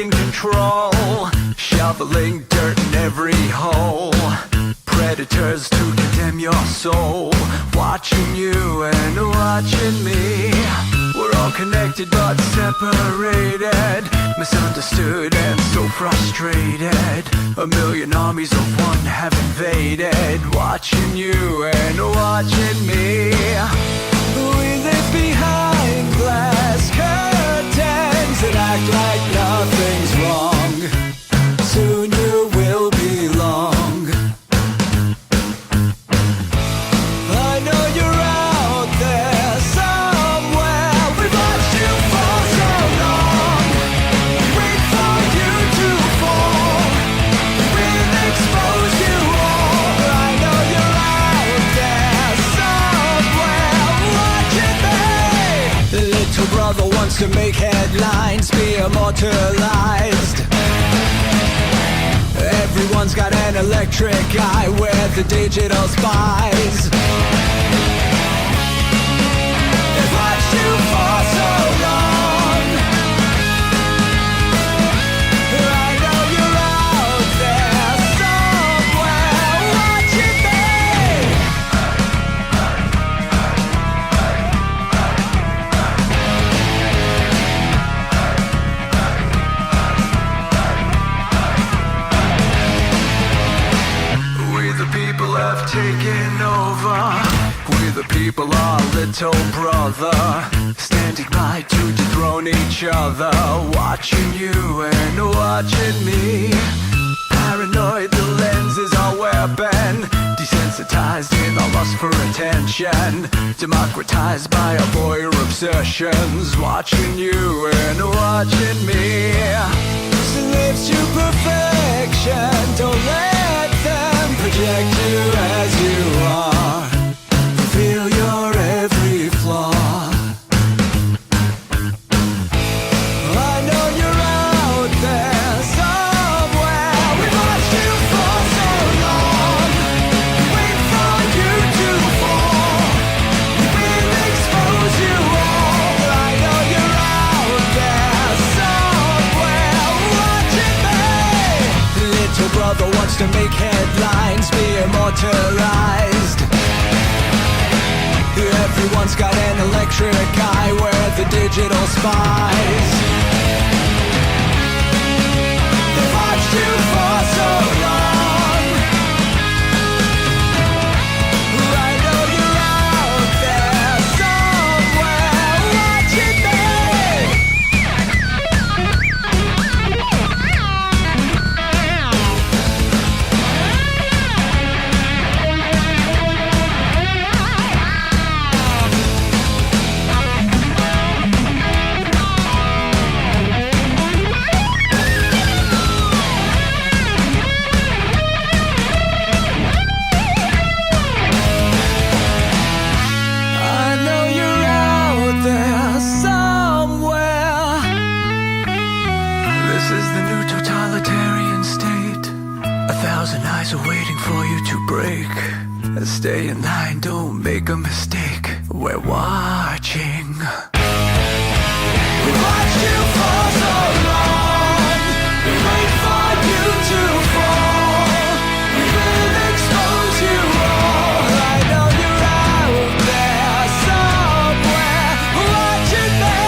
taking control, shoveling dirt in every hole. Predators to condemn your soul, watching you and watching me. We're all connected but separated, misunderstood and so frustrated. A million armies of one have invaded, watching you and watching me. We live behind glass curtains and act like nothing's wrong. Soon you will belong. I know you're out there somewhere. We've watched you for so long. Wait for you to fall. We'll expose you all. I know you're out there somewhere watching me. The little brother wants to make headlines, be immortalized. Everyone's got an electric eye, we're the digital spies. They've watched you for so long. I know you're out there somewhere watching me. We the people have taken over. We the people are little brother, standing by to dethrone each other, watching you and watching me. Paranoid, the lens is our weapon, desensitized in our lust for attention, democratized by our voyeur obsessions, watching you and watching me. Slaves to perfection, don't let them project you as you are. Reveal your every flaw. I know you're out there somewhere. We've watched you for so long. Wait for you to fall. We'll expose you all. I know you're out there somewhere watching me. Little brother wants to make headlines, be immortalized. Everyone's got an electric eye, we're the digital spies. They've watched you for so long. I know you're out there somewhere watching me. Stay in line, don't make a mistake. We're watching. We watched you for so long. We wait for you to fall. We will expose you all. I know you're out there somewhere watching me.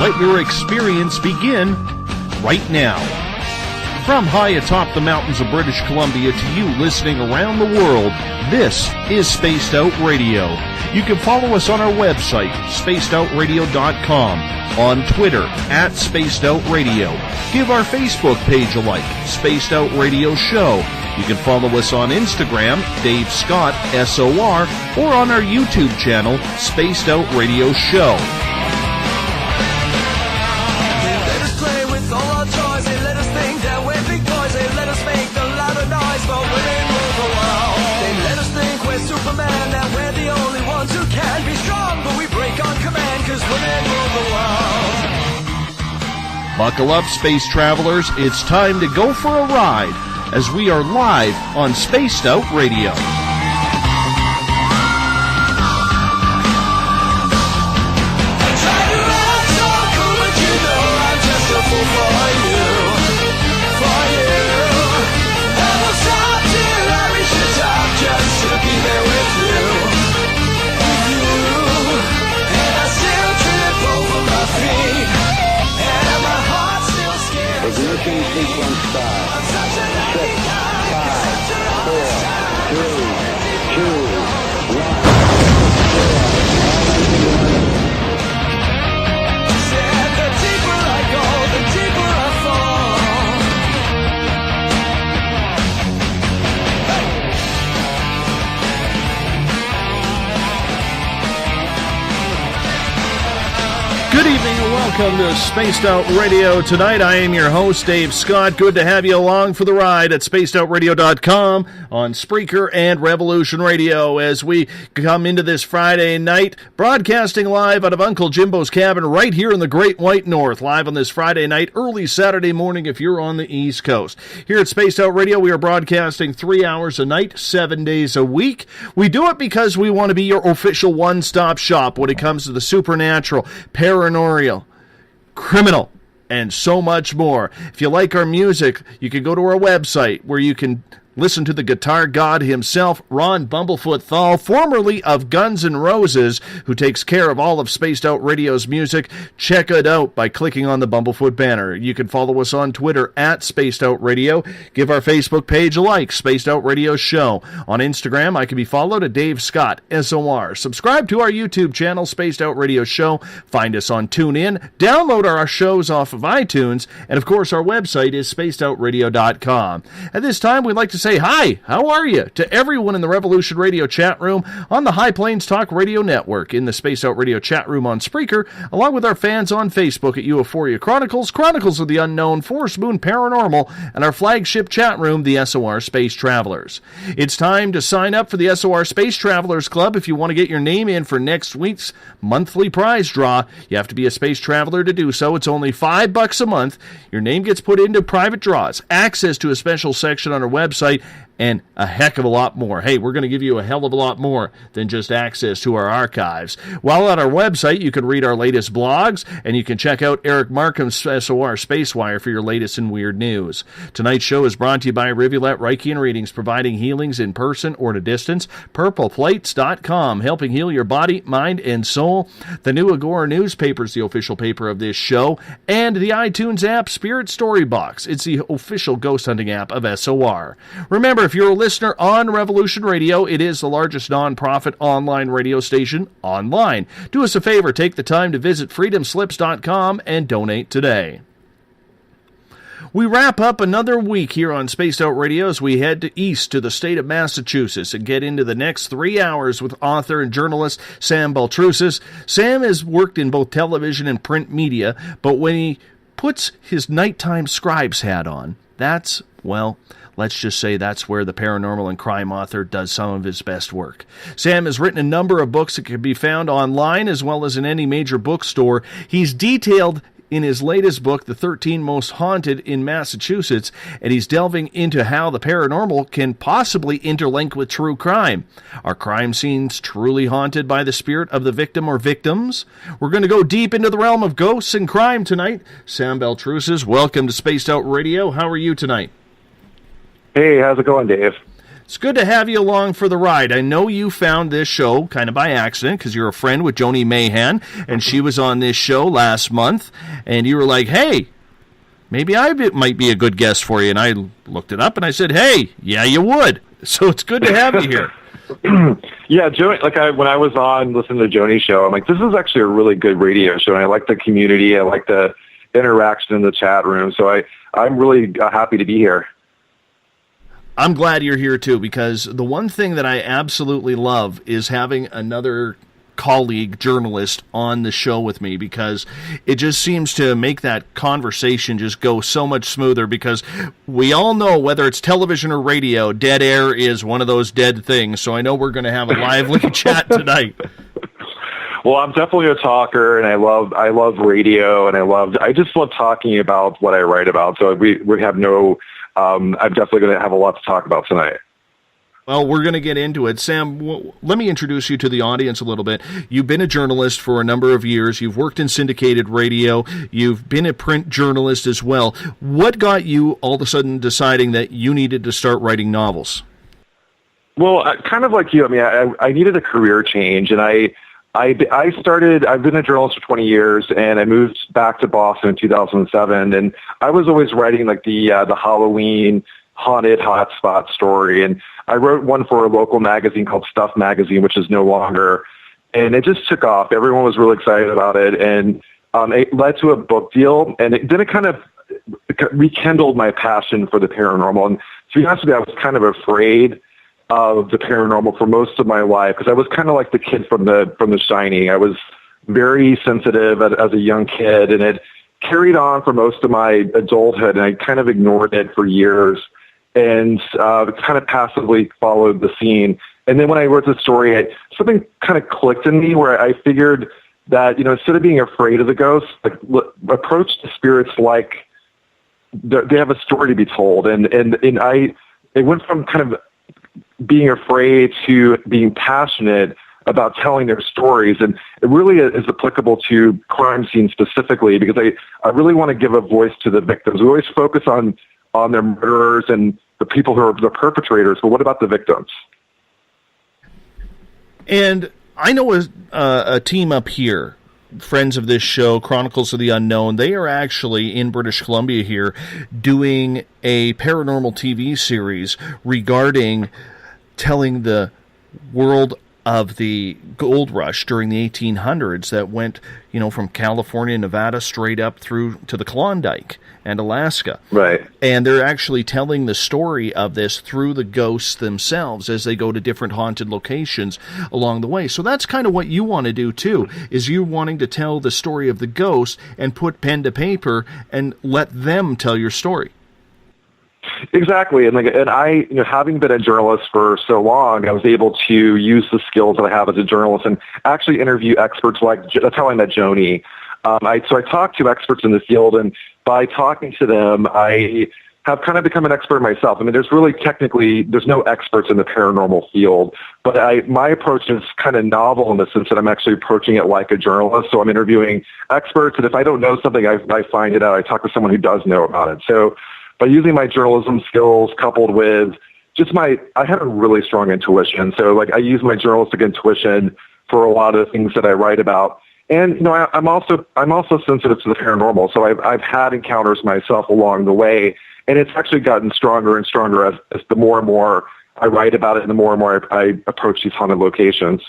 let your experience begin right now. From high atop the mountains of British Columbia to you listening around the world, this is Spaced Out Radio. You can follow us on our website, spacedoutradio.com, on Twitter, @SpacedOutRadio. Give our Facebook page a like, Spaced Out Radio Show. You can follow us on Instagram, Dave Scott, SOR, or on our YouTube channel, Spaced Out Radio Show. Buckle up, space travelers. It's time to go for a ride as we are live on Spaced Out Radio. Ignition sequence start. 6, 5, 4, 3, 2, 1. The deeper I go, the deeper I fall. Good evening and welcome to Spaced Out Radio. Tonight I am your host, Dave Scott. Good to have you along for the ride at spacedoutradio.com, on Spreaker and Revolution Radio as we come into this Friday night, broadcasting live out of Uncle Jimbo's cabin right here in the Great White North, live on this Friday night, early Saturday morning if you're on the East Coast. Here at Spaced Out Radio, we are broadcasting 3 hours a night, 7 days a week. We do it because we want to be your official one-stop shop when it comes to the supernatural, paranormal, criminal, and so much more. If you like our music, you can go to our website where you can listen to the guitar god himself, Ron Bumblefoot THAL, formerly of Guns N' Roses, who takes care of all of Spaced Out Radio's music. Check it out by clicking on the Bumblefoot banner. You can follow us on Twitter at Spaced Out Radio. Give our Facebook page a like, Spaced Out Radio Show. On Instagram, I can be followed at Dave Scott, SOR. Subscribe to our YouTube channel, Spaced Out Radio Show. Find us on TuneIn. Download our shows off of iTunes. And, of course, our website is spacedoutradio.com. At this time, we'd like to say hi, how are you, to everyone in the Revolution Radio chat room on the High Plains Talk Radio Network, in the Spaced Out Radio chat room on Spreaker, along with our fans on Facebook at Euphoria Chronicles, Chronicles of the Unknown, Forest Moon Paranormal, and our flagship chat room, the SOR Space Travelers. It's time to sign up for the SOR Space Travelers Club if you want to get your name in for next week's monthly prize draw. You have to be a space traveler to do so. It's only $5 a month. Your name gets put into private draws, access to a special section on our website, and a heck of a lot more. Hey, we're going to give you a hell of a lot more than just access to our archives. While on our website, you can read our latest blogs, and you can check out Eric Markham's SOR Spacewire for your latest and weird news. Tonight's show is brought to you by Rivulet Reiki and Readings, providing healings in person or at a distance. PurplePlates.com, helping heal your body, mind, and soul. The New Agora newspaper is the official paper of this show. And the iTunes app, Spirit Story Box. It's the official ghost hunting app of SOR. Remember, if you're a listener on Revolution Radio, it is the largest non-profit online radio station online. Do us a favor, take the time to visit freedomslips.com and donate today. We wrap up another week here on Spaced Out Radio as we head east to the state of Massachusetts and get into the next 3 hours with author and journalist Sam Baltrusis. Sam has worked in both television and print media, but when he puts his nighttime scribe's hat on, that's, well, let's just say that's where the paranormal and crime author does some of his best work. Sam has written a number of books that can be found online as well as in any major bookstore. He's detailed in his latest book, The 13 Most Haunted in Massachusetts, and he's delving into how the paranormal can possibly interlink with true crime. Are crime scenes truly haunted by the spirit of the victim or victims? We're going to go deep into the realm of ghosts and crime tonight. Sam Baltrusis, welcome to Spaced Out Radio. How are you tonight? Hey, how's it going, Dave? It's good to have you along for the ride. I know you found this show kind of by accident because you're a friend with Joni Mahan, and she was on this show last month, and you were like, hey, maybe I might be a good guest for you. And I looked it up, and I said, hey, yeah, you would. So it's good to have you here. Yeah, Joni, when I was on listening to Joni's show, I'm like, this is actually a really good radio show, and I like the community. I like the interaction in the chat room. So I'm really happy to be here. I'm glad you're here, too, because the one thing that I absolutely love is having another colleague journalist on the show with me, because it just seems to make that conversation just go so much smoother, because we all know, whether it's television or radio, dead air is one of those dead things. So I know we're going to have a lively chat tonight. Well, I'm definitely a talker, and I love radio, and I just love talking about what I write about. So we have I'm definitely going to have a lot to talk about tonight. Well, we're going to get into it. Sam, let me introduce you to the audience a little bit. You've been a journalist for a number of years. You've worked in syndicated radio. You've been a print journalist as well. What got you all of a sudden deciding that you needed to start writing novels? Well, kind of like you. I mean, I needed a career change, and I've been a journalist for 20 years, and I moved back to Boston in 2007, and I was always writing like the Halloween haunted hotspot story, and I wrote one for a local magazine called Stuff Magazine, which is no longer, and it just took off. Everyone was really excited about it, and it led to a book deal, and then it kind of rekindled my passion for the paranormal. And to be honest with you, I was kind of afraid of the paranormal for most of my life, because I was kind of like the kid from The Shining. I was very sensitive as a young kid, and it carried on for most of my adulthood, and I kind of ignored it for years, and kind of passively followed the scene. And then when I wrote the story, something kind of clicked in me, where I figured that, instead of being afraid of the ghosts, approach the spirits like they have a story to be told. And it went from kind of being afraid to being passionate about telling their stories. And it really is applicable to crime scenes specifically, because I really want to give a voice to the victims. We always focus on their murderers and the people who are the perpetrators, but what about the victims? And I know a team up here, friends of this show, Chronicles of the Unknown. They are actually in British Columbia here doing a paranormal TV series regarding telling the world of the gold rush during the 1800s that went, from California, Nevada, straight up through to the Klondike and Alaska. Right. And they're actually telling the story of this through the ghosts themselves as they go to different haunted locations along the way. So that's kind of what you want to do too, is you wanting to tell the story of the ghosts and put pen to paper and let them tell your story. Exactly. And I, having been a journalist for so long, I was able to use the skills that I have as a journalist and actually interview experts. That's how I met Joni. So I talked to experts in the field, and by talking to them, I have kind of become an expert myself. I mean, there's no experts in the paranormal field, but my approach is kind of novel in the sense that I'm actually approaching it like a journalist. So I'm interviewing experts, and if I don't know something, I find it out. I talk to someone who does know about it. So by using my journalism skills coupled with I have a really strong intuition. So I use my journalistic intuition for a lot of the things that I write about. And, I'm also sensitive to the paranormal. So I've had encounters myself along the way, and it's actually gotten stronger and stronger as the more and more I write about it and the more and more I approach these haunted locations.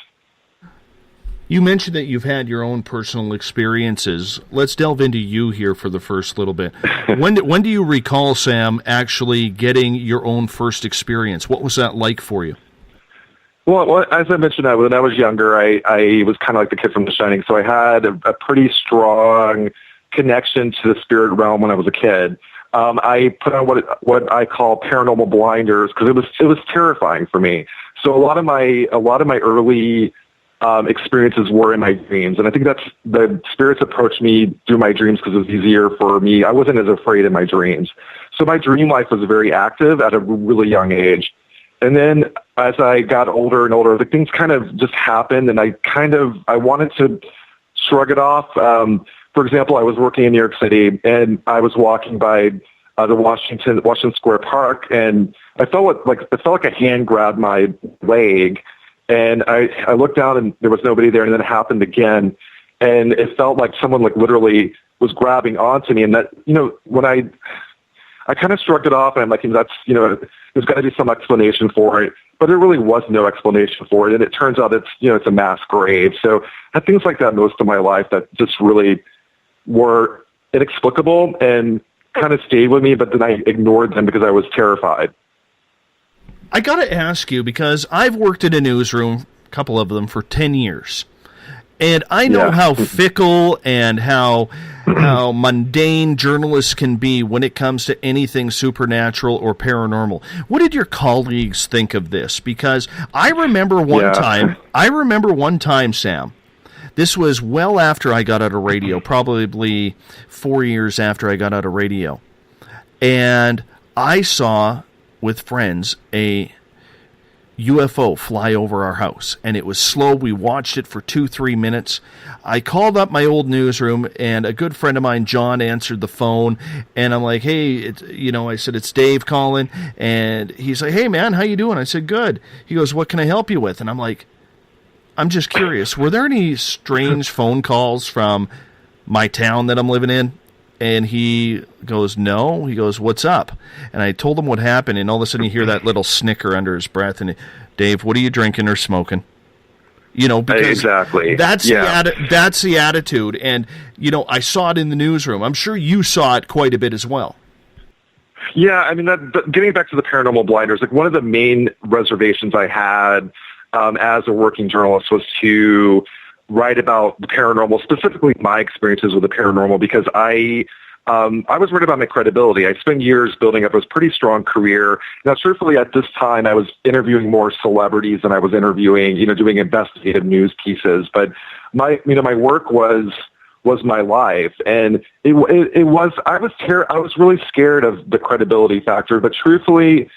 You mentioned that you've had your own personal experiences. Let's delve into you here for the first little bit. When do you recall, Sam, actually getting your own first experience? What was that like for you? Well, as I mentioned, when I was younger, I was kind of like the kid from The Shining, so I had a pretty strong connection to the spirit realm when I was a kid. I put on what I call paranormal blinders because it was terrifying for me. So a lot of my early experiences were in my dreams, and I think that's the spirits approached me through my dreams because it was easier for me. I wasn't as afraid in my dreams, so my dream life was very active at a really young age. And then as I got older and older, the things kind of just happened, and I wanted to shrug it off. For example, I was working in New York City, and I was walking by the Washington Square Park, and I felt like a hand grabbed my leg, and I looked down and there was nobody there, and then it happened again, and it felt like someone like literally was grabbing onto me, and that, you know, when I kind of shrugged it off, and I'm like, that's, you know, there's got to be some explanation for it, but there really was no explanation for it, and it turns out it's, you know, it's a mass grave. So I had things like that most of my life that just really were inexplicable and kind of stayed with me, but then I ignored them because I was terrified. I got to ask you, because I've worked in a newsroom, a couple of them, for 10 years. And I know how fickle and how mundane journalists can be when it comes to anything supernatural or paranormal. What did your colleagues think of this? Because I remember one time, Sam, this was well after I got out of radio, probably 4 years after I got out of radio. And I saw, with friends, a UFO fly over our house, and it was slow. We watched it for 2-3 minutes. I called up my old newsroom, and a good friend of mine, John, answered the phone, and I'm like, hey, I said, it's Dave calling, and he's like, hey, man, how you doing? I said, good. He goes, what can I help you with? And I'm like, I'm just curious, were there any strange phone calls from my town that I'm living in? And he goes, no. He goes, what's up? And I told him what happened, and all of a sudden you hear that little snicker under his breath, and Dave, what are you drinking or smoking? You know, because exactly. That's the attitude. And, you know, I saw it in the newsroom. I'm sure you saw it quite a bit as well. Yeah, I mean, getting back to the paranormal blinders, like one of the main reservations I had as a working journalist was to write about the paranormal, specifically my experiences with the paranormal, because I was worried about my credibility. I spent years building up a pretty strong career. Now, truthfully, at this time, I was interviewing more celebrities than I was interviewing, doing investigative news pieces. But my work was my life, and I was really scared of the credibility factor. But truthfully,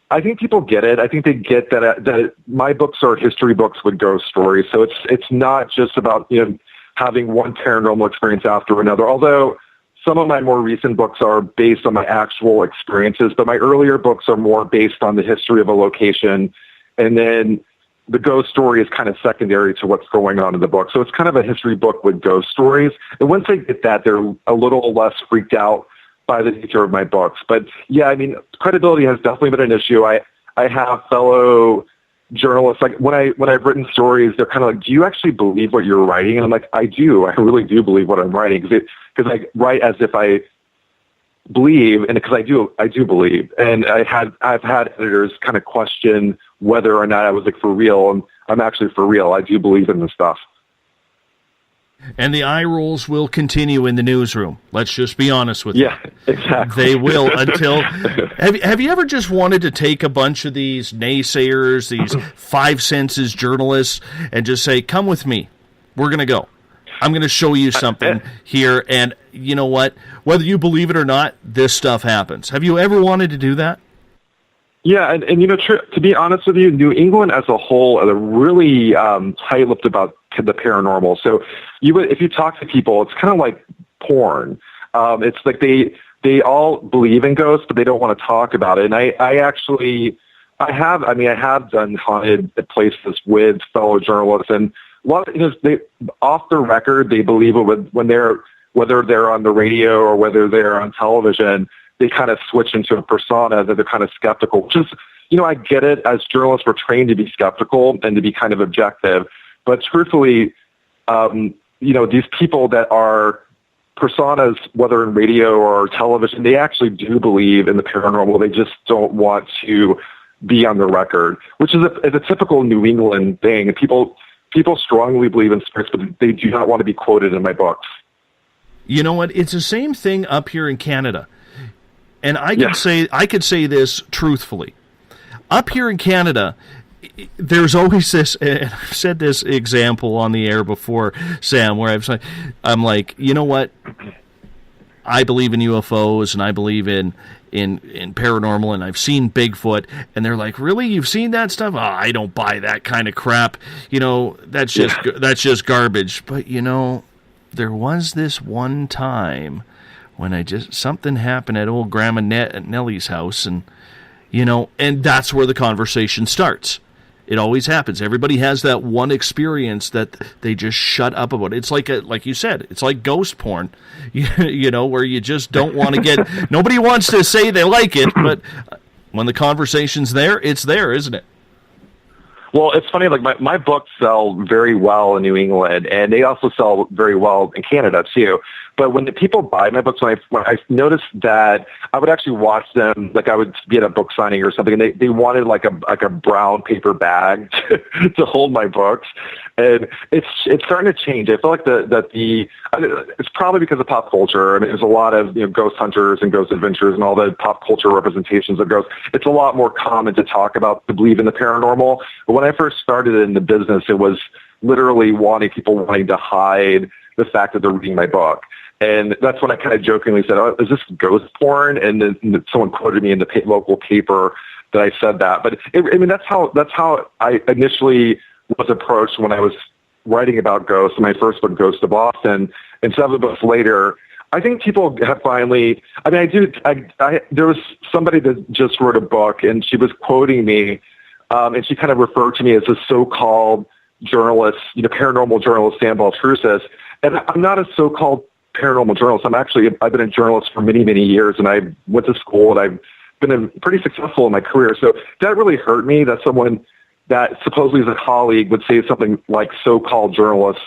I think people get it. I think they get that my books are history books with ghost stories. So it's not just about, having one paranormal experience after another, although some of my more recent books are based on my actual experiences, but my earlier books are more based on the history of a location. And then the ghost story is kind of secondary to what's going on in the book. So it's kind of a history book with ghost stories. And once they get that, they're a little less freaked out by the nature of my books. But yeah, I mean, credibility has definitely been an issue. I have fellow journalists, like when I've written stories, they're kind of like, do you actually believe what you're writing? And I'm like, I do. I really do believe what I'm writing, because I write as if I believe, and because I do believe. And I've had editors kind of question whether or not I was like for real, and I'm actually for real. I do believe in this stuff. And the eye rolls will continue in the newsroom. Let's just be honest with you. Yeah, exactly. They will until... Have you ever just wanted to take a bunch of these naysayers, these five senses journalists, and just say, come with me. We're going to go. I'm going to show you something here, and you know what? Whether you believe it or not, this stuff happens. Have you ever wanted to do that? Yeah, and to be honest with you, New England as a whole are really tight-lipped about the paranormal. So if you talk to people, it's kind of like porn. It's like they all believe in ghosts, but they don't want to talk about it. And I have done haunted places with fellow journalists, and a lot of, they off the record, they believe it whether they're on the radio or whether they're on television. They kind of switch into a persona that they're kind of skeptical, which is, I get it. As journalists, we're trained to be skeptical and to be kind of objective. But truthfully, these people that are personas, whether in radio or television, they actually do believe in the paranormal. They just don't want to be on the record, which is a typical New England thing. People strongly believe in spirits, but they do not want to be quoted in my books. You know what? It's the same thing up here in Canada. And I could say this truthfully. Up here in Canada, there's always this, and I've said this example on the air before, Sam, where I'm like, you know what? I believe in UFOs, and I believe in paranormal, and I've seen Bigfoot, and they're like, really? You've seen that stuff? Oh, I don't buy that kind of crap. That's just garbage. But, there was this one time when something happened at old Grandma Nellie's house, and and that's where the conversation starts. It always happens. Everybody has that one experience that they just shut up about. It's like you said, it's like ghost porn, where you just don't want to get. Nobody wants to say they like it, but when the conversation's there, it's there, isn't it? Well, it's funny, like my books sell very well in New England, and they also sell very well in Canada too. But when the people buy my books, when I noticed that I would actually watch them, like I would be at a book signing or something, and they wanted like a brown paper bag to hold my books, and it's starting to change. I feel like it's probably because of pop culture. I mean, there's a lot of ghost hunters and ghost adventures and all the pop culture representations of ghosts. It's a lot more common to talk about, to believe in the paranormal. But when I first started in the business, it was literally people wanting to hide the fact that they're reading my book. And that's when I kind of jokingly said, "Oh, is this ghost porn?" And then someone quoted me in the local paper that I said that. But that's how I initially was approached when I was writing about ghosts. My first book, Ghost of Boston, and 7 books later, I think people have finally. I mean, there was somebody that just wrote a book, and she was quoting me, and she kind of referred to me as a so-called journalist, paranormal journalist, Sam Baltrusis. And I'm not a so-called paranormal journalist. I've been a journalist for many, many years, and I went to school, and I've been pretty successful in my career. So that really hurt me that someone that supposedly is a colleague would say something like so-called journalists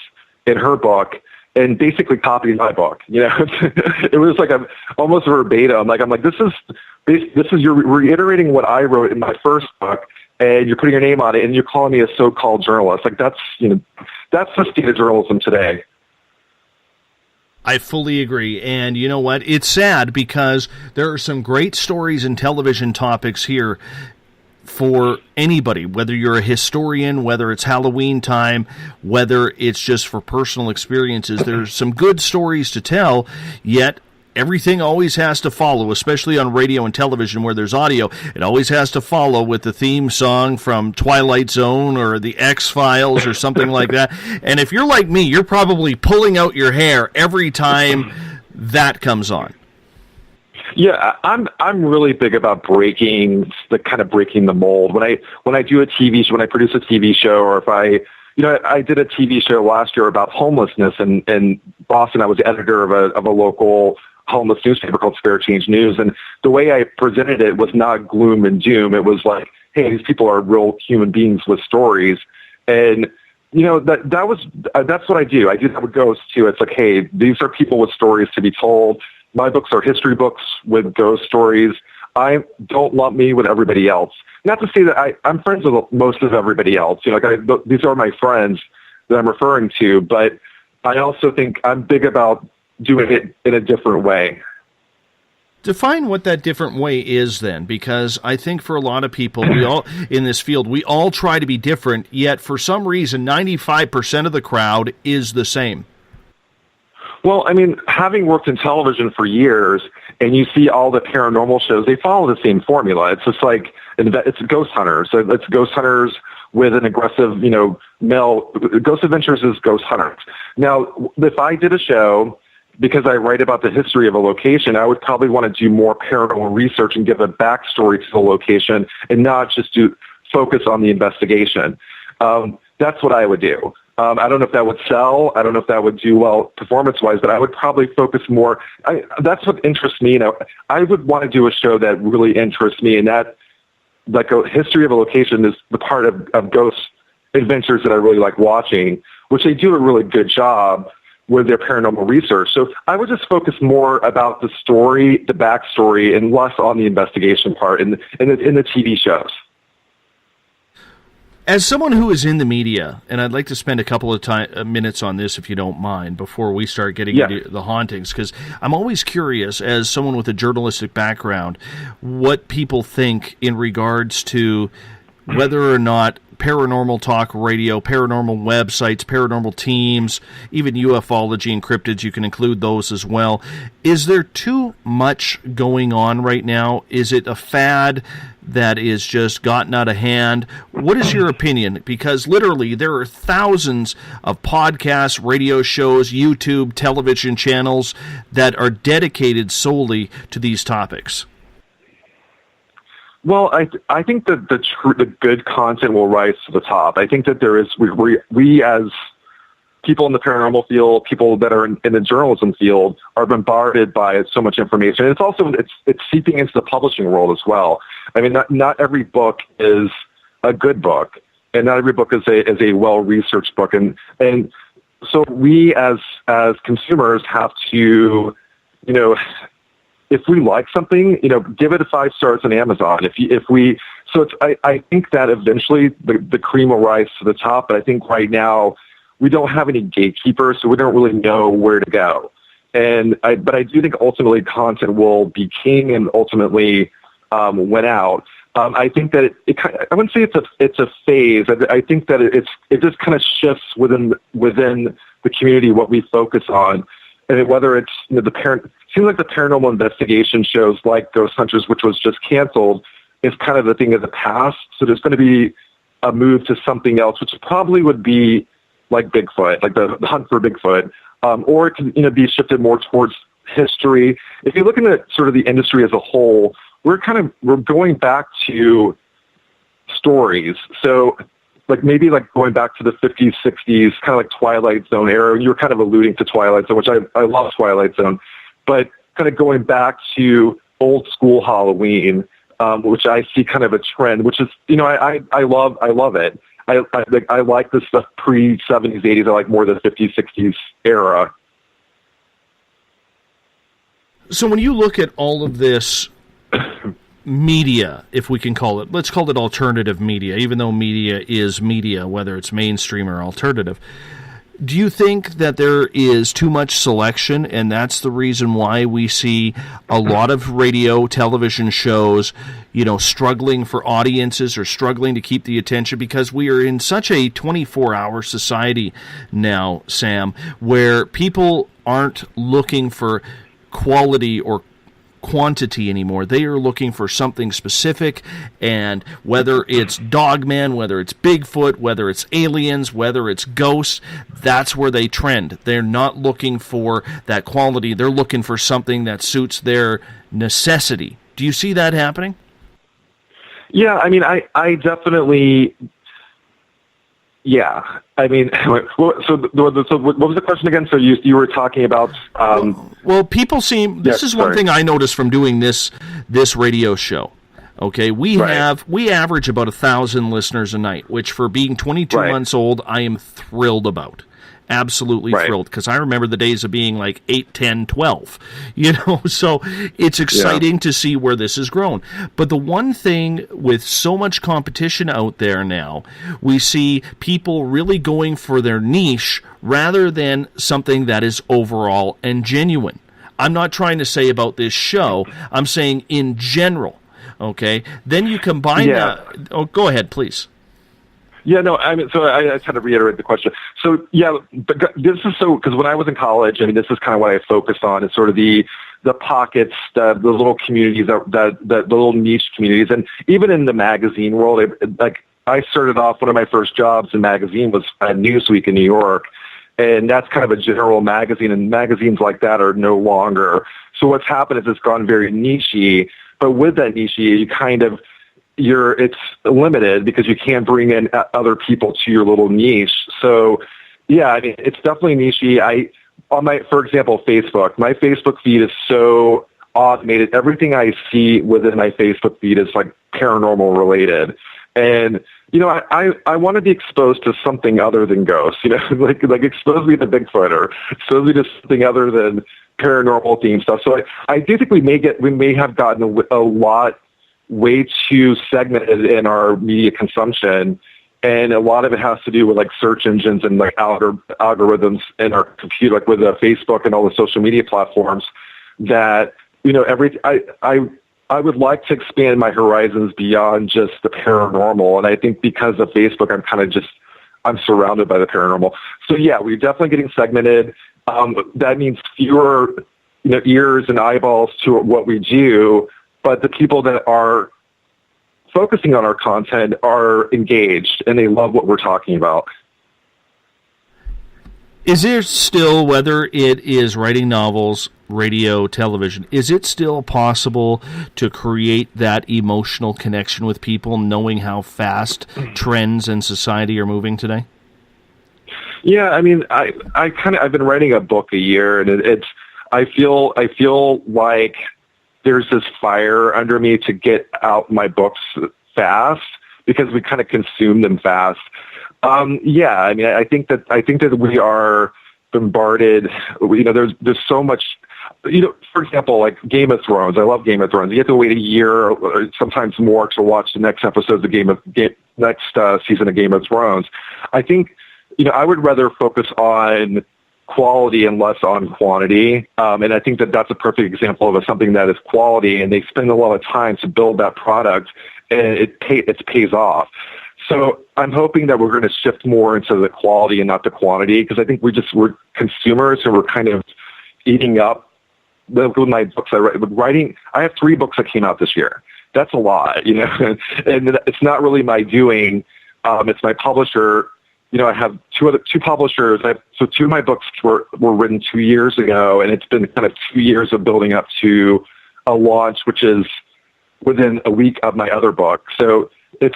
in her book and basically copy my book. It was like almost verbatim. Like I'm like, this is you're reiterating what I wrote in my first book, and you're putting your name on it, and you're calling me a so-called journalist. Like that's the state of journalism today. I fully agree. And you know what? It's sad because there are some great stories and television topics here for anybody, whether you're a historian, whether it's Halloween time, whether it's just for personal experiences. There's some good stories to tell, yet everything always has to follow, especially on radio and television where there's audio. It always has to follow with the theme song from Twilight Zone or the X-Files or something like that. And if you're like me, you're probably pulling out your hair every time that comes on. Yeah, I'm really big about breaking the mold. When I do a TV show, when I produce a TV show, or if I did a TV show last year about homelessness in Boston. I was the editor of a local homeless newspaper called Spare Change News, and the way I presented it was not gloom and doom. It was like, hey, these people are real human beings with stories, and that's what I do. I do that with ghosts too. It's like, hey, these are people with stories to be told. My books are history books with ghost stories. I don't lump me with everybody else. Not to say that I'm friends with most of everybody else. These are my friends that I'm referring to, but I also think I'm big about doing it in a different way. Define what that different way is then, because I think for a lot of people, we all in this field, we all try to be different, yet for some reason, 95% of the crowd is the same. Well, I mean, having worked in television for years, and you see all the paranormal shows, they follow the same formula. It's just like, it's ghost hunters. So it's ghost hunters with an aggressive, male. Ghost Adventures is ghost hunters. Now, if I did a show, because I write about the history of a location, I would probably want to do more paranormal research and give a backstory to the location and not just focus on the investigation. That's what I would do. I don't know if that would sell. I don't know if that would do well performance-wise, but I would probably focus more. That's what interests me. I would want to do a show that really interests me, and that, like a history of a location, is the part of Ghost Adventures that I really like watching, which they do a really good job with their paranormal research. So I would just focus more about the story, the backstory, and less on the investigation part in the TV shows. As someone who is in the media, and I'd like to spend a couple of minutes on this, if you don't mind, before we start getting into the hauntings, because I'm always curious, as someone with a journalistic background, what people think in regards to whether or not paranormal talk radio, paranormal websites, paranormal teams, even ufology and cryptids. You can include those as well. Is there too much going on right now? Is it a fad that is just gotten out of hand? What is your opinion? Because literally there are thousands of podcasts, radio shows, YouTube, television channels that are dedicated solely to these topics. Well, I think that the good content will rise to the top. I think that there is we as people in the paranormal field, people that are in the journalism field, are bombarded by so much information. And it's also it's seeping into the publishing world as well. I mean, not every book is a good book, and not every book is a well researched book, and so we as consumers have to, you know, if we like something, you know, give it 5 stars on Amazon. I think that eventually the cream will rise to the top, but I think right now we don't have any gatekeepers, so we don't really know where to go. But I do think ultimately content will be king and ultimately win out. I think that I wouldn't say it's a phase. I think that it just kind of shifts within the community what we focus on, and whether it's, you know, seems like the paranormal investigation shows like Ghost Hunters, which was just canceled, is kind of the thing of the past. So there's going to be a move to something else, which probably would be like Bigfoot, like the hunt for Bigfoot, or it can, you know, be shifted more towards history. If you look at sort of the industry as a whole, we're going back to stories. So like maybe like going back to the 50s, 60s, kind of like Twilight Zone era. You were kind of alluding to Twilight Zone, which I love Twilight Zone, but kind of going back to old school Halloween, which I see kind of a trend, which is, you know, I love it. I like the stuff pre-70s, 80s. I like more the 50s, 60s era. So when you look at all of this media, if we can call it, let's call it alternative media, even though media is media, whether it's mainstream or alternative, do you think that there is too much selection, and that's the reason why we see a lot of radio, television shows, you know, struggling for audiences or struggling to keep the attention? Because we are in such a 24-hour society now, Sam, where people aren't looking for quality or quantity anymore. They are looking for something specific, and whether it's Dogman, whether it's Bigfoot, whether it's aliens, whether it's ghosts, that's where they trend. They're not looking for that quality. They're looking for something that suits their necessity. Do you see that happening? Yeah, I mean, I definitely. Yeah, I mean, so what was the question again? So you were talking about. Well, people seem. This is one thing I noticed from doing this radio show. Okay, we average about 1,000 listeners a night, which for being 22 months old, I am thrilled about. Absolutely thrilled, because I remember the days of being like 8, 10, 12, you know, so it's exciting to see where this has grown. But the one thing with so much competition out there now, we see people really going for their niche rather than something that is overall and genuine. I'm not trying to say about this show, I'm saying in general, okay? Then you combine that. Oh, go ahead, please. Yeah, no, I mean, so I just had to reiterate the question. So, yeah, but this is because when I was in college, I mean, this is kind of what I focused on, is sort of the pockets, the little communities, the little niche communities. And even in the magazine world, I started off, one of my first jobs in magazine was at Newsweek in New York. And that's kind of a general magazine, and magazines like that are no longer. So what's happened is it's gone very niche-y, but with that niche-y, it's limited because you can't bring in other people to your little niche. So, yeah, I mean, it's definitely niche-y. For example, Facebook, my Facebook feed is so automated. Everything I see within my Facebook feed is like paranormal related. And, you know, I want to be exposed to something other than ghosts, you know, like expose me to Bigfoot or expose me to something other than paranormal themed stuff. So I do think we may have gotten a lot way too segmented in our media consumption, and a lot of it has to do with like search engines and like algorithms in our computer, like with Facebook and all the social media platforms. That, you know, I would like to expand my horizons beyond just the paranormal. And I think because of Facebook, I'm surrounded by the paranormal. So yeah, we're definitely getting segmented. That means fewer, ears and eyeballs to what we do, but the people that are focusing on our content are engaged and they love what we're talking about. Is there still, whether it is writing novels, radio, television, is it still possible to create that emotional connection with people, knowing how fast trends in society are moving today? Yeah, I mean, I've been writing a book a year, and I feel like there's this fire under me to get out my books fast because we kind of consume them fast. Yeah, I mean, I think that we are bombarded. There's so much. For example, like Game of Thrones. I love Game of Thrones. You have to wait a year, or sometimes more, to watch the next episodes of next season of Game of Thrones. I think, I would rather focus on quality and less on quantity. And I think that that's a perfect example of something that is quality, and they spend a lot of time to build that product, and it pays off. So I'm hoping that we're going to shift more into the quality and not the quantity, because I think we're consumers, and we're kind of eating up with my books I write. With writing, I have 3 books that came out this year. That's a lot, and it's not really my doing. It's my publisher. I have two publishers. So 2 of my books were written 2 years ago, and it's been kind of 2 years of building up to a launch, which is within a week of my other book. So it's,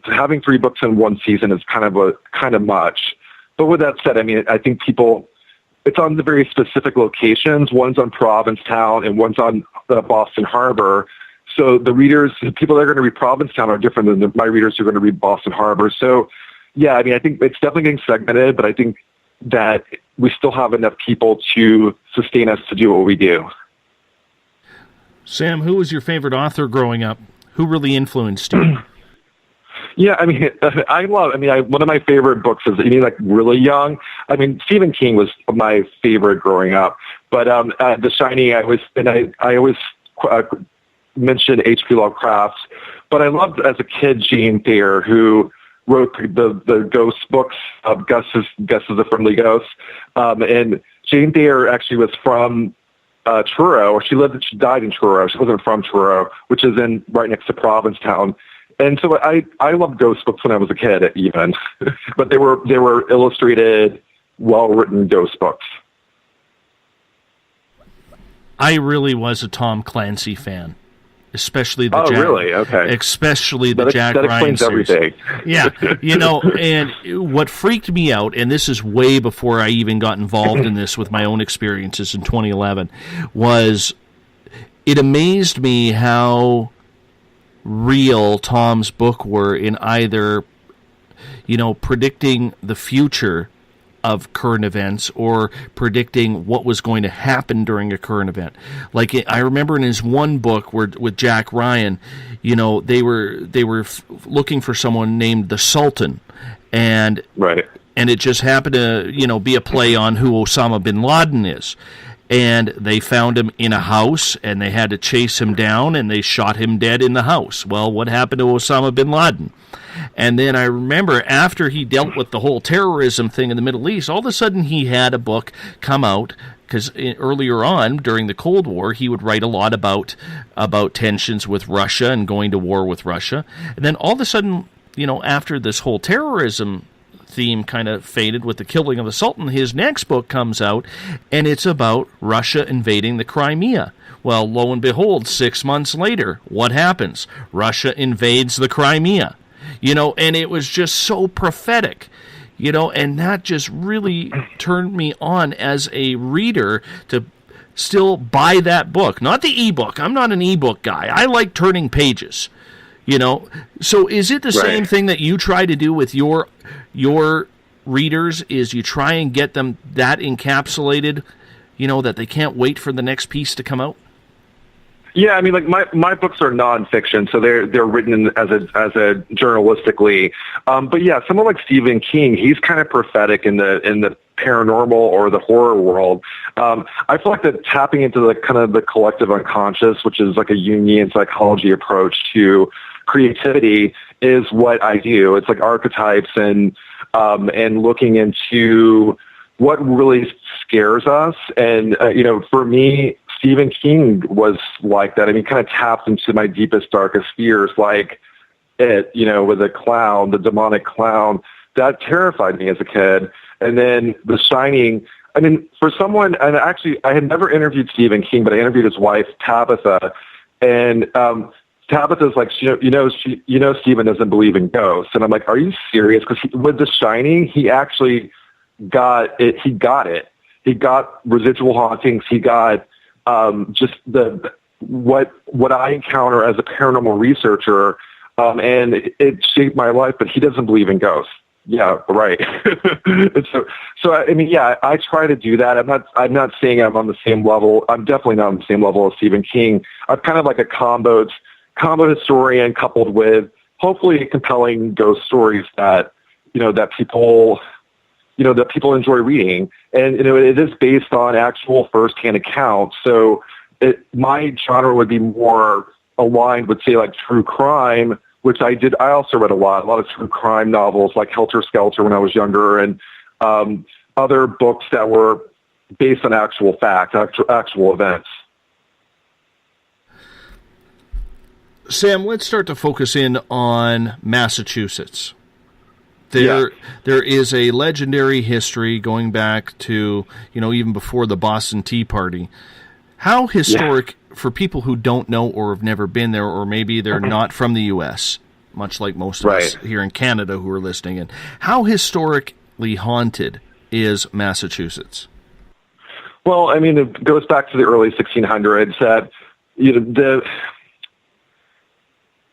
having 3 books in one season is kind of much. But with that said, I mean, I think it's on the very specific locations. One's on Provincetown and one's on the Boston Harbor. So the people that are going to read Provincetown are different than my readers who are going to read Boston Harbor. So yeah, I mean, I think it's definitely getting segmented, but I think that we still have enough people to sustain us to do what we do. Sam, who was your favorite author growing up? Who really influenced you? Yeah, I mean, one of my favorite books is, like really young. I mean, Stephen King was my favorite growing up, but The Shining, I always mention H.P. Lovecraft, but I loved as a kid Jane Thayer, who wrote the ghost books of Gus is a Friendly Ghost, and Jane Thayer actually was from Truro. She died in Truro. She wasn't from Truro, which is right next to Provincetown. And so I loved ghost books when I was a kid, even, but they were illustrated, well-written ghost books. I really was a Tom Clancy fan, especially the really? Okay. Especially the Jack Ryan series. That explains everything. Yeah, and what freaked me out, and this is way before I even got involved in this with my own experiences in 2011, was it amazed me how real Tom's book were in either, predicting the future of current events or predicting what was going to happen during a current event. Like I remember in his one book with Jack Ryan, they were looking for someone named the Sultan, and right. And it just happened to be a play on who Osama bin Laden is. And they found him in a house, and they had to chase him down, and they shot him dead in the house. Well, what happened to Osama bin Laden? And then I remember after he dealt with the whole terrorism thing in the Middle East, all of a sudden he had a book come out, because earlier on, during the Cold War, he would write a lot about tensions with Russia and going to war with Russia. And then all of a sudden, after this whole terrorism theme kind of faded with the killing of the Sultan, his next book comes out, and it's about Russia invading the Crimea. Well, lo and behold, 6 months later, what happens? Russia invades the Crimea. And it was just so prophetic, and that just really turned me on as a reader to still buy that book. Not the ebook. I'm not an ebook guy. I like turning pages. So is it the same thing that you try to do with your readers, is you try and get them that encapsulated, that they can't wait for the next piece to come out? Yeah, I mean, like my books are nonfiction, so they're written as a journalistically. But yeah, someone like Stephen King, he's kind of prophetic in the paranormal or the horror world. I feel like that tapping into the kind of the collective unconscious, which is like a Jungian psychology approach to creativity, is what I do. It's like archetypes and looking into what really scares us. And for me, Stephen King was like that. I mean, kind of tapped into my deepest, darkest fears, like it, with a clown, the demonic clown. That terrified me as a kid. And then The Shining, I mean, for someone, and actually I had never interviewed Stephen King, but I interviewed his wife, Tabitha, and Tabitha's like, Stephen doesn't believe in ghosts. And I'm like, are you serious? Because with The Shining, he actually got it. He got residual hauntings. He got just what I encounter as a paranormal researcher, and it shaped my life. But he doesn't believe in ghosts. Yeah, right. so I mean, yeah, I try to do that. I'm not saying I'm on the same level. I'm definitely not on the same level as Stephen King. I'm kind of like a combo historian coupled with hopefully compelling ghost stories that people enjoy reading. And it is based on actual firsthand accounts. So my genre would be more aligned with, say, like true crime, which I did. I also read a lot of true crime novels like Helter Skelter when I was younger, and other books that were based on actual facts, actual events. Sam, let's start to focus in on Massachusetts. There is a legendary history going back to, even before the Boston Tea Party. How historic, for people who don't know or have never been there, or maybe they're not from the U.S., much like most of us here in Canada who are listening in, how historically haunted is Massachusetts? Well, I mean, it goes back to the early 1600s. That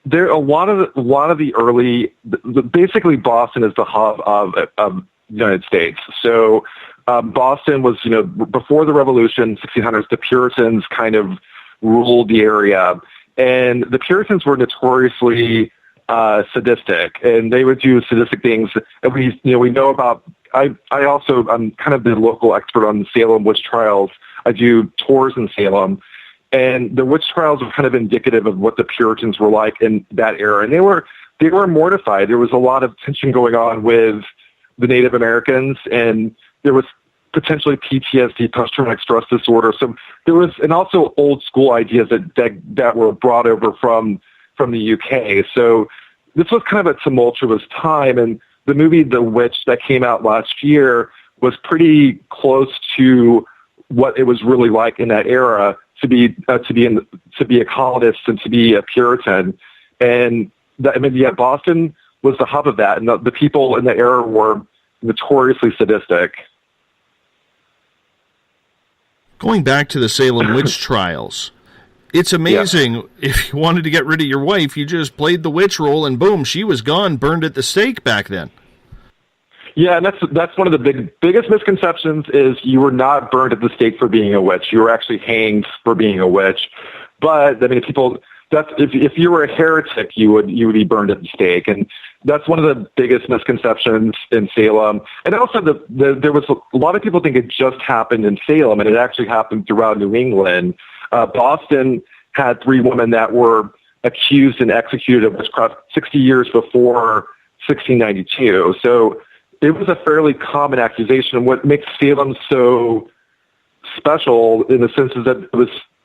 there a lot of the early, basically Boston is the hub of the United States. So Boston was, before the Revolution, 1600s, the Puritans kind of ruled the area, and the Puritans were notoriously sadistic, and they would do sadistic things. And we know about. I'm kind of the local expert on the Salem witch trials. I do tours in Salem. And the witch trials are kind of indicative of what the Puritans were like in that era. And they were mortified. There was a lot of tension going on with the Native Americans, and there was potentially PTSD, post-traumatic stress disorder. So there was, and also old school ideas that were brought over from the UK. So this was kind of a tumultuous time. And the movie The Witch that came out last year was pretty close to what it was really like in that era. To be a colonist and to be a Puritan, and Boston was the hub of that, and the people in the era were notoriously sadistic. Going back to the Salem witch trials, it's amazing. If you wanted to get rid of your wife, you just played the witch role, and boom, she was gone, burned at the stake back then. Yeah, and that's one of the biggest misconceptions is you were not burned at the stake for being a witch. You were actually hanged for being a witch. But I mean, if you were a heretic, you would be burned at the stake, and that's one of the biggest misconceptions in Salem. And also, there was a lot of people think it just happened in Salem, and it actually happened throughout New England. Boston had 3 women that were accused and executed of witchcraft 60 years before 1692. So it was a fairly common accusation. What makes Salem so special in the sense is that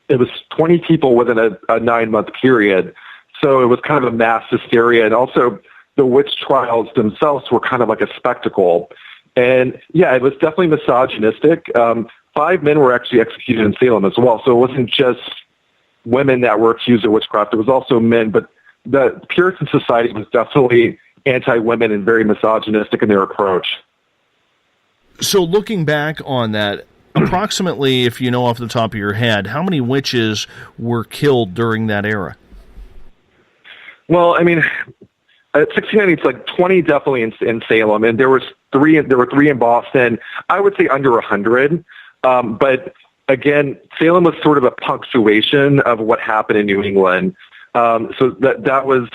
it was 20 people within a 9-month period. So it was kind of a mass hysteria. And also the witch trials themselves were kind of like a spectacle. And yeah, it was definitely misogynistic. 5 men were actually executed in Salem as well. So it wasn't just women that were accused of witchcraft. It was also men, but the Puritan society was definitely anti-women and very misogynistic in their approach. So looking back on that, approximately, if you know off the top of your head, how many witches were killed during that era? Well, I mean, at 1690, it's like 20 definitely in Salem, and there were 3 in Boston. I would say under 100, but again, Salem was sort of a punctuation of what happened in New England. So that was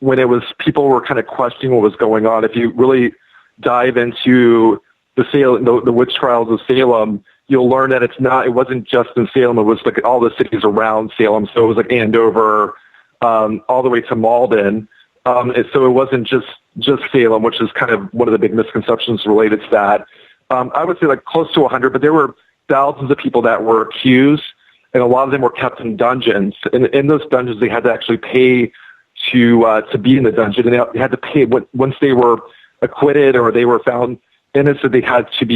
when it was, people were kind of questioning what was going on. If you really dive into the witch trials of Salem, you'll learn that it wasn't just in Salem. It was like all the cities around Salem. So it was like Andover, all the way to Malden. So it wasn't just Salem, which is kind of one of the big misconceptions related to that. I would say like close to 100, but there were thousands of people that were accused, and a lot of them were kept in dungeons. And in those dungeons, they had to actually pay to be in the dungeon, and they had to pay once they were acquitted or they were found innocent. They had to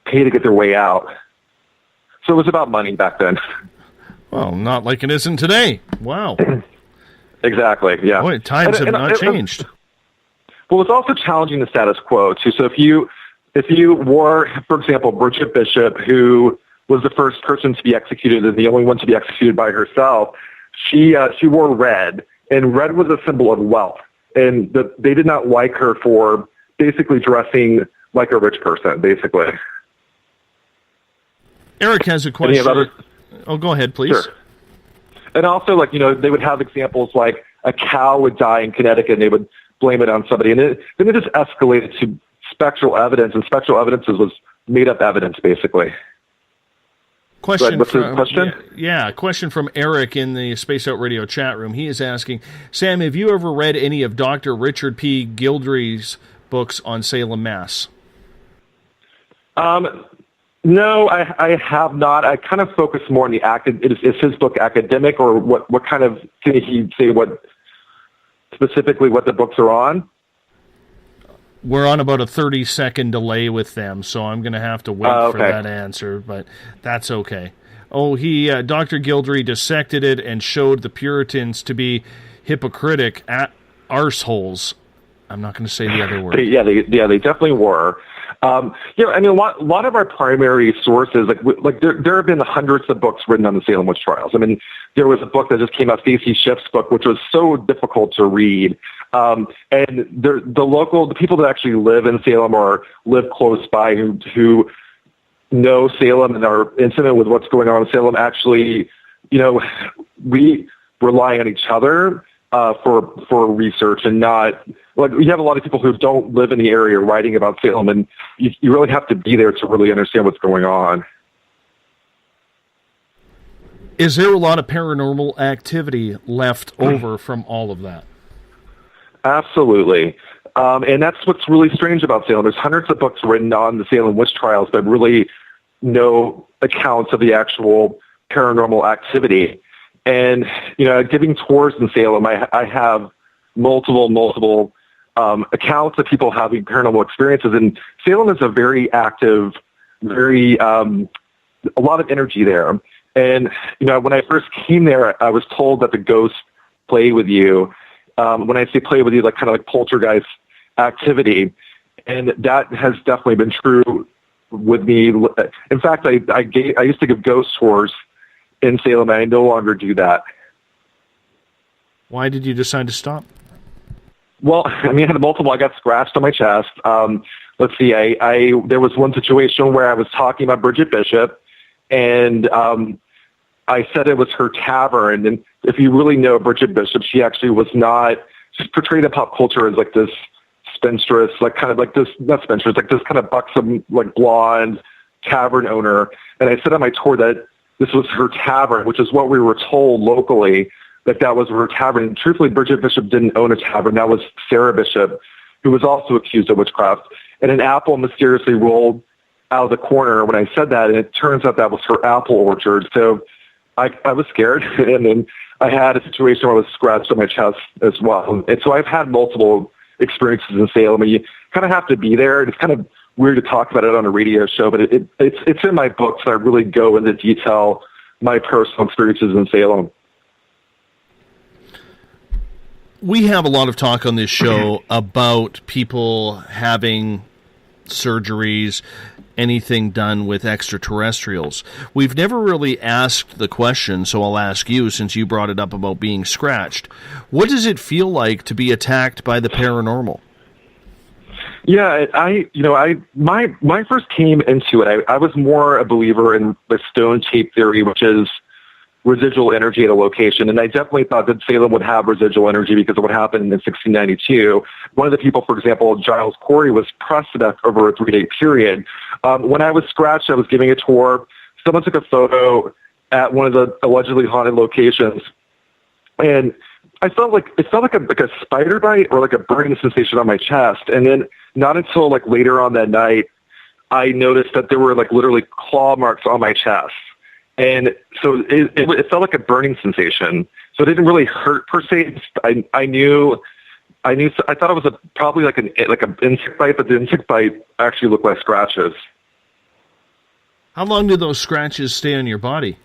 pay to get their way out. So it was about money back then. Well, not like it isn't today. Wow. Exactly. Yeah. Boy, times have not changed. Well, it's also challenging the status quo too. So if you wore, for example, Bridget Bishop, who was the first person to be executed and the only one to be executed by herself, she wore red, and red was a symbol of wealth, and they did not like her for basically dressing like a rich person, basically. Eric has a question. Oh, go ahead, please. Sure. And also, like, they would have examples like a cow would die in Connecticut and they would blame it on somebody. And then it just escalated to spectral evidence, and spectral evidence was made-up evidence, basically. Question what's the question? Yeah, question from Eric in the Space Out Radio chat room. He is asking, Sam, have you ever read any of Dr. Richard P. Gildry's books on Salem, Mass? No, I have not. I kind of focus more on the is his book academic, or what kind of, can he say specifically what the books are on? We're on about a 30-second delay with them, so I'm going to have to wait for that answer, but that's okay. Oh, Dr. Gildry dissected it and showed the Puritans to be hypocritic arseholes. I'm not going to say the other word. They definitely were. I mean, a lot of our primary sources, like there have been hundreds of books written on the Salem witch trials. I mean, there was a book that just came out, Stacey Schiff's book, which was so difficult to read. And the people that actually live in Salem or live close by who know Salem and are intimate with what's going on in Salem, actually, we rely on each other for research, and not, like, we have a lot of people who don't live in the area writing about Salem, and you really have to be there to really understand what's going on. Is there a lot of paranormal activity left over from all of that? Absolutely. And that's what's really strange about Salem. There's hundreds of books written on the Salem witch trials, but really no accounts of the actual paranormal activity. And, giving tours in Salem, I have multiple accounts of people having paranormal experiences. And Salem is a very active, a lot of energy there. And, when I first came there, I was told that the ghosts play with you. When I say play with you, like kind of like poltergeist activity. And that has definitely been true with me. In fact, I used to give ghost tours in Salem, and I no longer do that. Why did you decide to stop? Well, I mean, I had multiple. I got scratched on my chest. Let's see. There was one situation where I was talking about Bridget Bishop, and I said it was her tavern. And if you really know Bridget Bishop, she actually was not. She's portrayed in pop culture as like this spinstress, like kind of like this, not spinstress, like this kind of buxom, like blonde tavern owner. And I said on my tour that this was her tavern, which is what we were told locally, that was her tavern. And truthfully, Bridget Bishop didn't own a tavern. That was Sarah Bishop, who was also accused of witchcraft. And an apple mysteriously rolled out of the corner when I said that, and it turns out that was her apple orchard. So I was scared, and then I had a situation where I was scratched on my chest as well. And so I've had multiple experiences in Salem, and you kind of have to be there. It's kind of weird to talk about it on a radio show, but it's in my books. I really go into detail my personal experiences in Salem. We have a lot of talk on this show about people having surgeries, anything done with extraterrestrials. We've never really asked the question, so I'll ask you, since you brought it up about being scratched. What does it feel like to be attacked by the paranormal? Yeah, my first came into it. I was more a believer in the stone tape theory, which is residual energy at a location. And I definitely thought that Salem would have residual energy because of what happened in 1692. One of the people, for example, Giles Corey, was pressed to death over a 3-day period. When I was scratched, I was giving a tour. Someone took a photo at one of the allegedly haunted locations, and it felt like a spider bite or like a burning sensation on my chest. And then not until like later on that night, I noticed that there were like literally claw marks on my chest. And so it felt like a burning sensation. So it didn't really hurt per se. I thought it was probably like an insect bite, but the insect bite actually looked like scratches. How long did those scratches stay on your body?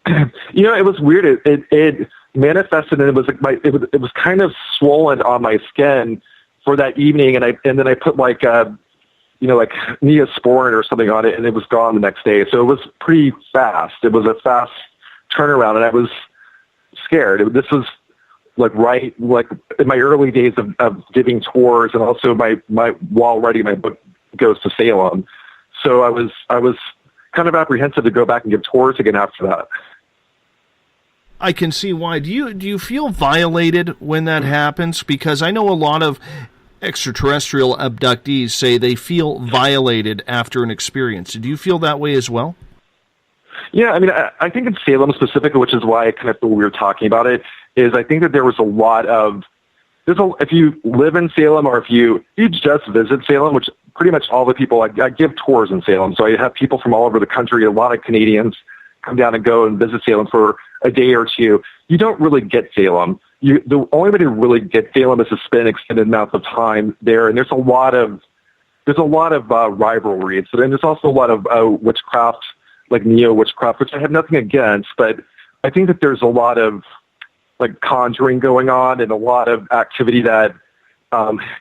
It was weird. It manifested, and it was like it was kind of swollen on my skin for that evening, and then I put like Neosporin or something on it, and it was gone the next day. So it was pretty fast. It was a fast turnaround, and I was scared. This was right in my early days of giving tours, and also while writing my book Ghost of Salem. So I was kind of apprehensive to go back and give tours again after that. I can see why. Do you feel violated when that happens? Because I know a lot of extraterrestrial abductees say they feel violated after an experience. Do you feel that way as well? Yeah, I mean, I think in Salem specifically, which is why I kind of feel we were talking about it, is I think that there was a lot of if you live in Salem or if you just visit Salem, which pretty much all the people, I give tours in Salem, so I have people from all over the country, a lot of Canadians come down and go and visit Salem for a day or two. You don't really get Salem. The only way to really get Salem is to spend extended amounts of time there, and there's a lot of rivalry. So then there's also a lot of witchcraft, like neo-witchcraft, which I have nothing against, but I think that there's a lot of like conjuring going on and a lot of activity that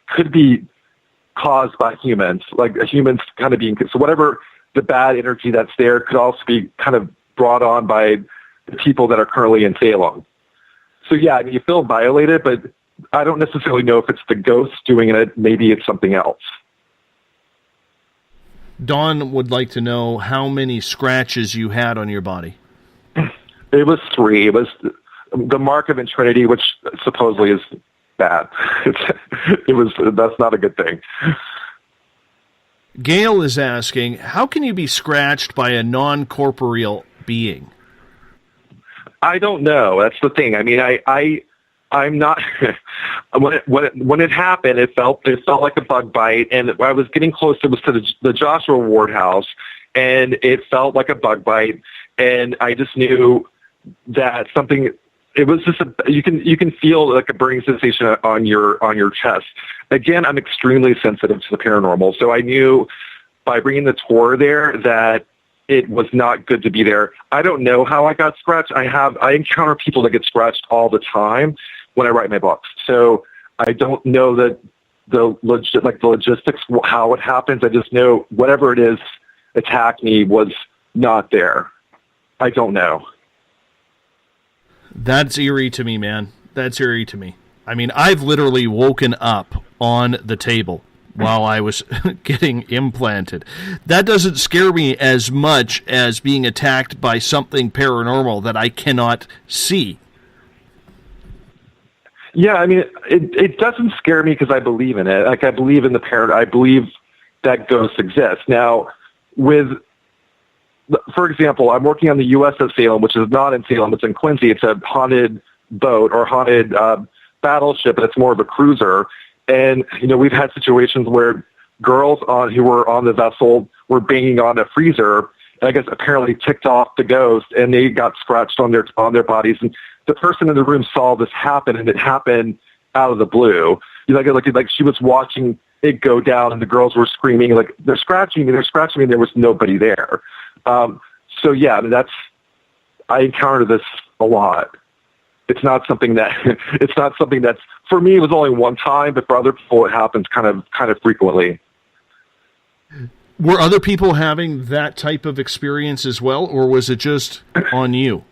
could be caused by humans, like humans kind of being, so whatever the bad energy that's there could also be kind of brought on by the people that are currently in Salem. So yeah, I mean, you feel violated, but I don't necessarily know if it's the ghost doing it. Maybe it's something else. Dawn would like to know how many scratches you had on your body. It was 3. It was the mark of Trinity, which supposedly is bad. That's not a good thing. Gail is asking, how can you be scratched by a non-corporeal being? I don't know. That's the thing. I mean, I'm not. when it happened, it felt like a bug bite, and I was getting close. It was to the Joshua Ward house, and it felt like a bug bite, and I just knew that something. It was just you can feel like a burning sensation on your chest. Again, I'm extremely sensitive to the paranormal, so I knew by bringing the tour there that it was not good to be there. I don't know how I got scratched. I encounter people that get scratched all the time when I write my books. So I don't know that the logistics, how it happens. I just know whatever it is attacked me was not there. I don't know. That's eerie to me, man. That's eerie to me. I mean, I've literally woken up on the table while I was getting implanted. That doesn't scare me as much as being attacked by something paranormal that I cannot see. Yeah, I mean, it doesn't scare me because I believe in it. Like, I believe in the I believe that ghosts exist. Now, for example, I'm working on the USS Salem, which is not in Salem. It's in Quincy. It's a haunted boat or haunted battleship, and it's more of a cruiser. And, we've had situations where girls who were on the vessel were banging on a freezer, and I guess apparently ticked off the ghost, and they got scratched on their bodies. And the person in the room saw this happen, and it happened out of the blue. Like she was watching it go down, and the girls were screaming, like, they're scratching me, and there was nobody there. So yeah, I mean, I encounter this a lot. It's not something that's, for me, it was only one time, but for other people, it happens kind of frequently. Were other people having that type of experience as well, or was it just on you?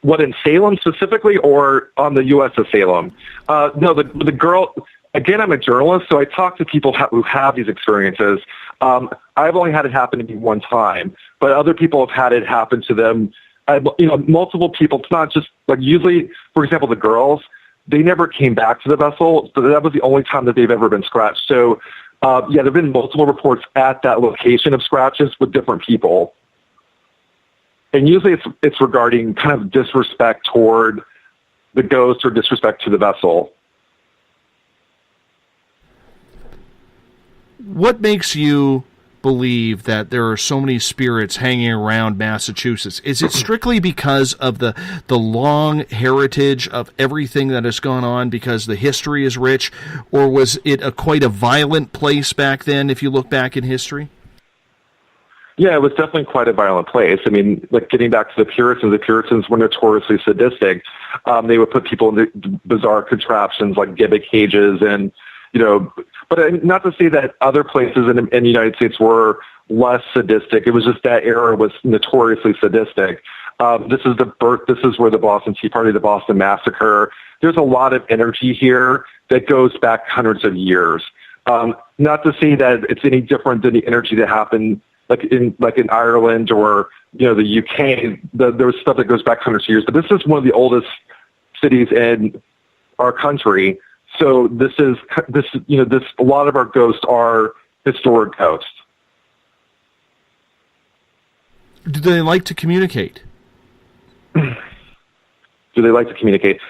What, in Salem specifically, or on the USS Salem? No, the girl, again, I'm a journalist, so I talk to people who have these experiences. I've only had it happen to me one time, but other people have had it happen to them. Multiple people. It's not just like usually, for example, the girls, they never came back to the vessel. So that was the only time that they've ever been scratched. So, there have been multiple reports at that location of scratches with different people. And usually it's regarding kind of disrespect toward the ghost or disrespect to the vessel. What makes you believe that there are so many spirits hanging around Massachusetts? Is it strictly because of the long heritage of everything that has gone on, because the history is rich, or was it quite a violent place back then, if you look back in history? Yeah, it was definitely quite a violent place. I mean, like getting back to the Puritans were notoriously sadistic. They would put people in bizarre contraptions like gibbet cages and, but not to say that other places in the United States were less sadistic. It was just that era was notoriously sadistic. This is where the Boston Tea Party, the Boston Massacre, there's a lot of energy here that goes back hundreds of years. Not to say that it's any different than the energy that happened like in Ireland or, the UK. There was stuff that goes back hundreds of years, but this is one of the oldest cities in our country. So a lot of our ghosts are historic ghosts. Do they like to communicate? Do they like to communicate?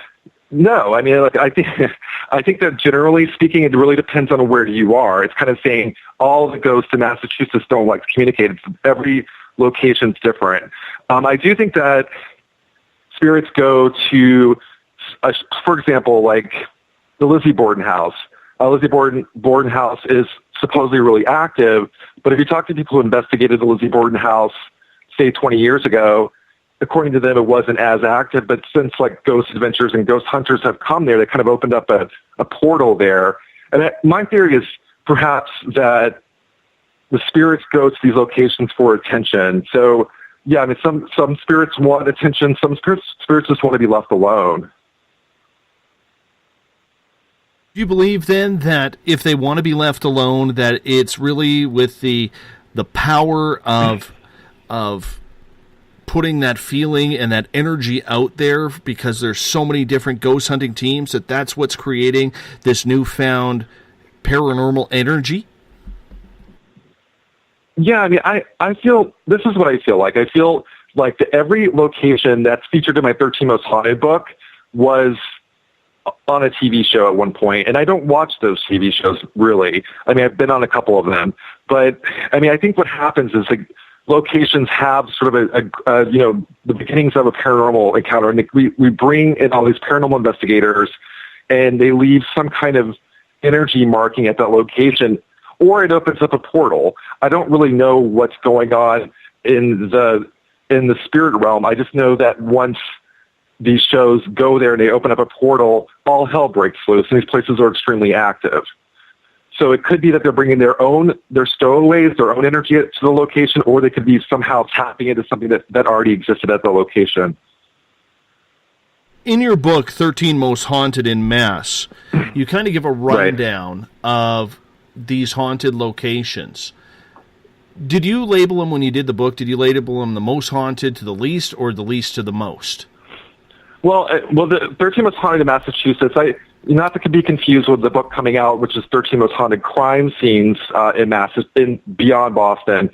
No, I mean, I think that generally speaking, it really depends on where you are. It's kind of saying all the ghosts in Massachusetts don't like to communicate. Every location's different. I do think that spirits go to, for example, like the Lizzie Borden house. Lizzie Borden house is supposedly really active, but if you talk to people who investigated the Lizzie Borden house, say 20 years ago, according to them, it wasn't as active. But since like ghost adventures and ghost hunters have come there, they kind of opened up a portal there. And my theory is perhaps that the spirits go to these locations for attention. So yeah, I mean, some spirits want attention. Some spirits just want to be left alone. Do you believe then that if they want to be left alone, that it's really with the power of putting that feeling and that energy out there, because there's so many different ghost hunting teams, that's what's creating this newfound paranormal energy? Yeah, I mean, I feel, this is what I feel like. I feel like every location that's featured in my 13 Most Haunted book was on a TV show at one point, and I don't watch those TV shows really. I mean, I've been on a couple of them, but I mean, I think what happens is like locations have sort of the beginnings of a paranormal encounter, and we bring in all these paranormal investigators, and they leave some kind of energy marking at that location, or it opens up a portal. I don't really know what's going on in the spirit realm. I just know that once these shows go there and they open up a portal, all hell breaks loose, and these places are extremely active. So it could be that they're bringing their stowaways, their own energy to the location, or they could be somehow tapping into something that already existed at the location. In your book, 13 Most Haunted in Mass, you kind of give a rundown of these haunted locations. Did you label them when you did the book? Did you label them the most haunted to the least, or the least to the most? Well, the 13 Most Haunted in Massachusetts, not to be confused with the book coming out, which is 13 Most Haunted Crime Scenes in beyond Boston.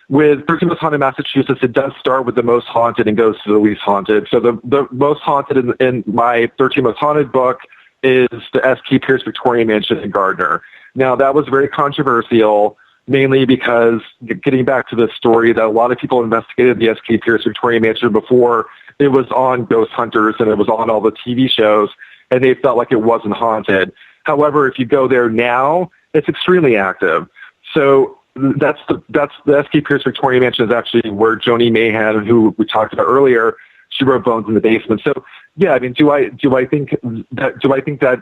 With 13 Most Haunted in Massachusetts, it does start with the most haunted and goes to the least haunted. So the most haunted in my 13 Most Haunted book is the S.K. Pierce Victorian Mansion in Gardner. Now, that was very controversial, mainly because, getting back to the story, that a lot of people investigated the S.K. Pierce Victorian Mansion before it was on Ghost Hunters and it was on all the TV shows, and they felt like it wasn't haunted. However, if you go there now, it's extremely active. So that's the S.K. Pierce Victorian Mansion is actually where Joni Mayhan, who we talked about earlier, she wrote Bones in the Basement. So yeah, I mean, do I think that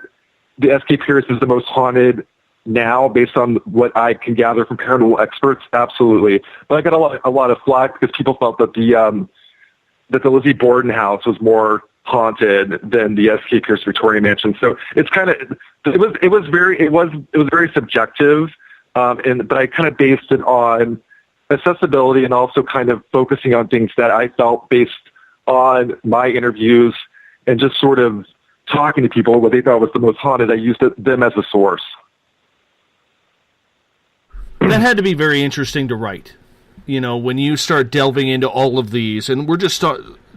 the S.K. Pierce is the most haunted now, based on what I can gather from paranormal experts? Absolutely. But I got a lot of flack because people felt that the Lizzie Borden house was more haunted than the S.K. Pierce Victoria Mansion. So it's kind of, it was very subjective. But I kind of based it on accessibility and also kind of focusing on things that I felt based on my interviews and just sort of talking to people what they thought was the most haunted. I used them as a source. That had to be very interesting to write. When you start delving into all of these, and we're just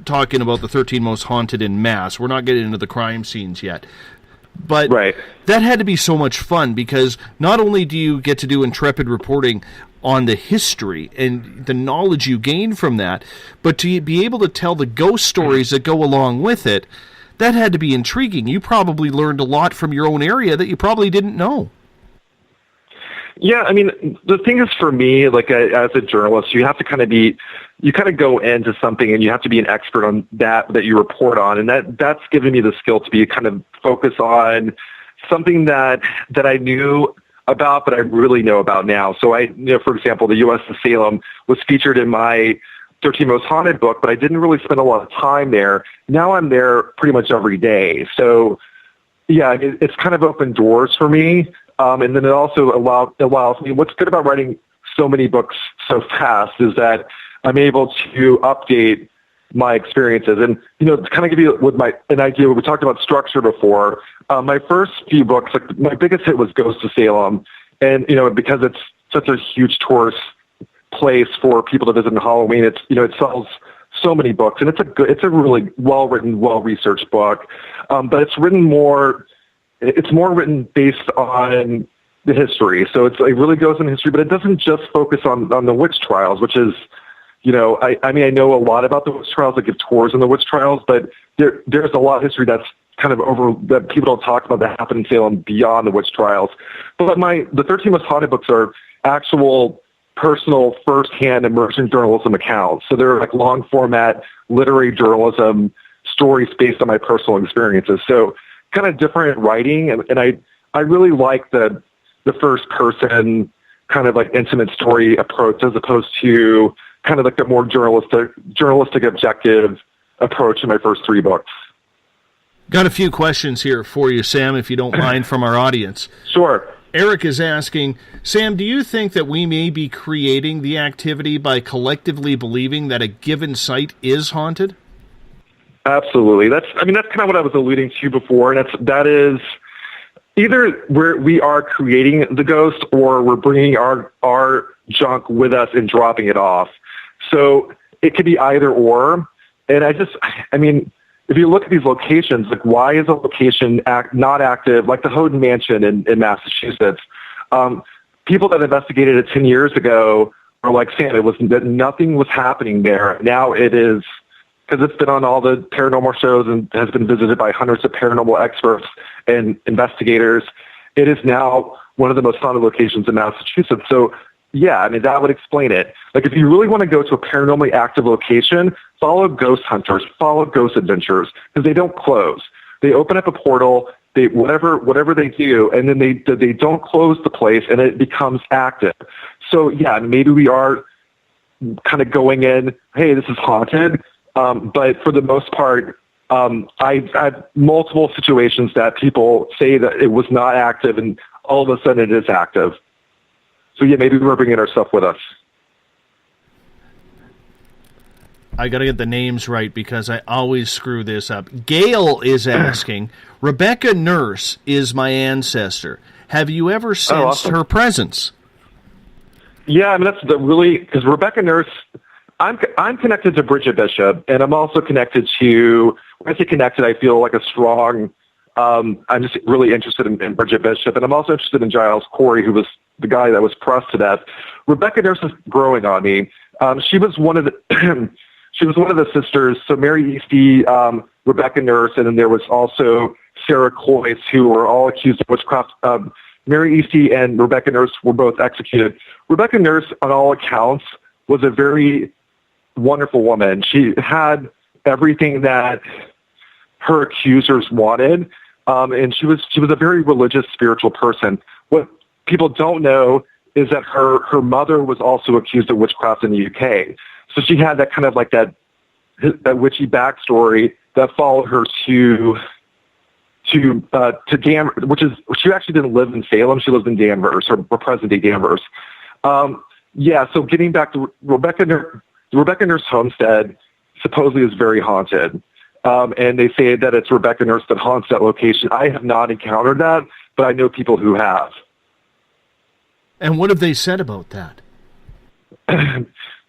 talking about the 13 most haunted in Mass. We're not getting into the crime scenes yet. But right. That had to be so much fun because not only do you get to do intrepid reporting on the history and the knowledge you gain from that, but to be able to tell the ghost stories that go along with it, that had to be intriguing. You probably learned a lot from your own area that you probably didn't know. Yeah, I mean, the thing is for me, like as a journalist, you have to kind of go into something and you have to be an expert on that you report on. And that's given me the skill to be kind of focus on something that I knew about, but I really know about now. So for example, the U.S. of Salem was featured in my 13 Most Haunted book, but I didn't really spend a lot of time there. Now I'm there pretty much every day. So yeah, it's kind of opened doors for me. And then it also allows me, what's good about writing so many books so fast is that I'm able to update my experiences. And, to kind of give you an idea, we talked about structure before. My first few books, like my biggest hit was Ghost of Salem. And, because it's such a huge tourist place for people to visit on Halloween, it sells so many books. And it's a really well-written, well-researched book. But it's more written based on the history. So it really goes into history, but it doesn't just focus on the witch trials, which is, I know a lot about the witch trials. I give tours in the witch trials, but there's a lot of history that's kind of that people don't talk about that happened in Salem beyond the witch trials. But the 13 Most Haunted books are actual personal first-hand immersion journalism accounts. So they're like long format literary journalism stories based on my personal experiences. So kind of different writing, and I really like the first person kind of like intimate story approach as opposed to kind of like the more journalistic objective approach in my first three books. Got a few questions here for you, Sam, if you don't mind, from our audience. Sure. Eric is asking, Sam, do you think that we may be creating the activity by collectively believing that a given site is haunted? Absolutely. That's kind of what I was alluding to before. And that is either we are creating the ghost or we're bringing our junk with us and dropping it off. So it could be either or. And if you look at these locations, like why is a location not active, like the Houghton Mansion in Massachusetts? People that investigated it 10 years ago are like saying that nothing was happening there. Now it is, because it's been on all the paranormal shows and has been visited by hundreds of paranormal experts and investigators. It is now one of the most haunted locations in Massachusetts. So, yeah, that would explain it. Like, if you really want to go to a paranormally active location, follow ghost hunters, follow ghost adventures, because they don't close. They open up a portal, whatever they do, and then they don't close the place, and it becomes active. So, yeah, maybe we are kind of going in, hey, this is haunted. But for the most part, I've had multiple situations that people say that it was not active and all of a sudden it is active. So yeah, maybe we're bringing our stuff with us. I got to get the names right because I always screw this up. Gail is asking, Rebecca Nurse is my ancestor. Have you ever sensed her presence? Yeah, that's because Rebecca Nurse, I'm connected to Bridget Bishop, and I'm also connected to, when I say connected, I feel like a strong, I'm just really interested in Bridget Bishop, and I'm also interested in Giles Corey, who was the guy that was pressed to death. Rebecca Nurse is growing on me. She was one of the sisters, so Mary Eastie, Rebecca Nurse, and then there was also Sarah Cloyce, who were all accused of witchcraft. Mary Eastie and Rebecca Nurse were both executed. Rebecca Nurse, on all accounts, was a very wonderful woman. She had everything that her accusers wanted, and she was a very religious, spiritual person. What people don't know is that her mother was also accused of witchcraft in the UK. So she had that kind of like that witchy backstory, that followed her to Danvers, which is, she actually didn't live in Salem. She lived in Danvers, or present-day Danvers. So getting back to Rebecca Nurse homestead supposedly is very haunted. And they say that it's Rebecca Nurse that haunts that location. I have not encountered that, but I know people who have. And what have they said about that?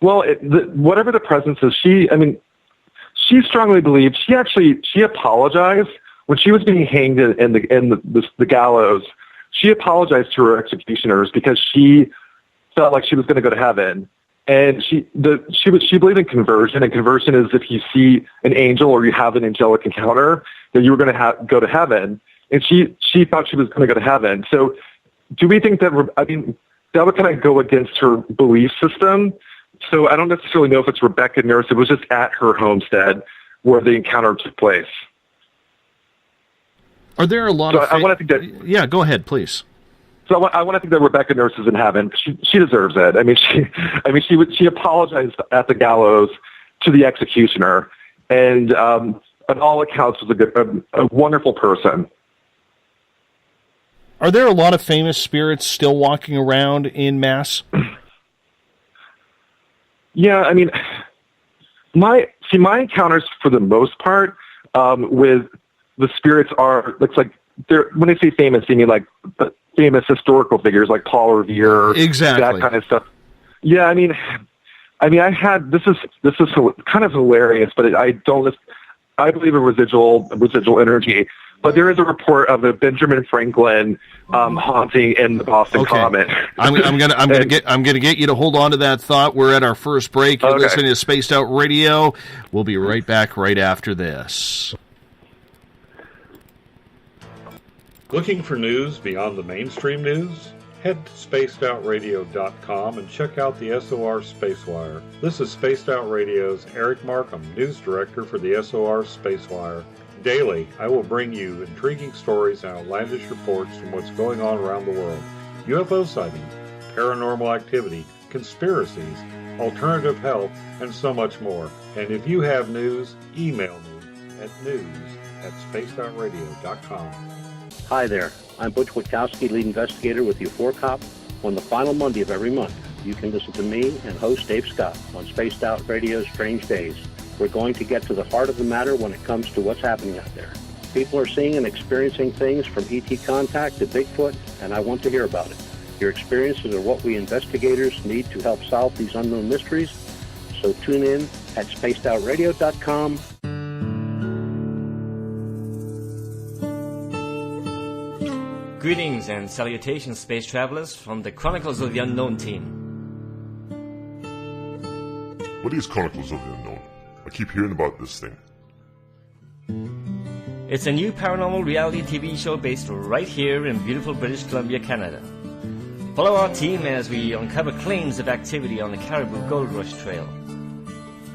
Well, whatever the presence is, she strongly believes, she apologized when she was being hanged in the gallows. She apologized to her executioners because she felt like she was going to go to heaven. And she believed in conversion, and conversion is if you see an angel or you have an angelic encounter, that you were going to go to heaven. And she thought she was going to go to heaven. So do we think that, that would kind of go against her belief system. So I don't necessarily know if it's Rebecca Nurse. It was just at her homestead where the encounter took place. Are there a lot of... I want to think that... Yeah, go ahead, please. So I want to think that Rebecca Nurse is in heaven. She deserves it. She apologized at the gallows to the executioner, and on all accounts was a wonderful person. Are there a lot of famous spirits still walking around in Mass? Yeah, my encounters for the most part with the spirits are, looks like they're, when they say famous, they mean like famous historical figures like Paul Revere, exactly, that kind of stuff. Yeah, I had, this is kind of hilarious, but I believe in residual energy. But there is a report of a Benjamin Franklin haunting in the Boston Common. I'm gonna get you to hold on to that thought. We're at our first break. You're listening to Spaced Out Radio. We'll be right back right after this. Looking for news beyond the mainstream news? Head to spacedoutradio.com and check out the SOR Spacewire. This is Spaced Out Radio's Eric Markham, news director for the SOR Spacewire. Daily, I will bring you intriguing stories and outlandish reports from what's going on around the world. UFO sightings, paranormal activity, conspiracies, alternative health, and so much more. And if you have news, email me at news@spacedoutradio.com. Hi there, I'm Butch Witkowski, lead investigator with U4COP. On the final Monday of every month, you can listen to me and host Dave Scott on Spaced Out Radio's Strange Days. We're going to get to the heart of the matter when it comes to what's happening out there. People are seeing and experiencing things from ET contact to Bigfoot, and I want to hear about it. Your experiences are what we investigators need to help solve these unknown mysteries. So tune in at spacedoutradio.com. Greetings and salutations, space travelers, from the Chronicles of the Unknown team. What is Chronicles of the Unknown? I keep hearing about this thing. It's a new paranormal reality TV show based right here in beautiful British Columbia, Canada. Follow our team as we uncover claims of activity on the Caribou Gold Rush Trail.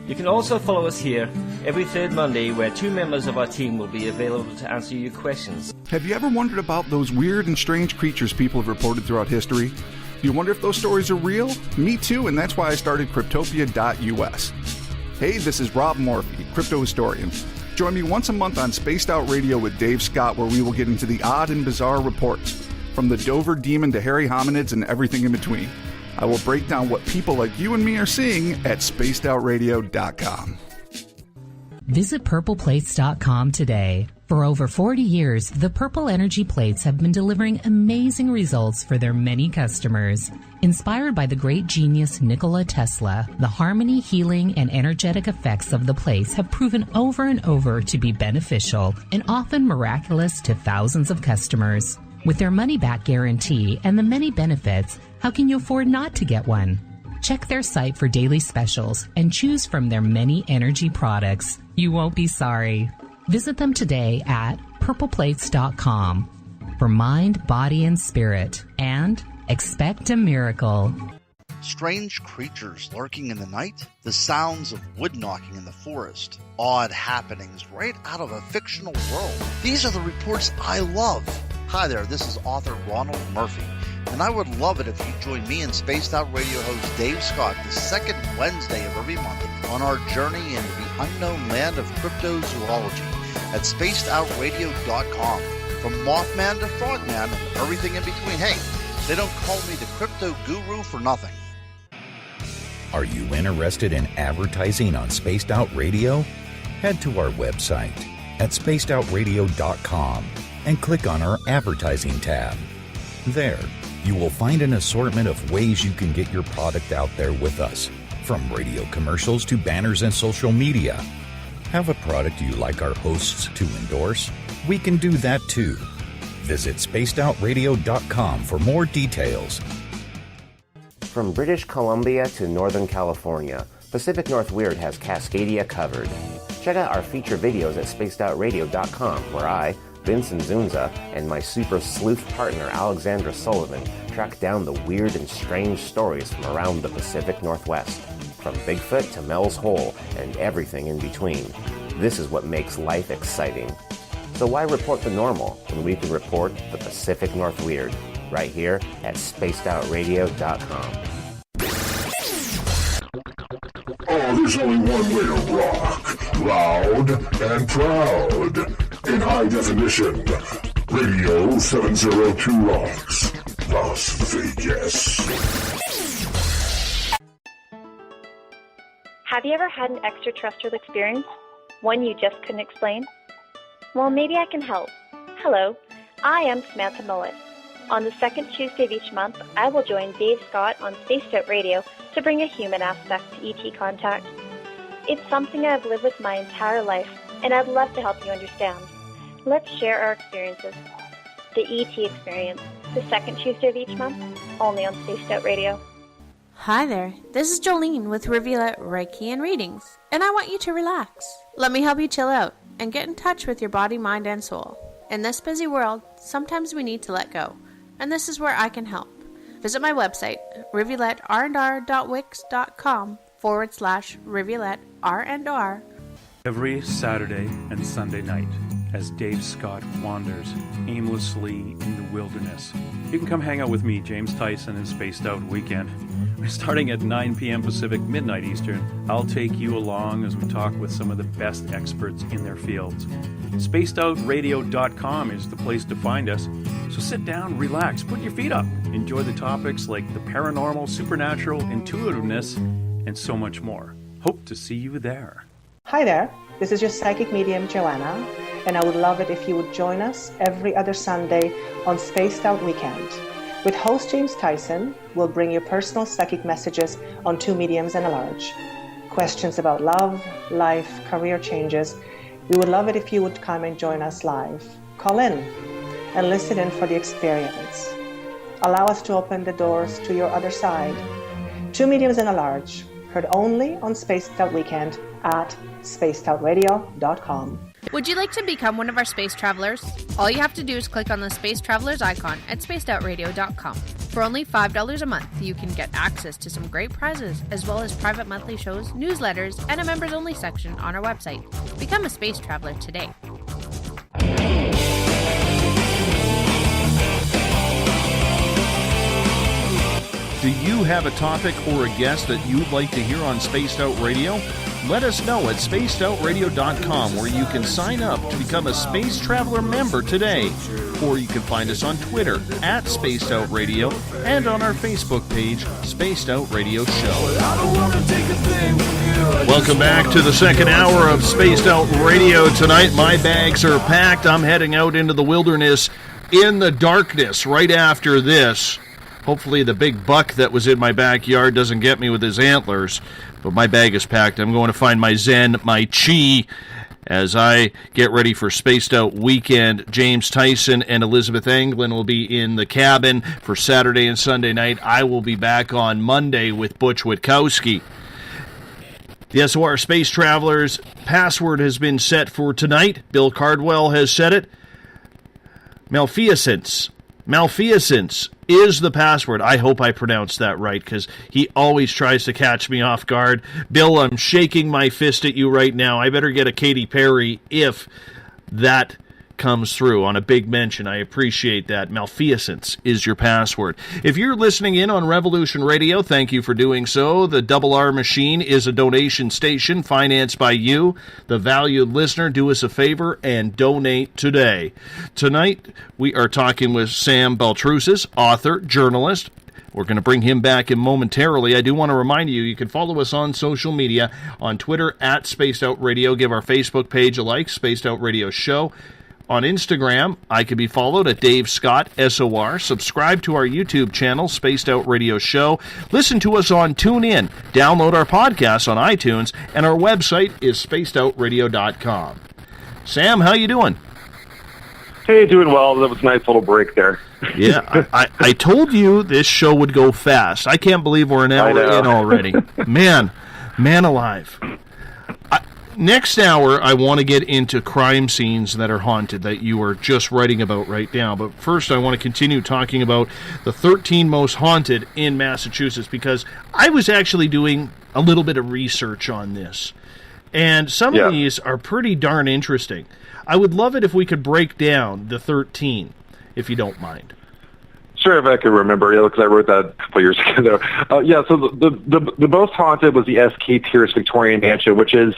You can also follow us here every third Monday, where 2 members of our team will be available to answer your questions. Have you ever wondered about those weird and strange creatures people have reported throughout history? Do you wonder if those stories are real? Me too, and that's why I started Cryptopia.us. Hey, this is Rob Morphy, crypto historian. Join me once a month on Spaced Out Radio with Dave Scott, where we will get into the odd and bizarre reports, from the Dover Demon to hairy hominids and everything in between. I will break down what people like you and me are seeing at spacedoutradio.com. Visit purpleplates.com today. For over 40 years, the Purple Energy Plates have been delivering amazing results for their many customers. Inspired by the great genius Nikola Tesla, the harmony, healing, and energetic effects of the plates have proven over and over to be beneficial and often miraculous to thousands of customers. With their money-back guarantee and the many benefits, how can you afford not to get one? Check their site for daily specials and choose from their many energy products. You won't be sorry. Visit them today at purpleplates.com for mind, body, and spirit, and expect a miracle. Strange creatures lurking in the night, the sounds of wood knocking in the forest, odd happenings right out of a fictional world. These are the reports I love. Hi there, this is author Ronald Murphy. And I would love it if you join me and Spaced Out Radio host Dave Scott the second Wednesday of every month on our journey into the unknown land of cryptozoology at spacedoutradio.com. From Mothman to Frogman and everything in between. Hey, they don't call me the crypto guru for nothing. Are you interested in advertising on Spaced Out Radio? Head to our website at spacedoutradio.com and click on our advertising tab. There, you will find an assortment of ways you can get your product out there with us, from radio commercials to banners and social media. Have a product you like our hosts to endorse? We can do that too. Visit spacedoutradio.com for more details. From British Columbia to Northern California, Pacific North Weird has Cascadia covered. Check out our feature videos at spacedoutradio.com, where I, Vincent Zunza, and my super sleuth partner Alexandra Sullivan track down the weird and strange stories from around the Pacific Northwest. From Bigfoot to Mel's Hole and everything in between. This is what makes life exciting. So why report the normal when we can report the Pacific North Weird right here at spacedoutradio.com. Oh, there's only one way to rock. Loud and proud. In high definition. Radio 702 rocks. Las Vegas. Have you ever had an extraterrestrial experience? One you just couldn't explain? Well, maybe I can help. Hello, I am Samantha Mullet. On the second Tuesday of each month, I will join Dave Scott on Spaced Out Radio to bring a human aspect to ET contact. It's something I've lived with my entire life, and I'd love to help you understand. Let's share our experiences. The ET Experience, the second Tuesday of each month, only on Spaced Out Radio. Hi there, this is Jolene with Reveal Reiki and Readings, and I want you to relax. Let me help you chill out and get in touch with your body, mind, and soul. In this busy world, sometimes we need to let go, and this is where I can help. Visit my website, rivuletrndr.wix.com/rivuletrndr. Every Saturday and Sunday night, as Dave Scott wanders aimlessly in the wilderness. You can come hang out with me, James Tyson, in Spaced Out Weekend. Starting at 9 p.m. Pacific, midnight Eastern, I'll take you along as we talk with some of the best experts in their fields. SpacedOutRadio.com is the place to find us. So sit down, relax, put your feet up. Enjoy the topics like the paranormal, supernatural, intuitiveness, and so much more. Hope to see you there. Hi there, this is your psychic medium, Joanna, and I would love it if you would join us every other Sunday on Spaced Out Weekend. With host James Tyson, we'll bring you personal psychic messages on two mediums and a large. Questions about love, life, career changes. We would love it if you would come and join us live. Call in and listen in for the experience. Allow us to open the doors to your other side. Two mediums and a large, heard only on Spaced Out Weekend at spacedoutradio.com. Would you like to become one of our space travelers? All you have to do is click on the Space Travelers icon at spacedoutradio.com. For only $5 a month, you can get access to some great prizes, as well as private monthly shows, newsletters, and a members-only section on our website. Become a space traveler today. Do you have a topic or a guest that you'd like to hear on Spaced Out Radio? Let us know at spacedoutradio.com, where you can sign up to become a Space Traveler member today. Or you can find us on Twitter at Spaced Out Radio and on our Facebook page, Spaced Out Radio Show. Welcome back to the second hour of Spaced Out Radio tonight. My bags are packed. I'm heading out into the wilderness in the darkness right after this. Hopefully the big buck that was in my backyard doesn't get me with his antlers. But my bag is packed. I'm going to find my Zen, my Chi, as I get ready for Spaced Out Weekend. James Tyson and Elizabeth Anglin will be in the cabin for Saturday and Sunday night. I will be back on Monday with Butch Witkowski. The SOR Space Travelers password has been set for tonight. Bill Cardwell has said it. Malfeasance. Malfeasance is the password. I hope I pronounced that right, because he always tries to catch me off guard. Bill, I'm shaking my fist at you right now. I better get a Katy Perry if that comes through on a big mention. I appreciate that. Malfeasance is your password. If you're listening in on Revolution Radio, thank you for doing so. The Double R Machine is a donation station financed by you, the valued listener. Do us a favor and donate today. Tonight, we are talking with Sam Baltrusis, author, journalist. We're going to bring him back in momentarily. I do want to remind you, you can follow us on social media, on Twitter at Spaced Out Radio. Give our Facebook page a like, Spaced Out Radio Show. On Instagram, I can be followed at Dave Scott, SOR. Subscribe to our YouTube channel, Spaced Out Radio Show. Listen to us on TuneIn. Download our podcast on iTunes. And our website is spacedoutradio.com. Sam, how you doing? Hey, doing well. That was a nice little break there. Yeah, I told you this show would go fast. I can't believe we're an hour in already. Man alive. Next hour, I want to get into crime scenes that are haunted that you are just writing about right now. But first, I want to continue talking about the 13 most haunted in Massachusetts, because I was actually doing a little bit of research on this. And some of these are pretty darn interesting. I would love it if we could break down the 13, if you don't mind. Sure, if I could remember, because I wrote that a couple years ago. So the most haunted was the S.K. Pierce Victorian Mansion, which is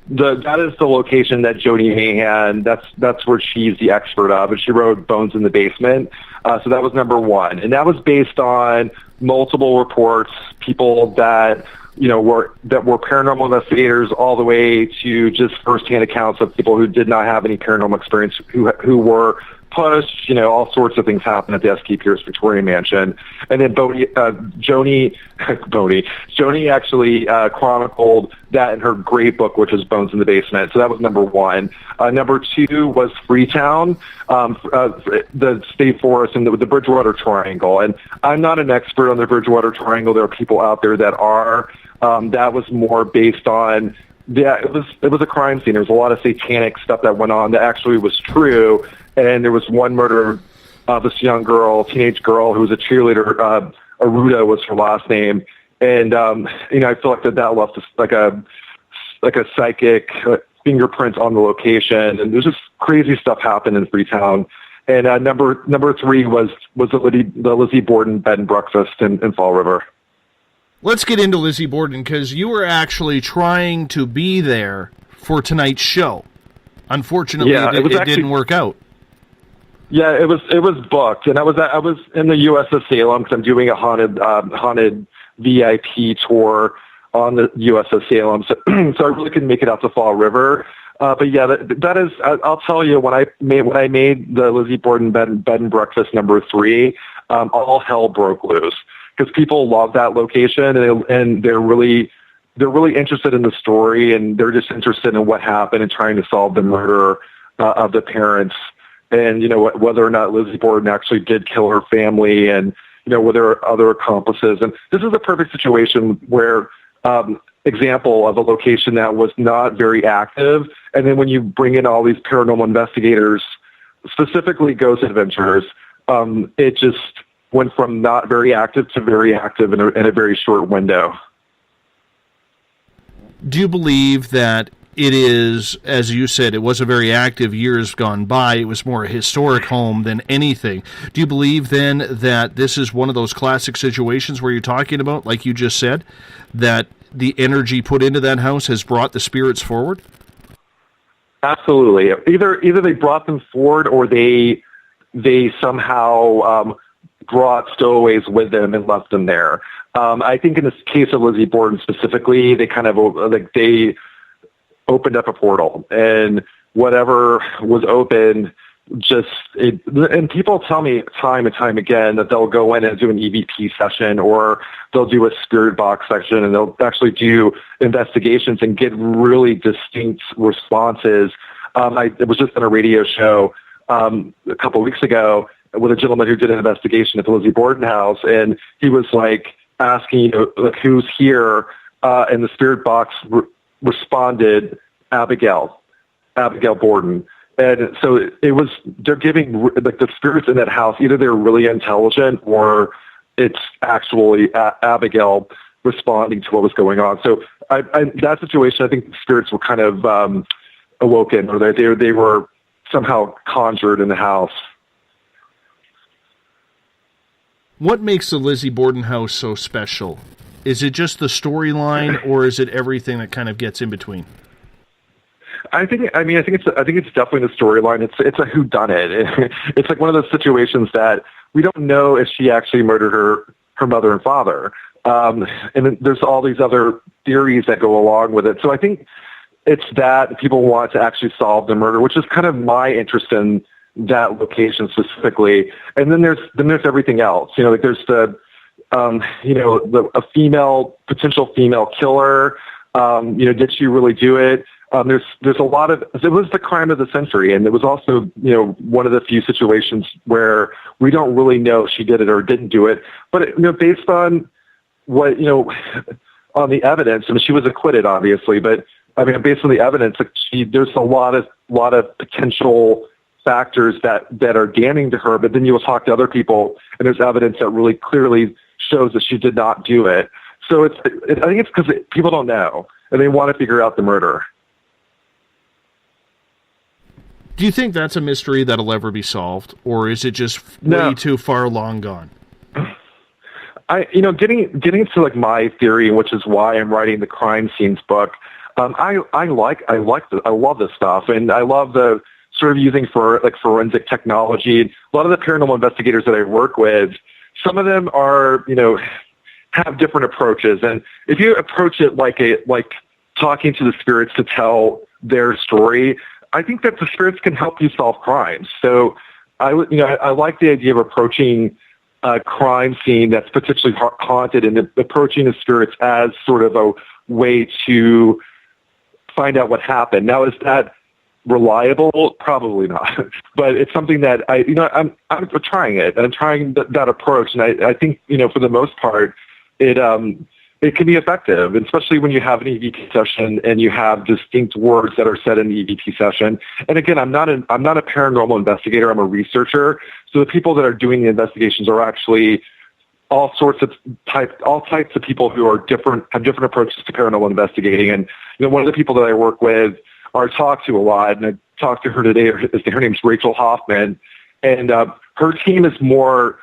that is the location that Joni Mahan, that's where she's the expert of, and she wrote Bones in the Basement. So that was number one, and that was based on multiple reports, people that were paranormal investigators, all the way to just firsthand accounts of people who did not have any paranormal experience, who were pushed. All sorts of things happened at the S.K. Pierce Victorian Mansion. And then Joni actually chronicled that in her great book, which is Bones in the Basement. So that was number one. Number two was Freetown, the state forest, and the Bridgewater Triangle. And I'm not an expert on the Bridgewater Triangle. There are people out there that are. That was more based on, it was a crime scene. There was a lot of satanic stuff that went on that actually was true. And there was one murder of this young girl, teenage girl, who was a cheerleader. Aruda was her last name. And, I feel like that left like a psychic fingerprint on the location. And there's just crazy stuff happened in Freetown. And number three was the Lizzie Borden bed and breakfast in Fall River. Let's get into Lizzie Borden, because you were actually trying to be there for tonight's show. Unfortunately, it didn't work out. Yeah, it was booked, and I was in the U.S. of Salem because I'm doing a haunted VIP tour on the U.S. of Salem, so I really couldn't make it out to Fall River. But yeah, that is. I'll tell you, when I made the Lizzie Borden bed and breakfast number 3, all hell broke loose, because people love that location, and they're really interested in the story, and they're just interested in what happened and trying to solve the murder of the parents. And, whether or not Lizzie Borden actually did kill her family, and, were there other accomplices. And this is a perfect situation where, example of a location that was not very active. And then when you bring in all these paranormal investigators, specifically ghost adventurers, it just went from not very active to very active in a very short window. Do you believe that it is, as you said, it was a very active years gone by, it was more a historic home than anything. Do you believe then that this is one of those classic situations where you're talking about, like you just said, that the energy put into that house has brought the spirits forward? Absolutely. Either they brought them forward, or they somehow brought stowaways with them and left them there. I think in this case of Lizzie Borden specifically, they kind of they opened up a portal, and whatever was open, and people tell me time and time again that they'll go in and do an EVP session, or they'll do a spirit box section, and they'll actually do investigations and get really distinct responses. I was just on a radio show a couple of weeks ago with a gentleman who did an investigation at the Lizzie Borden house, and he was asking, who's here, and the spirit box responded, Abigail Borden. And so they're giving the spirits in that house, either they're really intelligent, or it's actually Abigail responding to what was going on. So that situation, I think the spirits were kind of awoken, or they were somehow conjured in the house. What makes the Lizzie Borden house so special? Is it just the storyline, or is it everything that kind of gets in between? I think it's definitely the storyline. It's a whodunit. It's like one of those situations that we don't know if she actually murdered her mother and father. And then there's all these other theories that go along with it. So I think it's that people want to actually solve the murder, which is kind of my interest in that location specifically. And then there's everything else. Like there's the potential female killer. Did she really do it? There's a lot of, it was the crime of the century, and it was also, one of the few situations where we don't really know if she did it or didn't do it. But, based on what, on the evidence, she was acquitted, obviously, but based on the evidence, there's a lot of potential factors that are damning to her, but then you will talk to other people, and there's evidence that really clearly shows that she did not do it. So I think it's because people don't know, and they want to figure out the murder. Do you think that's a mystery that'll ever be solved, or is it just way too far long gone? Getting to like my theory, which is why I'm writing the crime scenes book. I love this stuff, and I love the sort of using for like forensic technology. A lot of the paranormal investigators that I work with, some of them are, have different approaches, and if you approach it like talking to the spirits to tell their story, I think that the spirits can help you solve crimes. So I like the idea of approaching a crime scene that's potentially haunted and approaching the spirits as sort of a way to find out what happened. Now, is that reliable? Probably not. But it's something that I'm trying it, and I'm trying that approach. And I think, for the most part, it can be effective, especially when you have an EVP session and you have distinct words that are said in the EVP session. And again, I'm not a paranormal investigator. I'm a researcher. So the people that are doing the investigations are actually all types of people who are have different approaches to paranormal investigating. And one of the people that I work with or talk to a lot, and I talked to her today. Her name's Rachel Hoffman, and her team is more.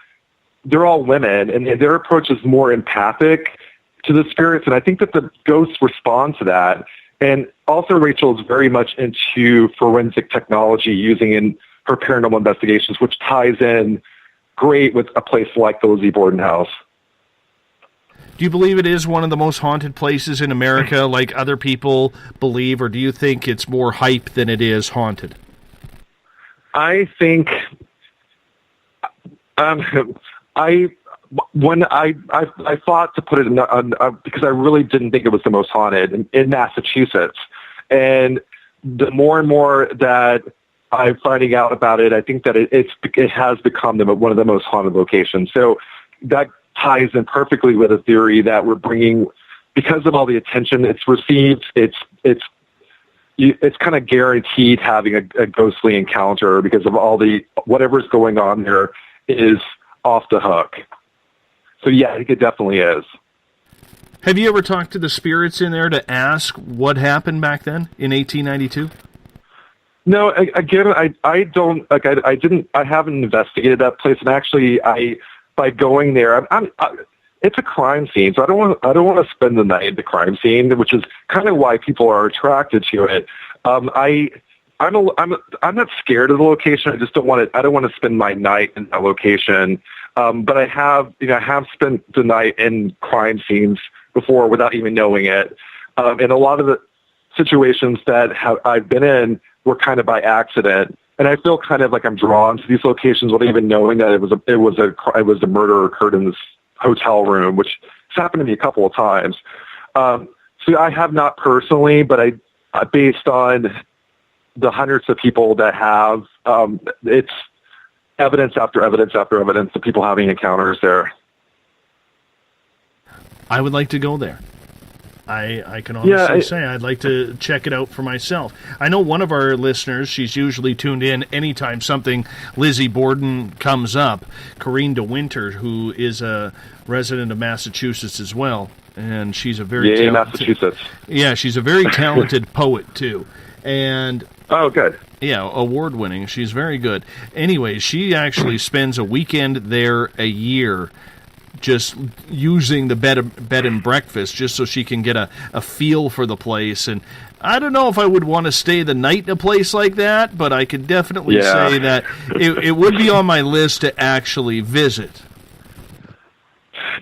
They're all women, and their approach is more empathic to the spirits, and I think that the ghosts respond to that. And also Rachel is very much into forensic technology using in her paranormal investigations, which ties in great with a place like the Lizzie Borden house. Do you believe it is one of the most haunted places in America like other people believe, or do you think it's more hype than it is haunted? I think when I thought to put it in because I really didn't think it was the most haunted in Massachusetts, and the more and more that I'm finding out about it, I think that it has become one of the most haunted locations. So that ties in perfectly with a theory that we're bringing, because of all the attention it's received. It's kind of guaranteed having a ghostly encounter because of all the whatever's going on there is off the hook. So yeah, I think it definitely is. Have you ever talked to the spirits in there to ask what happened back then in 1892? No, again, I don't like. I haven't investigated that place, and actually, by going there, it's a crime scene, so I don't want to spend the night at the crime scene, which is kind of why people are attracted to it. I'm not scared of the location. I just don't want to spend my night in that location. But I have spent the night in crime scenes before without even knowing it. And a lot of the situations that I've been in were kind of by accident. And I feel kind of like I'm drawn to these locations without even knowing that it was a murder occurred in this hotel room, which has happened to me a couple of times. So I have not personally, but I based on the hundreds of people that have, it's evidence after evidence after evidence of people having encounters there. I would like to go there. I can honestly say I'd like to check it out for myself. I know one of our listeners, she's usually tuned in anytime something Lizzie Borden comes up, Corinne DeWinter, who is a resident of Massachusetts as well, and she's a very talented, Massachusetts. Yeah, she's a very talented poet too. And oh, good. Yeah, award-winning. She's very good. Anyway, she actually spends a weekend there a year just using the bed and breakfast just so she can get a feel for the place. And I don't know if I would want to stay the night in a place like that, but I could definitely say that it would be on my list to actually visit.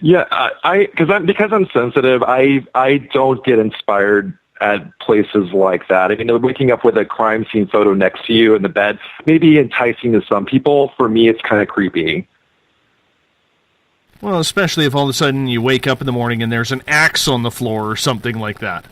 Yeah, because I'm sensitive, I don't get inspired at places like that. I mean, waking up with a crime scene photo next to you in the bed may be enticing to some people. For me, it's kind of creepy. Well, especially if all of a sudden you wake up in the morning and there's an axe on the floor or something like that.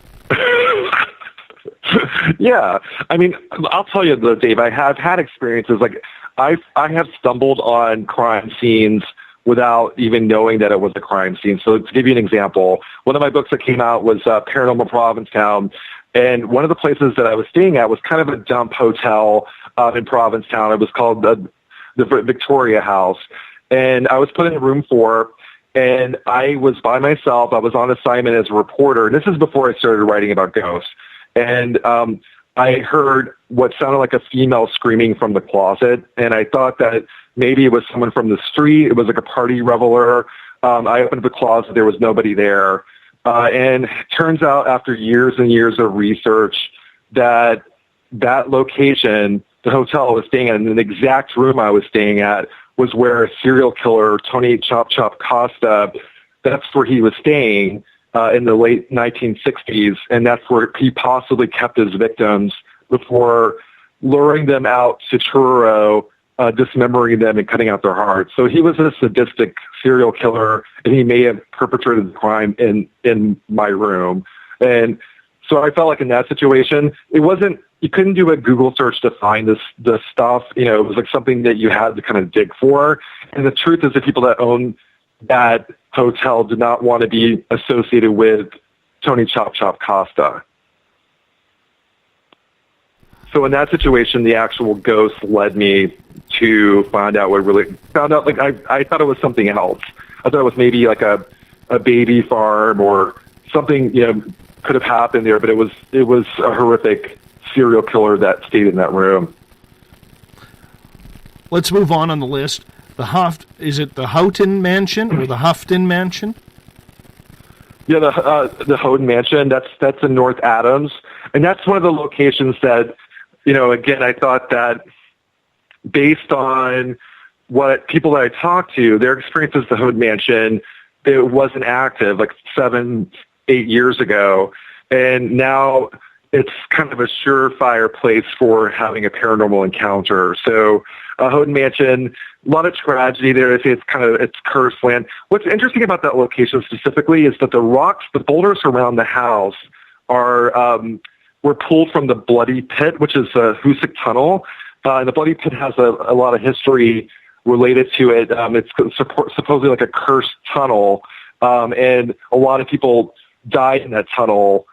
Yeah. I mean, I'll tell you though, Dave, I have had experiences like I have stumbled on crime scenes without even knowing that it was a crime scene. So to give you an example, one of my books that came out was Paranormal Provincetown, and one of the places that I was staying at was kind of a dump hotel in Provincetown. It was called the Victoria House, and I was put in room 4, and I was by myself. I was on assignment as a reporter, and this is before I started writing about ghosts, and I heard what sounded like a female screaming from the closet, and I thought that maybe it was someone from the street. It was like a party reveler. I opened the closet. There was nobody there. And it turns out after years and years of research that location, the hotel I was staying at, and the exact room I was staying at, was where a serial killer, Tony Chop Chop Costa, that's where he was staying in the late 1960s, and that's where he possibly kept his victims before luring them out to Truro, dismembering them and cutting out their hearts. So he was a sadistic serial killer, and he may have perpetrated the crime in my room. And so I felt like in that situation, you couldn't do a Google search to find this stuff. You know, it was like something that you had to kind of dig for. And the truth is, the people that own that hotel did not want to be associated with Tony Chop Chop Costa. So in that situation, the actual ghost led me to find out like I thought it was something else. I thought it was maybe like a baby farm or something, you know, could have happened there, but it was a horrific serial killer that stayed in that room. Let's move on the list. Is it the Houghton Mansion or the Houghton Mansion? Yeah, the Houghton Mansion. That's in North Adams, and that's one of the locations that, you know, again, I thought that based on what people that I talked to, their experiences at the Houghton Mansion, it wasn't active like 7-8 years ago, and now it's kind of a surefire place for having a paranormal encounter. So Houghton Mansion, a lot of tragedy there. It's cursed land. What's interesting about that location specifically is that the boulders around the house were pulled from the Bloody Pit, which is a Hoosick tunnel. And the Bloody Pit has a lot of history related to it. It's supposedly like a cursed tunnel, and a lot of people died in that tunnel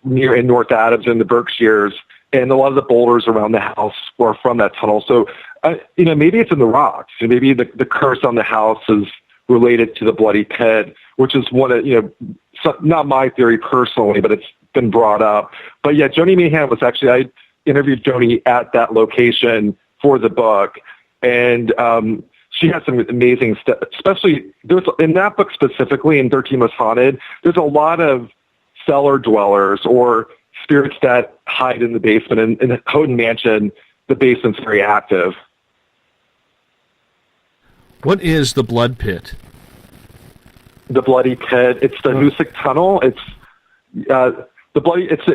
near in North Adams in the Berkshires, and a lot of the boulders around the house were from that tunnel. So, you know, maybe it's in the rocks, and maybe the curse on the house is related to the Bloody Pit, which is one of, you know, not my theory personally, but it's been brought up. But yeah, Joni Meehan was actually, I interviewed Joni at that location for the book, and she has some amazing stuff, especially in that book specifically, in 13 Most Haunted, there's a lot of cellar dwellers or spirits that hide in the basement. In the Houghton Mansion, the basement's very active. What is the Blood Pit? The Bloody Pit. It's the Hoosick Tunnel. It's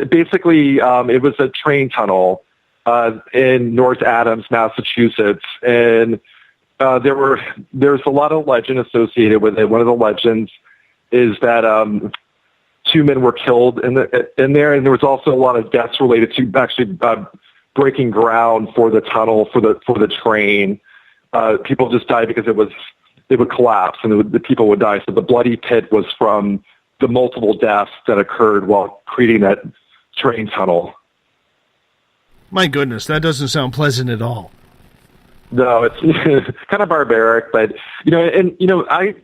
basically it was a train tunnel in North Adams, Massachusetts, and there's a lot of legend associated with it. One of the legends is that 2 men were killed in there, and there was also a lot of deaths related to actually breaking ground for the tunnel for the train. People just died because it would collapse and the people would die. So the Bloody Pit was from the multiple deaths that occurred while creating that train tunnel. My goodness, that doesn't sound pleasant at all. No, it's kind of barbaric, but I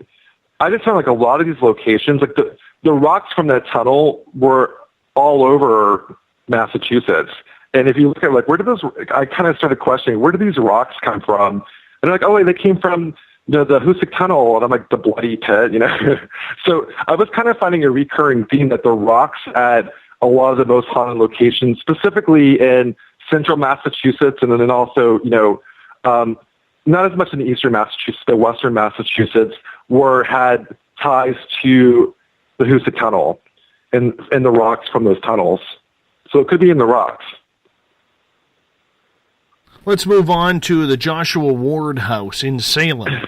just found like a lot of these locations, like the rocks from that tunnel were all over Massachusetts, And if you look at like, where did those, I kind of started questioning, where do these rocks come from? And they're like, oh, they came from, the Hoosick Tunnel. And I'm like, the bloody pit, So I was kind of finding a recurring theme that the rocks at a lot of the most haunted locations, specifically in central Massachusetts, and then also, not as much in the eastern Massachusetts, but western Massachusetts, had ties to the Hoosick Tunnel and the rocks from those tunnels. So it could be in the rocks. Let's move on to the Joshua Ward House in Salem.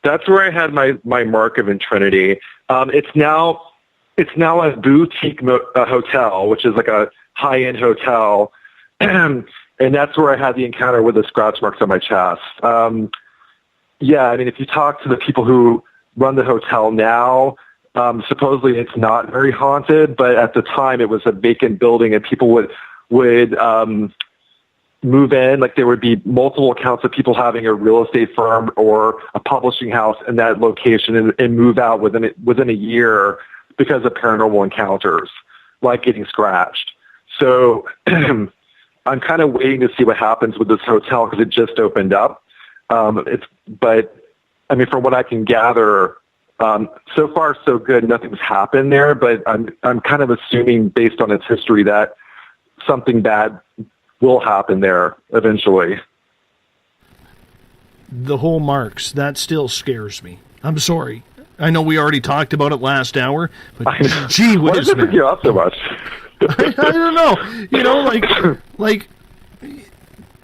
That's where I had my mark of Trinity. It's now a boutique hotel, which is like a high-end hotel, and that's where I had the encounter with the scratch marks on my chest. If you talk to the people who run the hotel now, supposedly it's not very haunted, but at the time it was a vacant building, and people would move in. Like there would be multiple accounts of people having a real estate firm or a publishing house in that location and move out within a year because of paranormal encounters, like getting scratched. So I'm kind of waiting to see what happens with this hotel because it just opened up. From what I can gather, so far so good. Nothing's happened there, but I'm kind of assuming based on its history that something bad will happen there eventually. The whole marks, that still scares me. I'm sorry. I know we already talked about it last hour, but gee whiz, why does it freak you out so much? I don't know. Like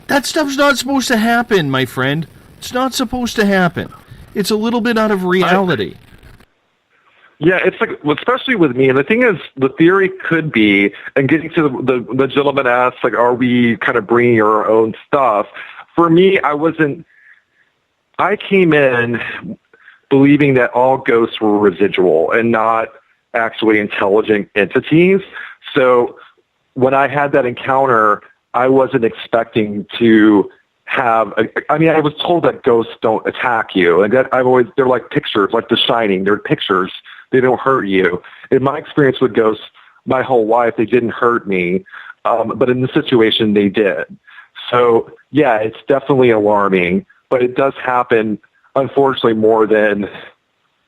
that stuff's not supposed to happen, my friend. It's not supposed to happen. It's a little bit out of reality. It's like, especially with me, and the thing is, the theory could be, and getting to the gentleman asked, like, are we kind of bringing our own stuff? For me, I came in believing that all ghosts were residual and not actually intelligent entities. So when I had that encounter, I wasn't expecting to have, I was told that ghosts don't attack you. And that they're like pictures, like The Shining. They're pictures. They don't hurt you. In my experience with ghosts, my whole life, they didn't hurt me. But in this situation, they did. So, it's definitely alarming. But it does happen, unfortunately, more than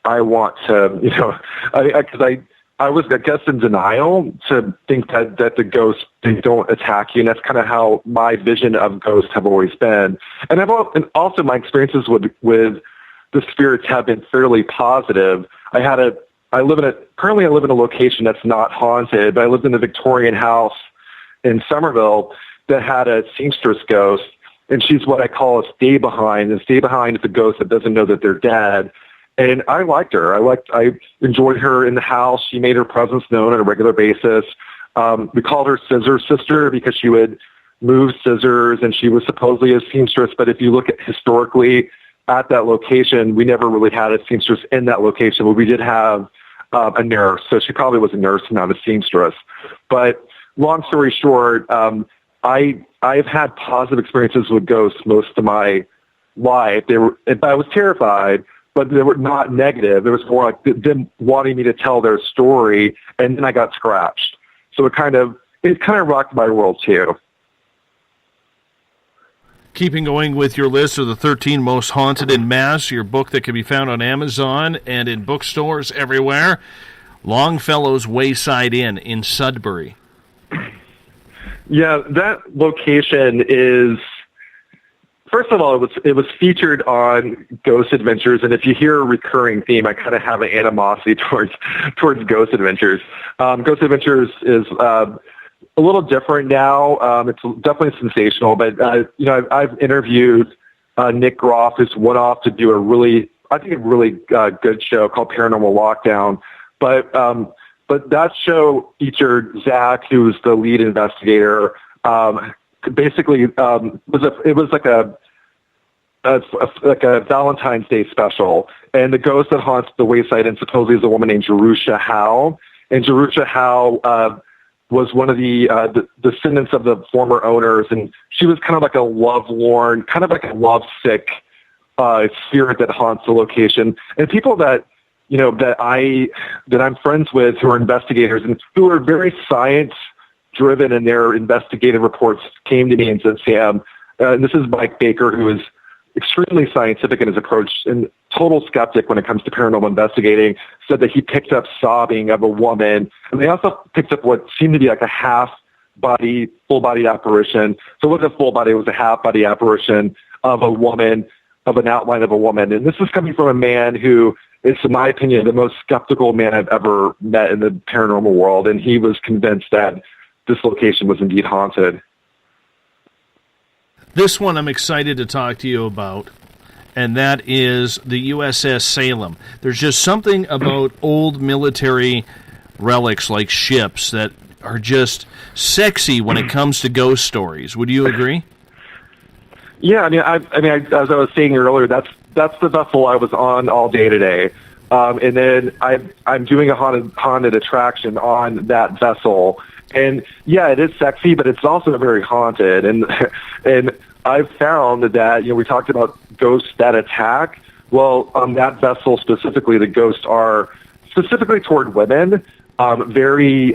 I want to, because I was, I guess, in denial to think that the ghosts, they don't attack you. And that's kind of how my vision of ghosts have always been. And also my experiences with the spirits have been fairly positive. Currently I live in a location that's not haunted, but I lived in a Victorian house in Somerville that had a seamstress ghost, and she's what I call a stay behind. And stay behind is a ghost that doesn't know that they're dead. And I liked her. I enjoyed her in the house. She made her presence known on a regular basis. We called her Scissor Sister because she would move scissors, and she was supposedly a seamstress. But if you look at historically at that location, we never really had a seamstress in that location, but we did have a nurse. So she probably was a nurse and not a seamstress. But long story short, I've had positive experiences with ghosts most of my life. I was terrified, but they were not negative. It was more like them wanting me to tell their story, and then I got scratched. So it kind of rocked my world too. Keeping going with your list of the 13 most haunted in Mass, your book that can be found on Amazon and in bookstores everywhere, Longfellow's Wayside Inn in Sudbury. Yeah, that location is, first of all, it was featured on Ghost Adventures, and if you hear a recurring theme, I kind of have an animosity towards Ghost Adventures. Ghost Adventures is a little different now. It's definitely sensational, but I've interviewed Nick Groff, who's went off to do a really good show called Paranormal Lockdown. But that show featured Zach, who was the lead investigator. Basically, it was like a Valentine's Day special, and the ghost that haunts the Wayside Inn supposedly is a woman named Jerusha Howe, and Jerusha Howe was one of the descendants of the former owners, and she was kind of like a lovelorn, kind of like a lovesick spirit that haunts the location. And people that I'm friends with who are investigators and who are very science driven in their investigative reports came to me and said, Sam, and this is Mike Baker, who is extremely scientific in his approach and total skeptic when it comes to paranormal investigating, said that he picked up sobbing of a woman. And they also picked up what seemed to be like a half-body, full-body apparition. So it wasn't a full body, it was a half-body apparition of a woman, of an outline of a woman. And this is coming from a man who is, in my opinion, the most skeptical man I've ever met in the paranormal world. And he was convinced that this location was indeed haunted. This one I'm excited to talk to you about, and that is the USS Salem. There's just something about old military relics like ships that are just sexy when it comes to ghost stories. Would you agree? Yeah, I mean, as I was saying earlier, that's the vessel I was on all day today, and then I'm doing a haunted attraction on that vessel, and yeah, it is sexy, but it's also very haunted, and I've found that we talked about ghosts that attack. Well, on that vessel specifically, the ghosts are specifically toward women, very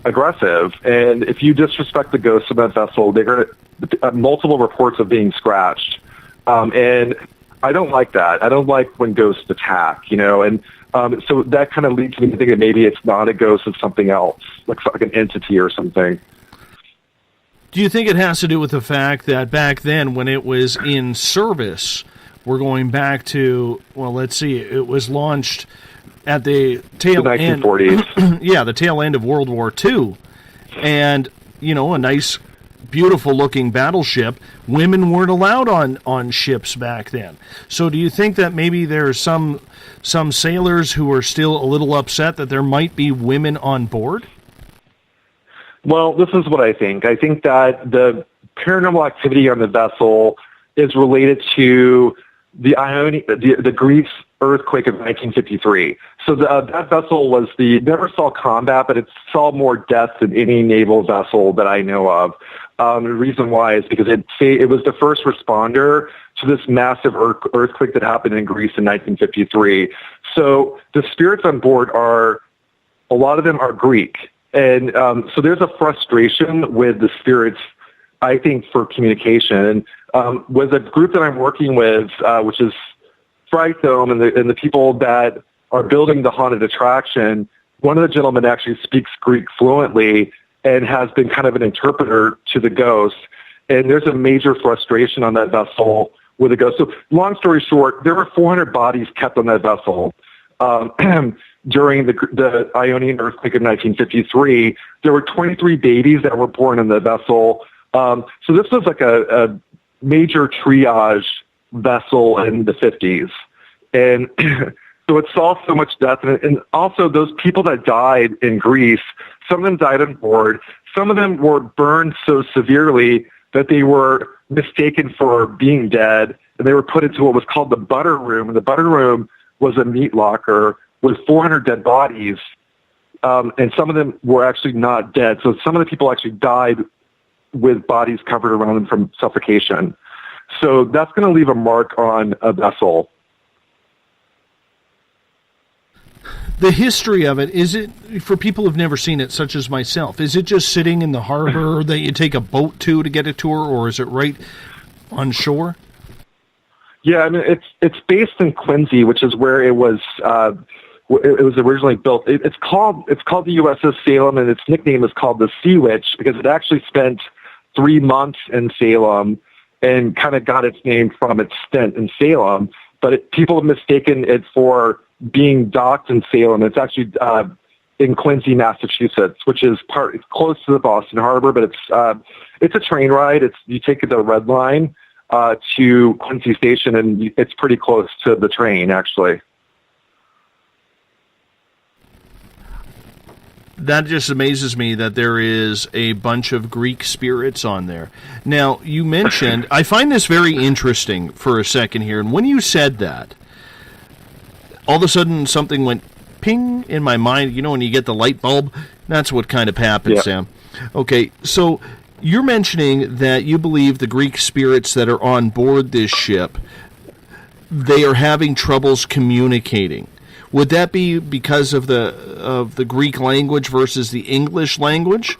aggressive, and if you disrespect the ghosts of that vessel, they're going to multiple reports of being scratched, and I don't like that. I don't like when ghosts attack, and so that kind of leads me to think that maybe it's not a ghost, it's something else, like an entity or something. Do you think it has to do with the fact that back then, when it was in service, we're going back to, well, let's see, it was launched at the tail end. The 1940s. Yeah, the tail end of World War II. And, a nice, beautiful-looking battleship. Women weren't allowed on ships back then. So do you think that maybe there's some sailors who are still a little upset that there might be women on board? Well, this is what I think. I think that the paranormal activity on the vessel is related to the Greece earthquake of 1953. So that vessel never saw combat, but it saw more death than any naval vessel that I know of. The reason why is because it was the first responder to this massive earthquake that happened in Greece in 1953. So the spirits on board a lot of them are Greek. And so there's a frustration with the spirits, I think, for communication. And with a group that I'm working with, which is Fylth, and the people that are building the haunted attraction, one of the gentlemen actually speaks Greek fluently and has been kind of an interpreter to the ghosts. And there's a major frustration on that vessel with the ghosts. So long story short, there were 400 bodies kept on that vessel. During the Ionian earthquake of 1953, there were 23 babies that were born in the vessel. So this was like a major triage vessel in the 50s. And so it saw so much death. And also those people that died in Greece, some of them died on board. Some of them were burned so severely that they were mistaken for being dead. And they were put into what was called the butter room. And the butter room was a meat locker with 400 dead bodies, and some of them were actually not dead. So some of the people actually died with bodies covered around them from suffocation. So that's going to leave a mark on a vessel. The history of it, is it, for people who've never seen it, such as myself, is it just sitting in the harbor that you take a boat to get a tour, or is it right on shore? Yeah, I mean, it's based in Quincy, which is where it was originally built. It's called the USS Salem, and its nickname is called the Sea Witch because it actually spent 3 months in Salem and kind of got its name from its stint in Salem. But people have mistaken it for being docked in Salem. It's actually in Quincy, Massachusetts, which is close to the Boston Harbor, but it's a train ride. You take the Red Line to Quincy Station, and it's pretty close to the train, actually. That just amazes me that there is a bunch of Greek spirits on there. Now, you mentioned, I find this very interesting for a second here, and when you said that, all of a sudden something went ping in my mind. You know when you get the light bulb? That's what kind of happened, yeah. Sam. Okay, so you're mentioning that you believe the Greek spirits that are on board this ship, they are having troubles communicating. Would that be because of the Greek language versus the English language?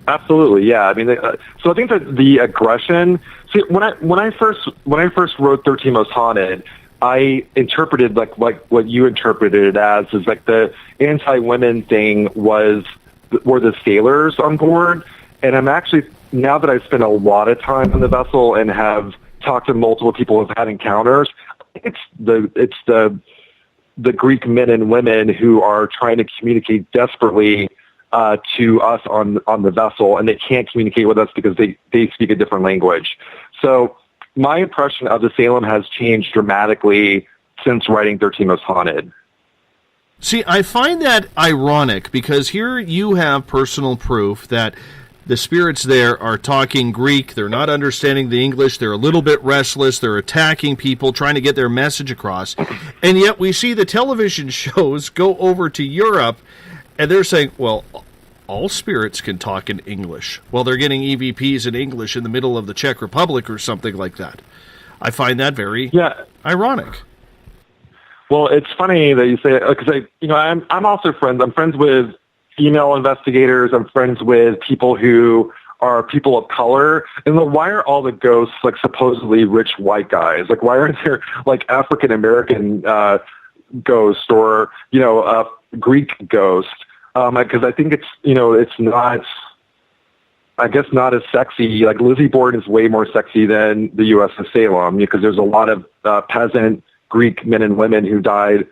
Absolutely, yeah. I mean, so I think that the aggression. See, when I first wrote 13 Most Haunted, I interpreted like what you interpreted it as is like the anti-women thing were the sailors on board, and I'm actually, now that I've spent a lot of time on the vessel and have talked to multiple people who've had encounters, it's the Greek men and women who are trying to communicate desperately to us on the vessel, and they can't communicate with us because they speak a different language. So my impression of the Salem has changed dramatically since writing 13 Most Haunted. See, I find that ironic because here you have personal proof that the spirits there are talking Greek, they're not understanding the English, they're a little bit restless, they're attacking people, trying to get their message across, and yet we see the television shows go over to Europe, and they're saying, well, all spirits can talk in English. Well, they're getting EVPs in English in the middle of the Czech Republic or something like that. I find that very ironic. Well, it's funny that you say it because I'm also friends. I'm friends with female investigators. I'm friends with people who are people of color. And why are all the ghosts like supposedly rich white guys? Like, why aren't there like African American ghosts or Greek ghosts? Because I think it's not, I guess, not as sexy. Like Lizzie Borden is way more sexy than the USS Salem because there's a lot of peasant Greek men and women who died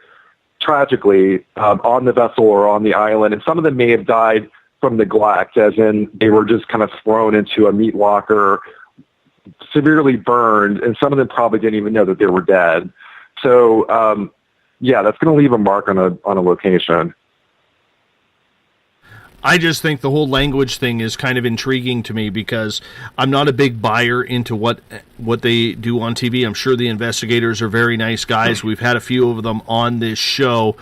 tragically on the vessel or on the island, and some of them may have died from neglect, as in they were just kind of thrown into a meat locker, severely burned, and some of them probably didn't even know that they were dead. So, that's going to leave a mark on a location. I just think the whole language thing is kind of intriguing to me because I'm not a big buyer into what they do on TV. I'm sure the investigators are very nice guys. We've had a few of them on this show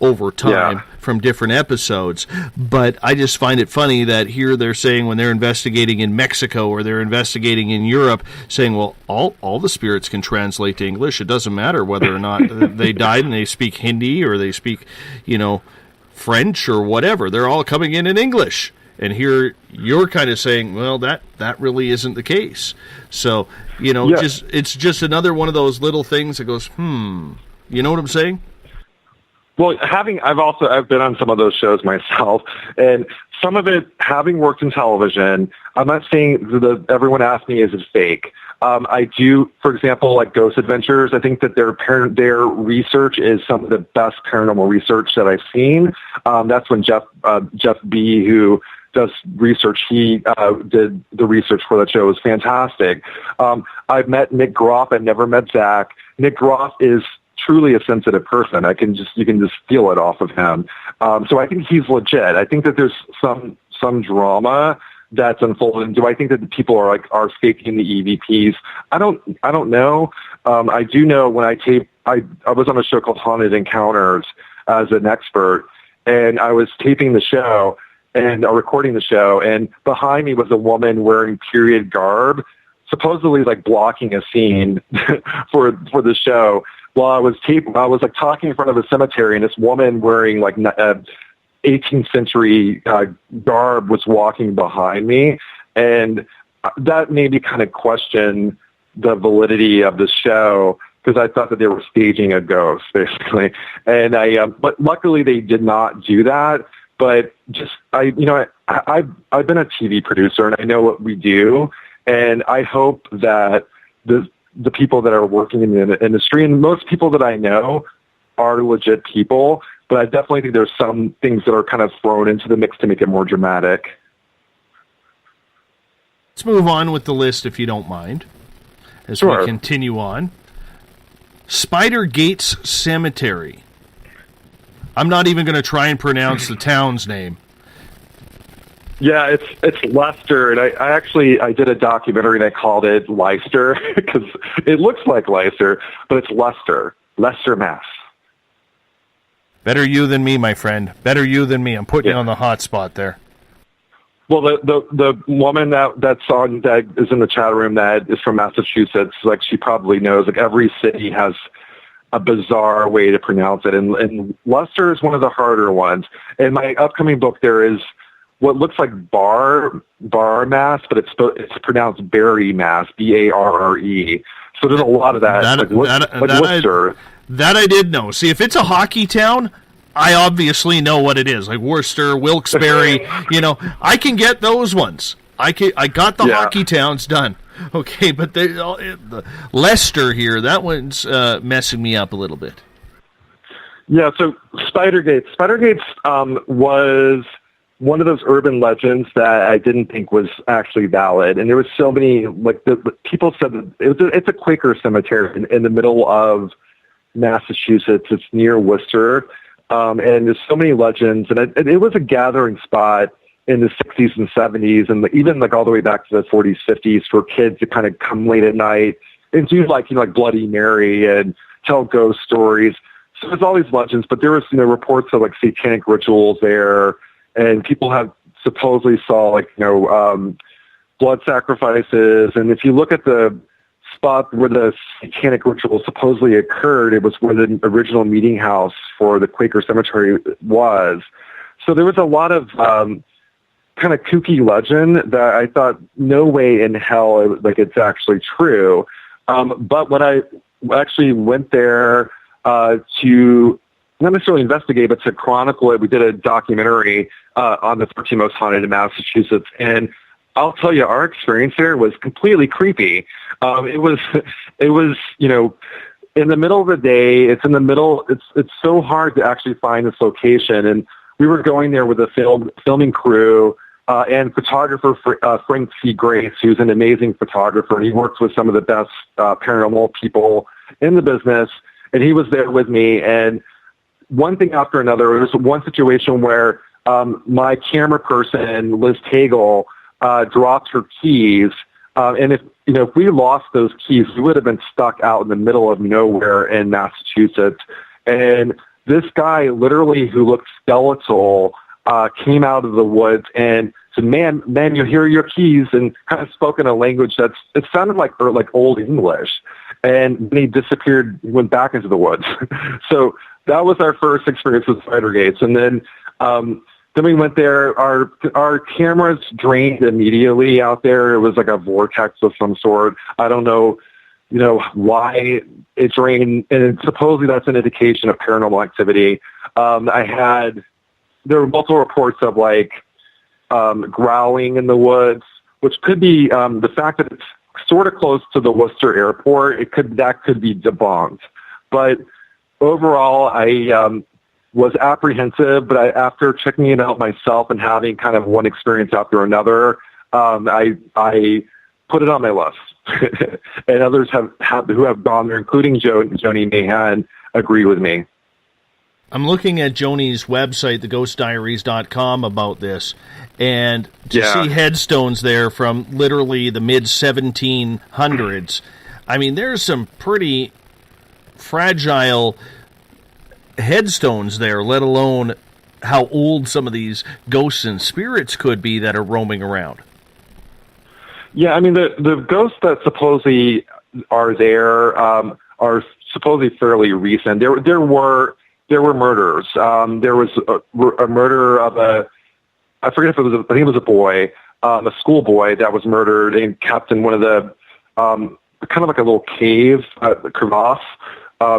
over time from different episodes. But I just find it funny that here they're saying when they're investigating in Mexico or they're investigating in Europe, saying, well, all the spirits can translate to English. It doesn't matter whether or not they died and they speak Hindi or they speak, French or whatever. They're all coming in English. And here you're kind of saying, well, that really isn't the case. So, it's just another one of those little things that goes, you know what I'm saying? Well, I've been on some of those shows myself, and some of it, having worked in television, I'm not saying that everyone asked me is it fake. I do, for example, like Ghost Adventures. I think that their research is some of the best paranormal research that I've seen. That's when Jeff B., who does research, he did the research for that show. It was fantastic. I've met Nick Groff. I've never met Zach. Nick Groff is truly a sensitive person. You can just feel it off of him. So I think he's legit. I think that there's some drama that's unfolded. Do I think that the people are faking the EVPs? I don't know. I do know when I was on a show called Haunted Encounters as an expert, and I was taping the show and recording the show, and behind me was a woman wearing period garb, supposedly like blocking a scene for the show. While I was talking in front of a cemetery, and this woman wearing like 18th century garb was walking behind me, and that made me kind of question the validity of the show because I thought that they were staging a ghost, basically. And but luckily they did not do that. But I've been a TV producer and I know what we do, and I hope that the people that are working in the industry, and most people that I know are legit people, but I definitely think there's some things that are kind of thrown into the mix to make it more dramatic. Let's move on with the list, if you don't mind, as we continue on. Spider Gates Cemetery. I'm not even going to try and pronounce the town's name. Yeah, it's Leicester, and I did a documentary and I called it Leicester because it looks like Leicester, but it's Leicester, Mass. Better you than me, my friend. Better you than me. I'm putting you on the hot spot there. Well, the woman that is in the chat room that is from Massachusetts, like she probably knows. Like every city has a bizarre way to pronounce it, and Leicester is one of the harder ones. In my upcoming book, there is what looks like bar mass, but it's pronounced Barre Mass, Barre. So there's a lot of that. Worcester. That I did know. See, if it's a hockey town, I obviously know what it is. Like Worcester, Wilkes-Barre, I can get those ones. I got the hockey towns done. Okay, but the Leicester here, that one's messing me up a little bit. Yeah, so Spidergates. Spidergates was one of those urban legends that I didn't think was actually valid. And there was so many, like, the people said that it's a Quaker cemetery in the middle of Massachusetts. It's near Worcester. And there's so many legends. And it was a gathering spot in the 60s and 70s, and even like all the way back to the 40s, 50s, for kids to kind of come late at night and do like Bloody Mary and tell ghost stories. So there's all these legends, but there was reports of like satanic rituals there, and people have supposedly saw blood sacrifices. And if you look at the spot where the satanic ritual supposedly occurred, it was where the original meeting house for the Quaker cemetery was. So there was a lot of kind of kooky legend that I thought, no way in hell it's actually true. But when I actually went there to not necessarily investigate, but to chronicle it, we did a documentary on the 13 most haunted in Massachusetts, and I'll tell you, our experience there was completely creepy. It was in the middle of the day. It's in the middle. It's so hard to actually find this location, and we were going there with a filming crew and photographer Frank C. Grace, who's an amazing photographer. He works with some of the best paranormal people in the business, and he was there with me. And one thing after another, there was one situation where my camera person, Liz Tagle, dropped her keys, and if we lost those keys, we would have been stuck out in the middle of nowhere in Massachusetts. And this guy, literally, who looked skeletal, came out of the woods and said, "Man, you hear your keys," and kind of spoke in a language it sounded like Old English. And then he disappeared, went back into the woods. So that was our first experience with Spidergates. And then we went there. Our cameras drained immediately out there. It was like a vortex of some sort. I don't know, why it drained. And supposedly that's an indication of paranormal activity. There were multiple reports of growling in the woods, which could be the fact that it's sort of close to the Worcester airport. That could be debunked. But overall, I was apprehensive, but after checking it out myself and having kind of one experience after another, I put it on my list. And others who have gone there, including Joni Mahan, agree with me. I'm looking at Joni's website, theghostdiaries.com, about this, and to see headstones there from literally the mid-1700s, I mean, there's some pretty fragile headstones there, let alone how old some of these ghosts and spirits could be that are roaming around. Yeah, I mean, the ghosts that supposedly are there are supposedly fairly recent. There were murders. There was a murder of I forget if it was, I think it was a boy, a schoolboy that was murdered and kept in one of the, kind of like a little cave, crevasse,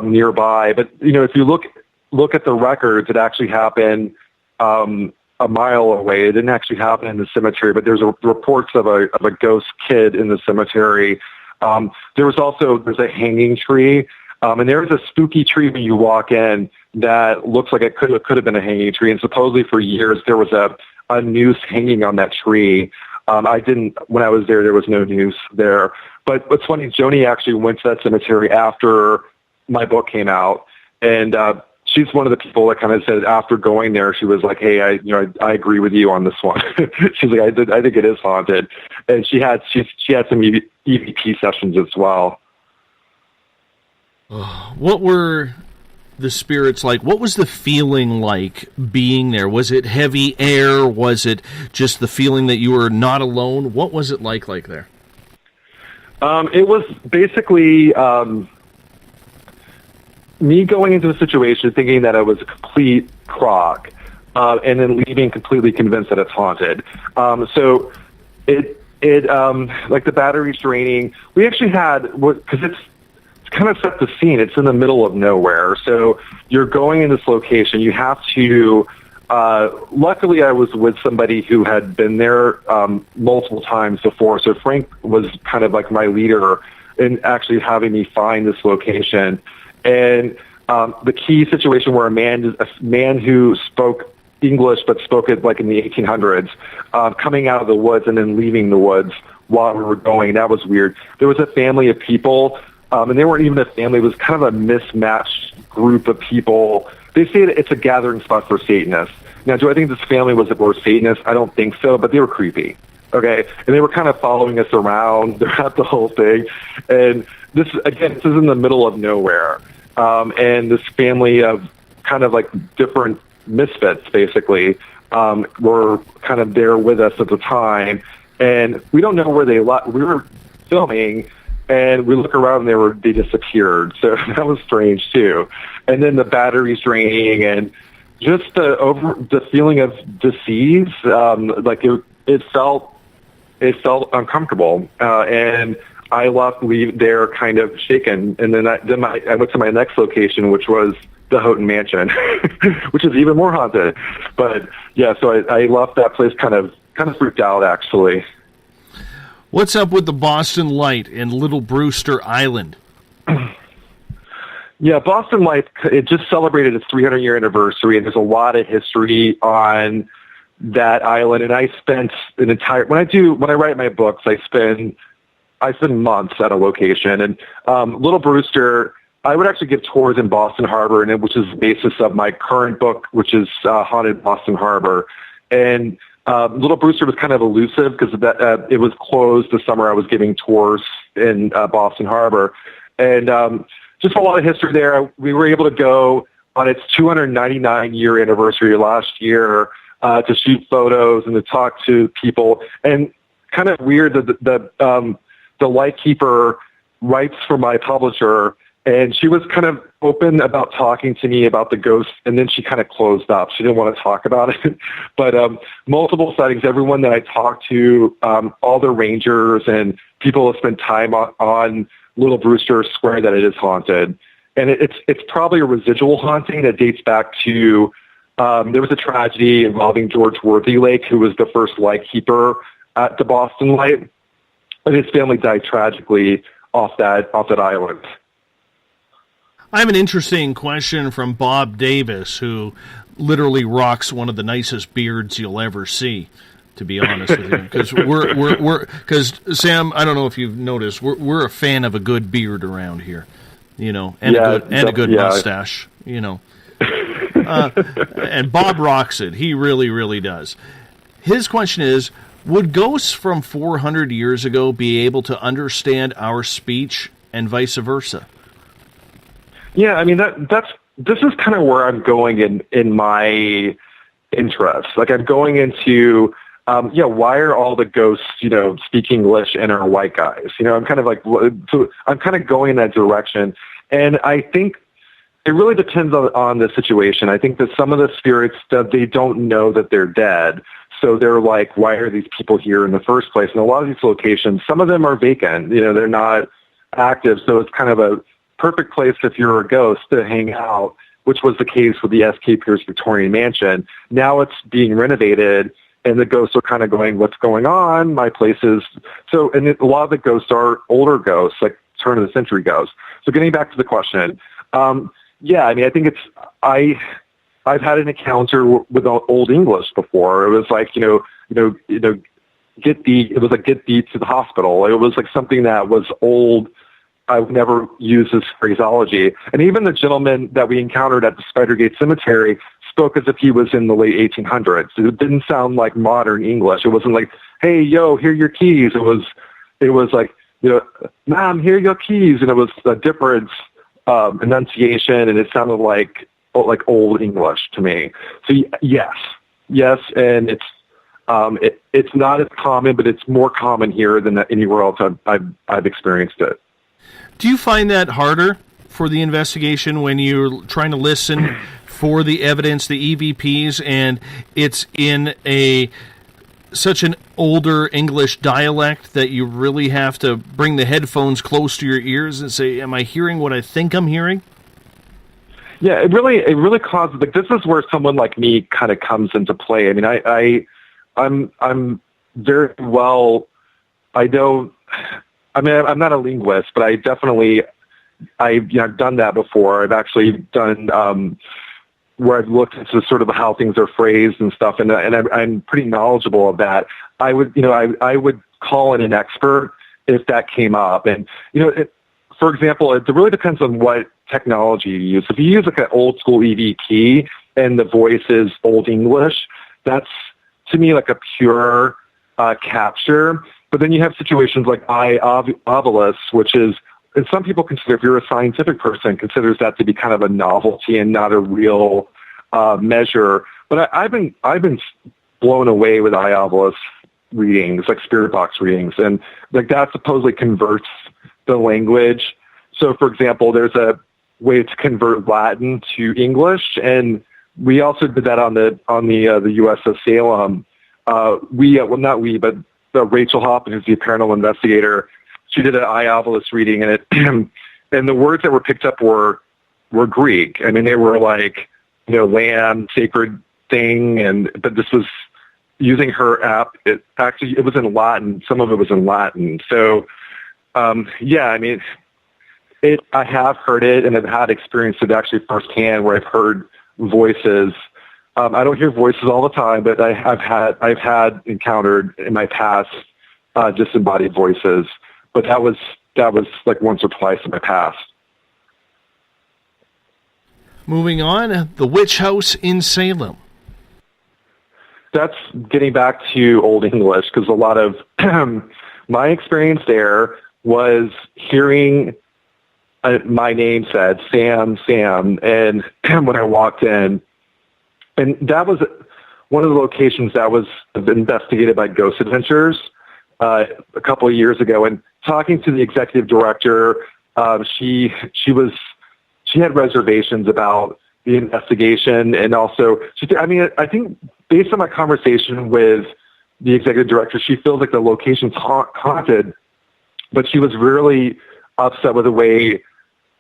nearby. But, if you look at the records, it actually happened, a mile away. It didn't actually happen in the cemetery, but there's reports of a ghost kid in the cemetery. There's a hanging tree. And there's a spooky tree when you walk in that looks like it could have been a hanging tree. And supposedly for years there was a noose hanging on that tree. When I was there was no noose there. But what's funny is Joni actually went to that cemetery after my book came out. And she's one of the people that kind of said after going there, she was like, "Hey, I agree with you on this one." She's like, I think it is haunted. And she had some EVP sessions as well. What were the spirits like? What was the feeling like being there? Was it heavy air? Was it just the feeling that you were not alone? What was it like there? It was basically me going into the situation thinking that I was a complete crock. and then leaving completely convinced that it's haunted. So like the battery's draining. We actually had, because it's kind of set the scene. It's in the middle of nowhere. So you're going in this location. You have to, luckily I was with somebody who had been there multiple times before. So Frank was kind of like my leader in actually having me find this location. And the key situation where a man who spoke English but spoke it like in the 1800s, coming out of the woods and then leaving the woods while we were going. That was weird. There was a family of people, and they weren't even a family. It was kind of a mismatched group of people. They say that it's a gathering spot for Satanists. Now, do I think this family were Satanists? I don't think so, but they were creepy. Okay, and they were kind of following us around throughout the whole thing. And this is in the middle of nowhere. And this family of kind of like different misfits, basically, were kind of there with us at the time. And we don't know where they left. We were filming, and we look around and they disappeared. So that was strange too. And then the battery's draining, and just the feeling of disease, like it felt uncomfortable, and I left there kind of shaken. And then I went to my next location, which was the Houghton Mansion, which is even more haunted. But yeah, so I left that place kind of freaked out, actually. What's up with the Boston Light in Little Brewster Island? Yeah, Boston Light, it just celebrated its 300-year anniversary, and there's a lot of history on that island. And I spent an entire when I write my books, I spend months at a location. And Little Brewster, I would actually give tours in Boston Harbor, and which is the basis of my current book, which is Haunted Boston Harbor. And Little Brewster was kind of elusive because it was closed the summer I was giving tours in Boston Harbor. And just a lot of history there. We were able to go on its 299-year anniversary last year to shoot photos and to talk to people. And kind of weird that the lightkeeper writes for my publisher, and she was kind of open about talking to me about the ghosts, and then she kind of closed up. She didn't want to talk about it. But multiple sightings, everyone that I talked to, all the rangers and people that spent time on Little Brewster swear that it is haunted. And it's probably a residual haunting that dates back to, there was a tragedy involving George Worthylake, who was the first lightkeeper at the Boston Light, and his family died tragically off that island. I have an interesting question from Bob Davis, who literally rocks one of the nicest beards you'll ever see, to be honest with you. Because Sam, I don't know if you've noticed, we're a fan of a good beard around here, and a good mustache, and Bob rocks it. He really, really does. His question is, would ghosts from 400 years ago be able to understand our speech and vice versa? Yeah, I mean, this is kind of where I'm going in my interest. Like, I'm going into, why are all the ghosts, speak English and are white guys? I'm kind of going in that direction. And I think it really depends on the situation. I think that some of the spirits, that they don't know that they're dead. So they're like, why are these people here in the first place? And a lot of these locations, some of them are vacant. They're not active. So it's kind of a perfect place if you're a ghost to hang out, which was the case with the S.K. Pierce Victorian Mansion. Now it's being renovated, and the ghosts are kind of going, what's going on? My place is... So, and a lot of the ghosts are older ghosts, like turn-of-the-century ghosts. So getting back to the question, I think it's... I've had an encounter with Old English before. It was like, it was like get thee to the hospital. It was like something that was old. I would never use this phraseology. And even the gentleman that we encountered at the Spidergate Cemetery spoke as if he was in the late 1800s. It didn't sound like modern English. It wasn't like, hey, yo, here are your keys. It was like, Mom, here are your keys. And it was a different enunciation, and it sounded like old English to me. So yes, and it's not as common, but it's more common here than anywhere else I've experienced it. Do you find that harder for the investigation when you're trying to listen for the evidence, the EVPs, and it's in such an older English dialect that you really have to bring the headphones close to your ears and say, am I hearing what I think I'm hearing? Yeah, it really causes, like, this is where someone like me kind of comes into play. I mean, I'm very well, I'm not a linguist, but I've done that before. I've actually done, where I've looked into sort of how things are phrased and stuff, and I'm pretty knowledgeable of that. I would call in an expert if that came up. And, for example, it really depends on what technology you use. If you use like an old school EVP and the voice is Old English, that's to me like a pure capture. But then you have situations like obelisk, which is, and some people consider, if you're a scientific person, considers that to be kind of a novelty and not a real measure. But I've been blown away with obelisk readings, like spirit box readings, and like that supposedly converts the language. So, for example, there's a way to convert Latin to English, and we also did that on the USS Salem. But Rachel Hoffman, who's the paranormal investigator, she did an obelisk reading, and and the words that were picked up were Greek. I mean, they were like, lamb, sacred thing, but this was using her app. It was in Latin. Some of it was in Latin. So, yeah, I mean, I have heard it, and I've had experience it actually firsthand where I've heard voices. I don't hear voices all the time, but I've had encountered in my past disembodied voices. But that was like once or twice in my past. Moving on, the witch house in Salem. That's getting back to Old English, because a lot of my experience there was hearing my name said, Sam, and when I walked in, and that was one of the locations that was investigated by Ghost Adventures a couple of years ago. And talking to the executive director, she had reservations about the investigation, and also I think based on my conversation with the executive director, she feels like the location's haunted, but she was really upset with the way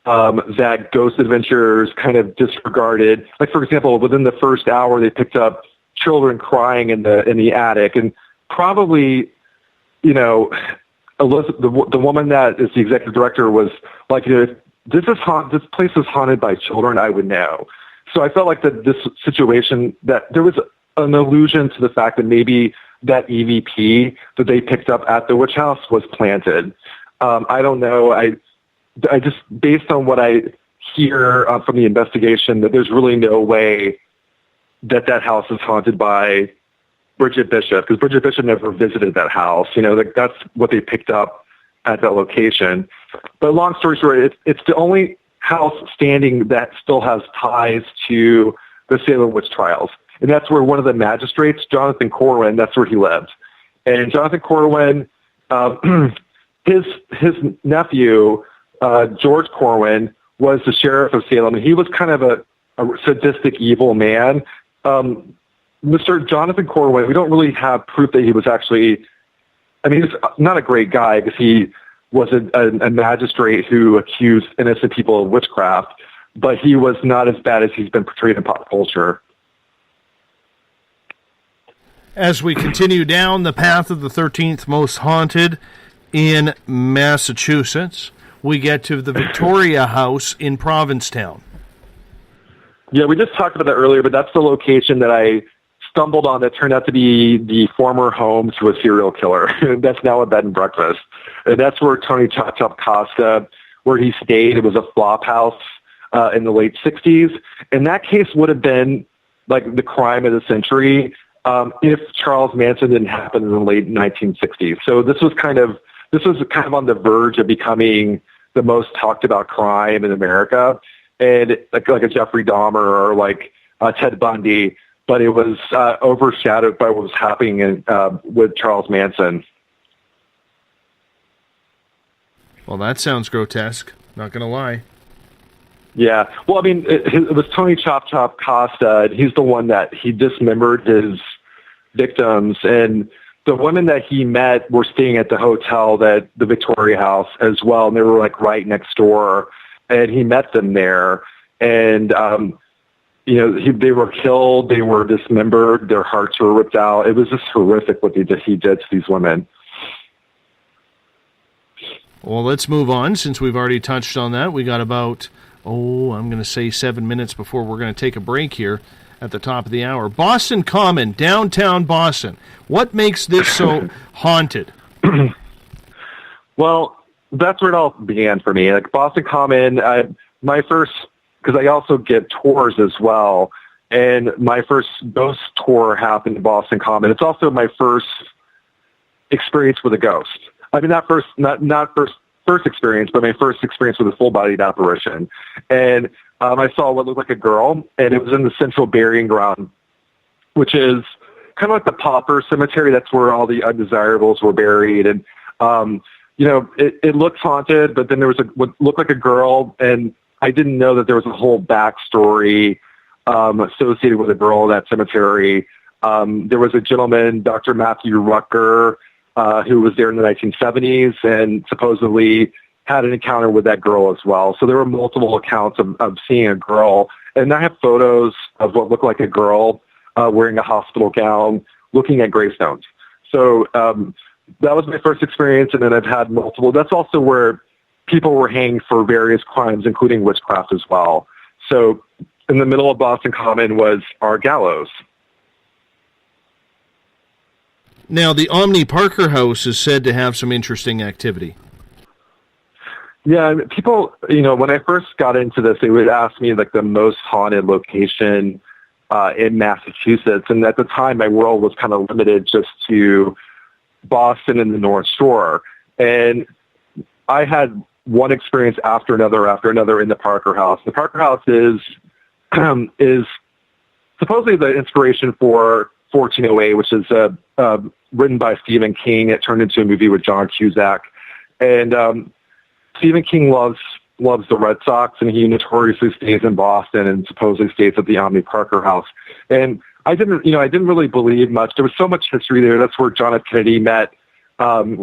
that Ghost Adventures kind of disregarded. Like, for example, within the first hour, they picked up children crying in the attic, and probably, Elizabeth, the woman that is the executive director, was like, if this place is haunted by children, I would know. So I felt like that this situation, that there was an allusion to the fact that maybe that EVP that they picked up at the witch house was planted. I don't know. I just, based on what I hear from the investigation, that there's really no way that house is haunted by Bridget Bishop, because Bridget Bishop never visited that house. That's what they picked up at that location. But long story short, it's the only house standing that still has ties to the Salem witch trials. And that's where one of the magistrates, Jonathan Corwin, that's where he lived. And Jonathan Corwin, his nephew, George Corwin, was the sheriff of Salem, and he was kind of a sadistic, evil man. Mr. Jonathan Corwin, we don't really have proof that he was actually, he's not a great guy, because he was a magistrate who accused innocent people of witchcraft, but he was not as bad as he's been portrayed in pop culture. As we continue down the path of the 13th most haunted in Massachusetts, we get to the Victoria House in Provincetown. Yeah, we just talked about that earlier, but that's the location that I stumbled on that turned out to be the former home to a serial killer. That's now a bed and breakfast. And that's where Tony Chop Chop Costa, where he stayed. It was a flop house in the late 60s. And that case would have been like the crime of the century if Charles Manson didn't happen in the late 1960s. So this was kind of on the verge of becoming the most talked about crime in America, and like a Jeffrey Dahmer or like Ted Bundy, but it was overshadowed by what was happening with Charles Manson. Well, that sounds grotesque, not going to lie. Yeah. Well, I mean, it was Tony Chop Chop Costa. He's the one that he dismembered his victims, and the women that he met were staying at the hotel, the Victoria House as well, and they were like right next door, and he met them there, and they were killed, they were dismembered, their hearts were ripped out. It was just horrific what he did to these women. Well, let's move on since we've already touched on that. We got about, I'm going to say 7 minutes before we're going to take a break here at the top of the hour. Boston Common, downtown Boston. What makes this so haunted? Well, that's where it all began for me. Like Boston Common, because I also get tours as well, and my first ghost tour happened in Boston Common. It's also my first experience with a ghost. I mean, not first experience, but my first experience with a full-bodied apparition. And I saw what looked like a girl, and it was in the Central Burying Ground, which is kind of like the pauper cemetery. That's where all the undesirables were buried. And, it looks haunted, but then there was what looked like a girl, and I didn't know that there was a whole backstory associated with a girl in that cemetery. There was a gentleman, Dr. Matthew Rucker, who was there in the 1970s and supposedly had an encounter with that girl as well. So there were multiple accounts of seeing a girl. And I have photos of what looked like a girl wearing a hospital gown looking at gravestones. So that was my first experience, and then I've had multiple. That's also where people were hanged for various crimes, including witchcraft as well. So in the middle of Boston Common was our gallows. Now, the Omni Parker House is said to have some interesting activity. Yeah, people, when I first got into this, they would ask me like the most haunted location in Massachusetts. And at the time, my world was kind of limited just to Boston and the North Shore. And I had one experience after another in the Parker House. The Parker House is supposedly the inspiration for 1408, which is written by Stephen King. It turned into a movie with John Cusack. And Stephen King loves the Red Sox, and he notoriously stays in Boston and supposedly stays at the Omni Parker House. And I didn't really believe much. There was so much history there. That's where John F. Kennedy met Jacques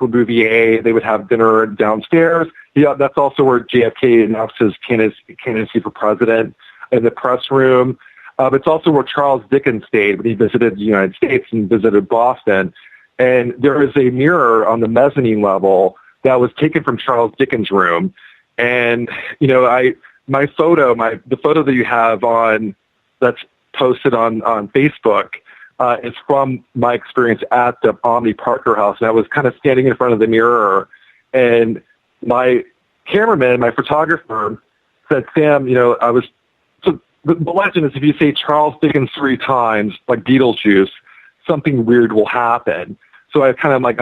Bouvier. They would have dinner downstairs. Yeah, that's also where JFK announced his candidacy for president in the press room. It's also where Charles Dickens stayed when he visited the United States and visited Boston. And there is a mirror on the mezzanine level that was taken from Charles Dickens' room. And, the photo that you have that's posted on Facebook is from my experience at the Omni Parker House. And I was kind of standing in front of the mirror, and my cameraman, my photographer, said, Sam, the legend is if you say Charles Dickens 3 times, like Beetlejuice, something weird will happen. So I kind of I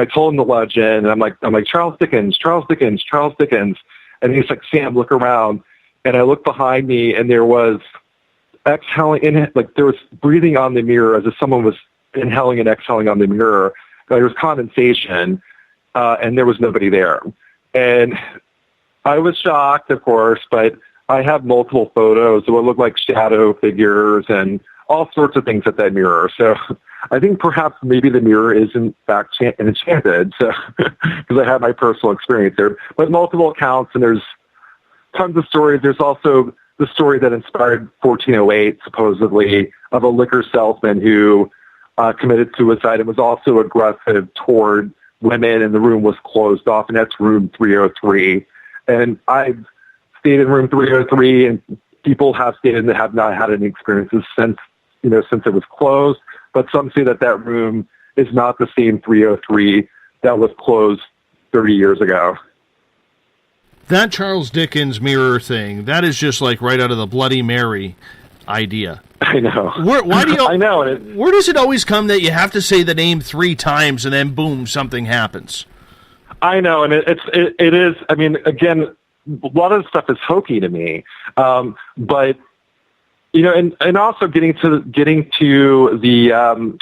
told him the legend, and I'm like, Charles Dickens, Charles Dickens, Charles Dickens. And he's like, Sam, look around. And I looked behind me, and there was exhaling, there was breathing on the mirror as if someone was inhaling and exhaling on the mirror. There was condensation, and there was nobody there. And I was shocked, of course, but I have multiple photos that would look like shadow figures and all sorts of things at that mirror. So I think perhaps maybe the mirror is in fact enchanted, so because I have my personal experience there. But multiple accounts, and there's tons of stories. There's also the story that inspired 1408, supposedly, of a liquor salesman who committed suicide and was also aggressive toward women, and the room was closed off, and that's room 303. And I've stayed in room 303, and people have stayed and have not had any experiences since it was closed. But some say that room is not the same 303 that was closed 30 years ago. That Charles Dickens mirror thing, that is just like right out of the Bloody Mary idea. I know. Why do you? I know. Where does it always come that you have to say the name 3 times and then boom, something happens? I know, and it is. I mean, again, a lot of the stuff is hokey to me, but and also getting to the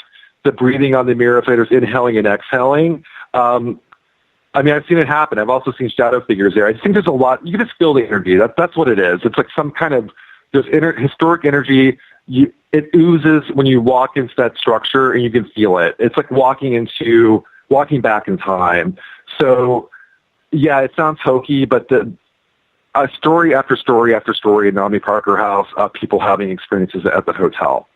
breathing on the mirror, if there's inhaling and exhaling. I I mean, I've seen it happen. I've also seen shadow figures there. I think there's a lot. You can just feel the energy. That's what it is. It's like some kind of there's historic energy. It oozes when you walk into that structure, and you can feel it. It's like walking back in time. So, yeah, it sounds hokey, but story after story after story in Naomi Parker House, people having experiences at the hotel.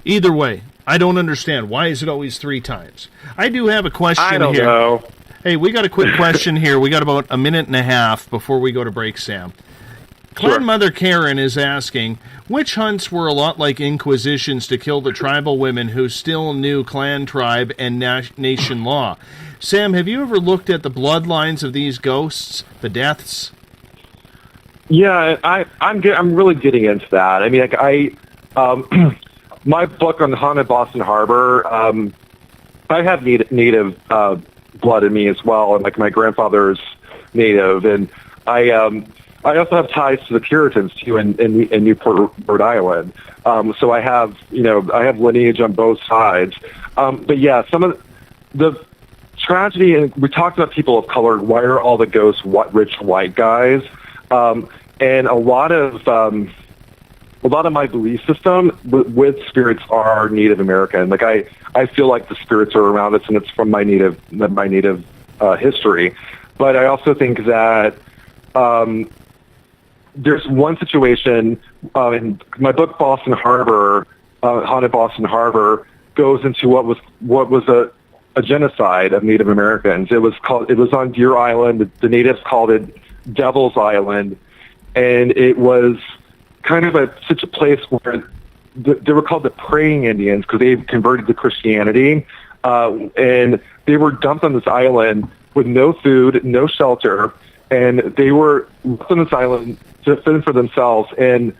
Either way, I don't understand. Why is it always 3 times? I do have a question here. I don't know. Hey, we got a quick question here. We got about a minute and a half before we go to break, Sam. Clan Mother Karen is asking, which hunts were a lot like inquisitions to kill the tribal women who still knew clan tribe and nation law? Sam, have you ever looked at the bloodlines of these ghosts, the deaths? Yeah, I'm really getting into that. I mean, like my book on the haunted Boston Harbor, I have native blood in me as well, and like my grandfather's native, and I also have ties to the Puritans too in Newport, Rhode Island. So I have lineage on both sides. But yeah, some of the tragedy, and we talked about people of color. Why are all the ghosts rich white guys? And a lot of my belief system with spirits are Native American. Like I feel like the spirits are around us, and it's from my native history. But I also think that there's one situation in my book, Boston Harbor, Haunted Boston Harbor, goes into what was a genocide of Native Americans. It was on Deer Island. The natives called it Devil's Island, and it was kind of such a place where they were called the praying Indians because they converted to Christianity, and they were dumped on this island with no food, no shelter, and they were left on this island to fend for themselves, and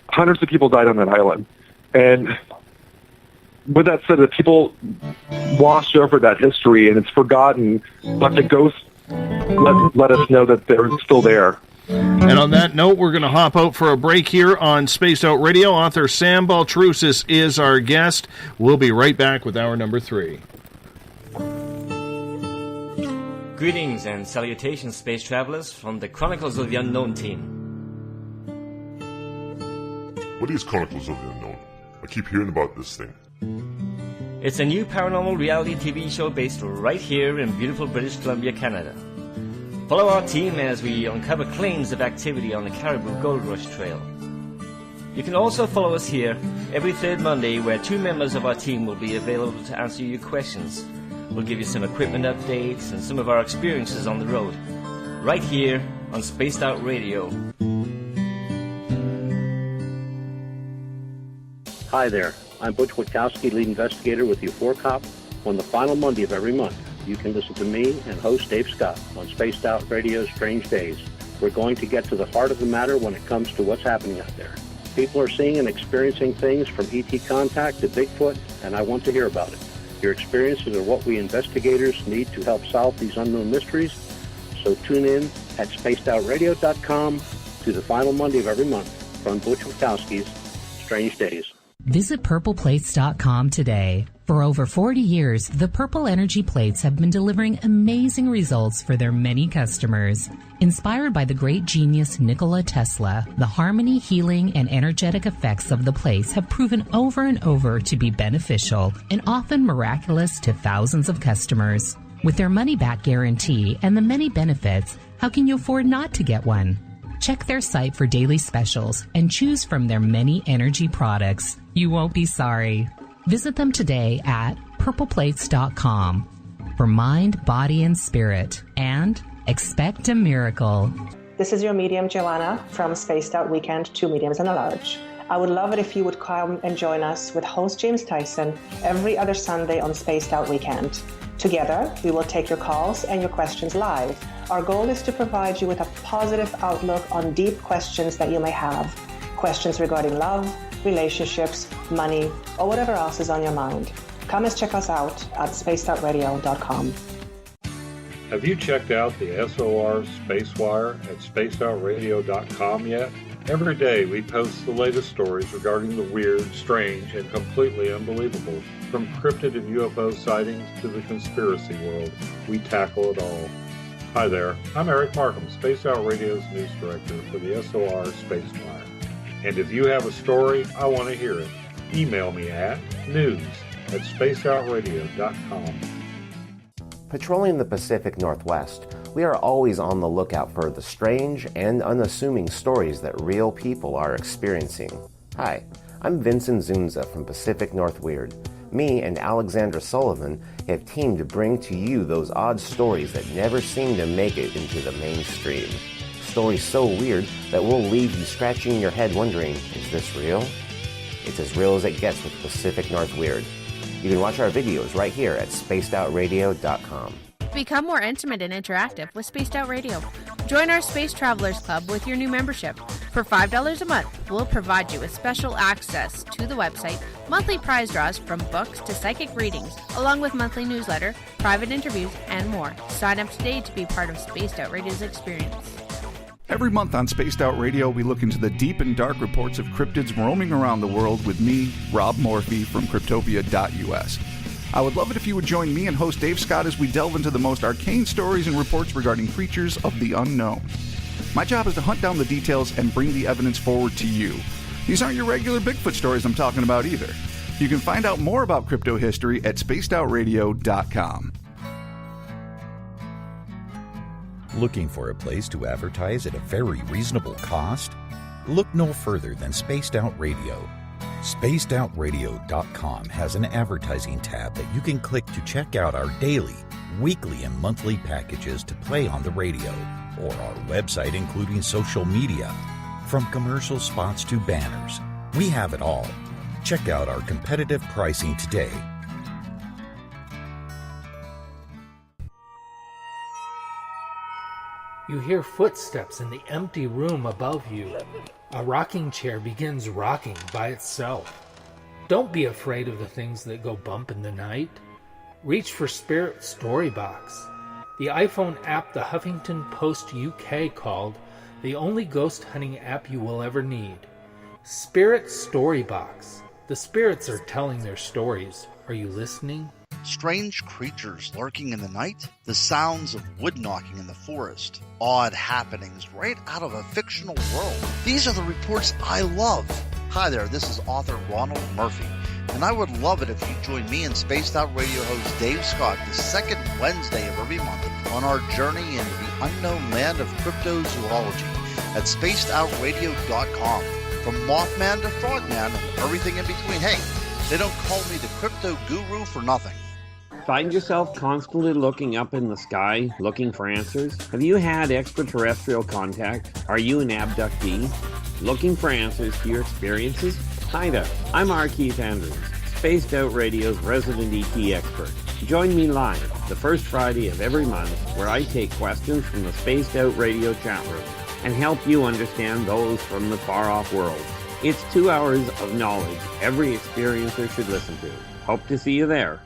hundreds of people died on that island. And with that said, the people washed over that history, and it's forgotten, but the ghosts let us know that they're still there. And on that note, we're going to hop out for a break here on Spaced Out Radio. Author Sam Baltrusis is our guest. We'll be right back with hour number 3. Greetings and salutations, space travelers, from the Chronicles of the Unknown team. What is Chronicles of the Unknown? I keep hearing about this thing. It's a new paranormal reality TV show based right here in beautiful British Columbia, Canada. Follow our team as we uncover claims of activity on the Caribou Gold Rush Trail. You can also follow us here every third Monday, where 2 members of our team will be available to answer your questions. We'll give you some equipment updates and some of our experiences on the road, right here on Spaced Out Radio. Hi there, I'm Butch Witkowski, lead investigator with the UFOR on the final Monday of every month. You can listen to me and host Dave Scott on Spaced Out Radio's Strange Days. We're going to get to the heart of the matter when it comes to what's happening out there. People are seeing and experiencing things from ET contact to Bigfoot, and I want to hear about it. Your experiences are what we investigators need to help solve these unknown mysteries. So tune in at spacedoutradio.com to the final Monday of every month from Butch Witkowski's Strange Days. Visit purpleplates.com today. For over 40 years, the Purple Energy Plates have been delivering amazing results for their many customers. Inspired by the great genius Nikola Tesla, the harmony, healing, and energetic effects of the plates have proven over and over to be beneficial and often miraculous to thousands of customers. With their money-back guarantee and the many benefits, how can you afford not to get one? Check their site for daily specials and choose from their many energy products. You won't be sorry. Visit them today at purpleplates.com for mind, body, and spirit, and expect a miracle. This is your medium, Joanna, from Spaced Out Weekend, 2 mediums and a large. I would love it if you would come and join us with host James Tyson every other Sunday on Spaced Out Weekend. Together, we will take your calls and your questions live. Our goal is to provide you with a positive outlook on deep questions that you may have. Questions regarding love, relationships, money, or whatever else is on your mind. Come and check us out at spacedoutradio.com. Have you checked out the SOR Spacewire at spacedoutradio.com yet? Every day we post the latest stories regarding the weird, strange, and completely unbelievable. From cryptid and UFO sightings to the conspiracy world, we tackle it all. Hi there, I'm Eric Markham, Space Out Radio's news director for the SOR Spacewire. And if you have a story, I want to hear it. Email me at news@spaceoutradio.com. Patrolling the Pacific Northwest, we are always on the lookout for the strange and unassuming stories that real people are experiencing. Hi, I'm Vincent Zunza from Pacific North Weird. Me and Alexandra Sullivan have teamed to bring to you those odd stories that never seem to make it into the mainstream. Stories so weird that will leave you scratching your head wondering, is this real? It's as real as it gets with Pacific North Weird. You can watch our videos right here at spacedoutradio.com. Become more intimate and interactive with Spaced Out Radio. Join our Space Travelers Club with your new membership. For $5 a month, we'll provide you with special access to the website, monthly prize draws from books to psychic readings, along with monthly newsletter, private interviews, and more. Sign up today to be part of Spaced Out Radio's experience. Every month on Spaced Out Radio, we look into the deep and dark reports of cryptids roaming around the world with me, Rob Morphy, from Cryptopia.us. I would love it if you would join me and host Dave Scott as we delve into the most arcane stories and reports regarding creatures of the unknown. My job is to hunt down the details and bring the evidence forward to you. These aren't your regular Bigfoot stories I'm talking about either. You can find out more about crypto history at spacedoutradio.com. Looking for a place to advertise at a very reasonable cost? Look no further than Spaced Out Radio. SpacedOutRadio.com has an advertising tab that you can click to check out our daily, weekly, and monthly packages to play on the radio, or our website including social media. From commercial spots to banners, we have it all. Check out our competitive pricing today. You hear footsteps in the empty room above you. A rocking chair begins rocking by itself. Don't be afraid of the things that go bump in the night. Reach for Spirit Storybox, the iPhone app the Huffington Post UK called the only ghost hunting app you will ever need. Spirit Storybox. The spirits are telling their stories. Are you listening? Strange creatures lurking in the night, the sounds of wood knocking in the forest, odd happenings right out of a fictional world. These are the reports I love. Hi there, this is author Ronald Murphy, and I would love it if you join me and Spaced Out Radio host Dave Scott the second Wednesday of every month on our journey into the unknown land of cryptozoology at spacedoutradio.com. From Mothman to Frogman and everything in between. Hey, they don't call me the crypto guru for nothing. Find yourself constantly looking up in the sky, looking for answers? Have you had extraterrestrial contact? Are you an abductee? Looking for answers to your experiences? Hi there, I'm R. Keith Andrews, Spaced Out Radio's resident ET expert. Join me live the first Friday of every month where I take questions from the Spaced Out Radio chat room and help you understand those from the far-off world. It's 2 hours of knowledge every experiencer should listen to. Hope to see you there.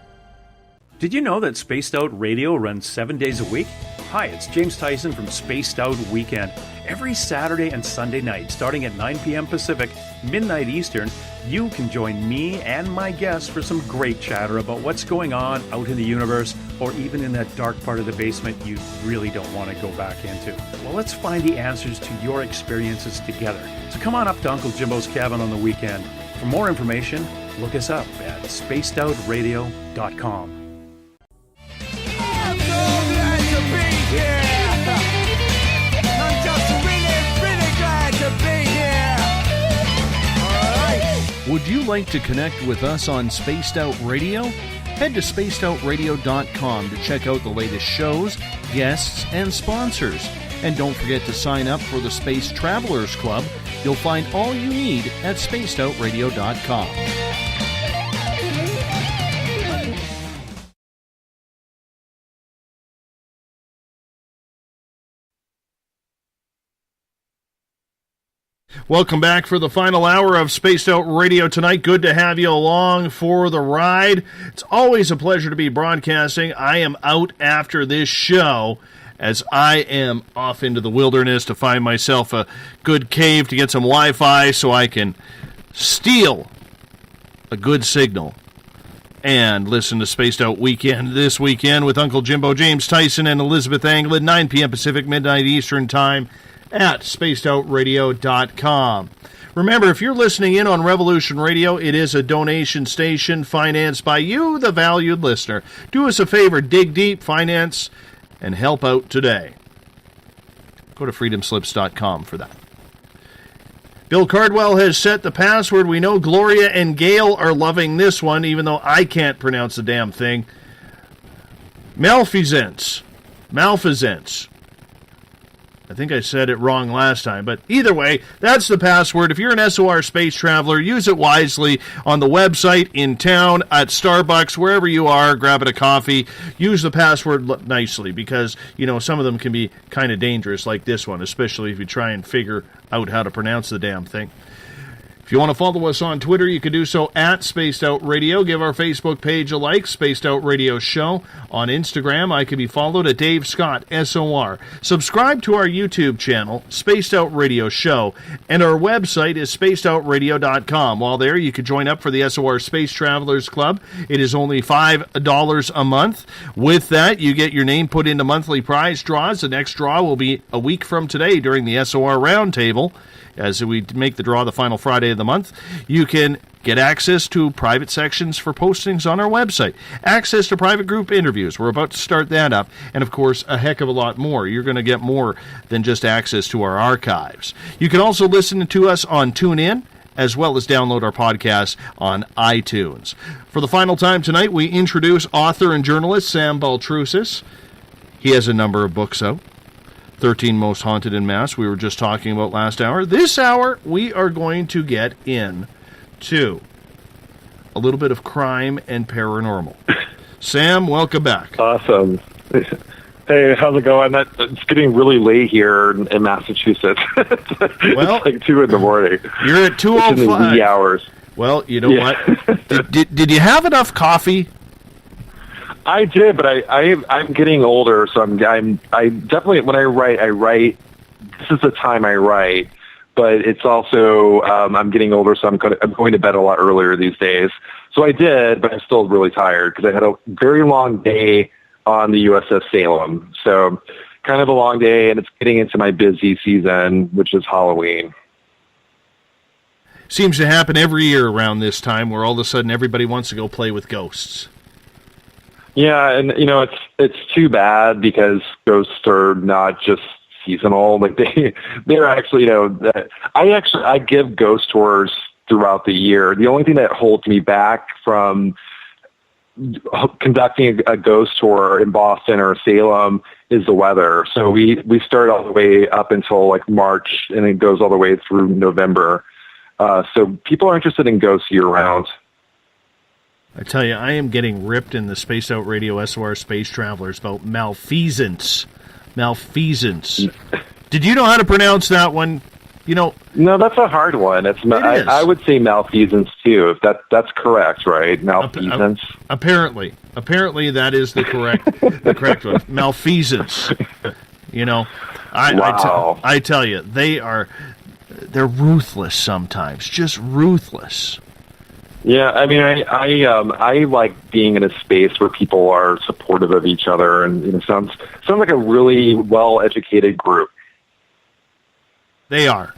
Did you know that Spaced Out Radio runs 7 days a week? Hi, it's James Tyson from Spaced Out Weekend. Every Saturday and Sunday night, starting at 9 p.m. Pacific, midnight Eastern, you can join me and my guests for some great chatter about what's going on out in the universe, or even in that dark part of the basement you really don't want to go back into. Well, let's find the answers to your experiences together. So come on up to Uncle Jimbo's cabin on the weekend. For more information, look us up at spacedoutradio.com. Would you like to connect with us on Spaced Out Radio? Head to spacedoutradio.com to check out the latest shows, guests, and sponsors. And don't forget to sign up for the Space Travelers Club. You'll find all you need at spacedoutradio.com. Welcome back for the final hour of Spaced Out Radio tonight. Good to have you along for the ride. It's always a pleasure to be broadcasting. I am out after this show as I am off into the wilderness to find myself a good cave to get some Wi-Fi so I can steal a good signal And listen to Spaced Out Weekend this weekend with Uncle Jimbo, James Tyson, and Elizabeth Anglin, 9 p.m. Pacific, midnight Eastern Time at spacedoutradio.com. Remember, if you're listening in on Revolution Radio, it is a donation station financed by you, the valued listener. Do us a favor, dig deep, finance, and help out today. Go to freedomslips.com for that. Bill Cardwell has set the password. We know Gloria and Gail are loving this one, even though I can't pronounce the damn thing. Malfeasance. I think I said it wrong last time, but either way, that's the password. If you're an SOR space traveler, use it wisely on the website, in town, at Starbucks, wherever you are, grabbing a coffee. Use the password nicely because, you know, some of them can be kind of dangerous, like this one, especially if you try and figure out how to pronounce the damn thing. If you want to follow us on Twitter, you can do so at Spaced Out Radio. Give our Facebook page a like, Spaced Out Radio Show. On Instagram, I can be followed at Dave Scott, SOR. Subscribe to our YouTube channel, Spaced Out Radio Show, and our website is spacedoutradio.com. While there, you can join up for the SOR Space Travelers Club. It is only $5 a month. With that, you get your name put into monthly prize draws. The next draw will be a week from today during the SOR Roundtable. As we make the draw the final Friday of the month, you can get access to private sections for postings on our website, access to private group interviews. We're about to start that up, and of course, a heck of a lot more. You're going to get more than just access to our archives. You can also listen to us on TuneIn, as well as download our podcast on iTunes. For the final time tonight, we introduce author and journalist Sam Baltrusis. He has a number of books out. 13 Most Haunted in Mass, we were just talking about last hour. This hour, we are going to get into a little bit of crime and paranormal. Sam, welcome back. Awesome. Hey, how's it going? It's getting really late here in Massachusetts. It's like 2 in the morning. You're at 2:05. It's in the wee hours. Well, you know what? Did you have enough coffee? I did, but I'm getting older, so I definitely, when I write. This is the time I write, but it's also I'm getting older, so I'm going to bed a lot earlier these days. So I did, but I'm still really tired because I had a very long day on the USS Salem. So kind of a long day, and it's getting into my busy season, which is Halloween. Seems to happen every year around this time, where all of a sudden everybody wants to go play with ghosts. Yeah, and you know it's too bad because ghosts are not just seasonal. Like they're actually, you know, I give ghost tours throughout the year. The only thing that holds me back from conducting a ghost tour in Boston or Salem is the weather. So we start all the way up until like March, and it goes all the way through November. So people are interested in ghosts year round. I tell you, I am getting ripped in the Spaced Out Radio SOR Space Travelers about malfeasance. Malfeasance. Did you know how to pronounce that one? You know, no, that's a hard one. I would say malfeasance too. If that's correct, right? Malfeasance. Apparently, that is the correct one. Malfeasance. You know, I tell you, they're ruthless sometimes, just ruthless. Yeah, I mean, I like being in a space where people are supportive of each other, and it sounds like a really well-educated group. They are,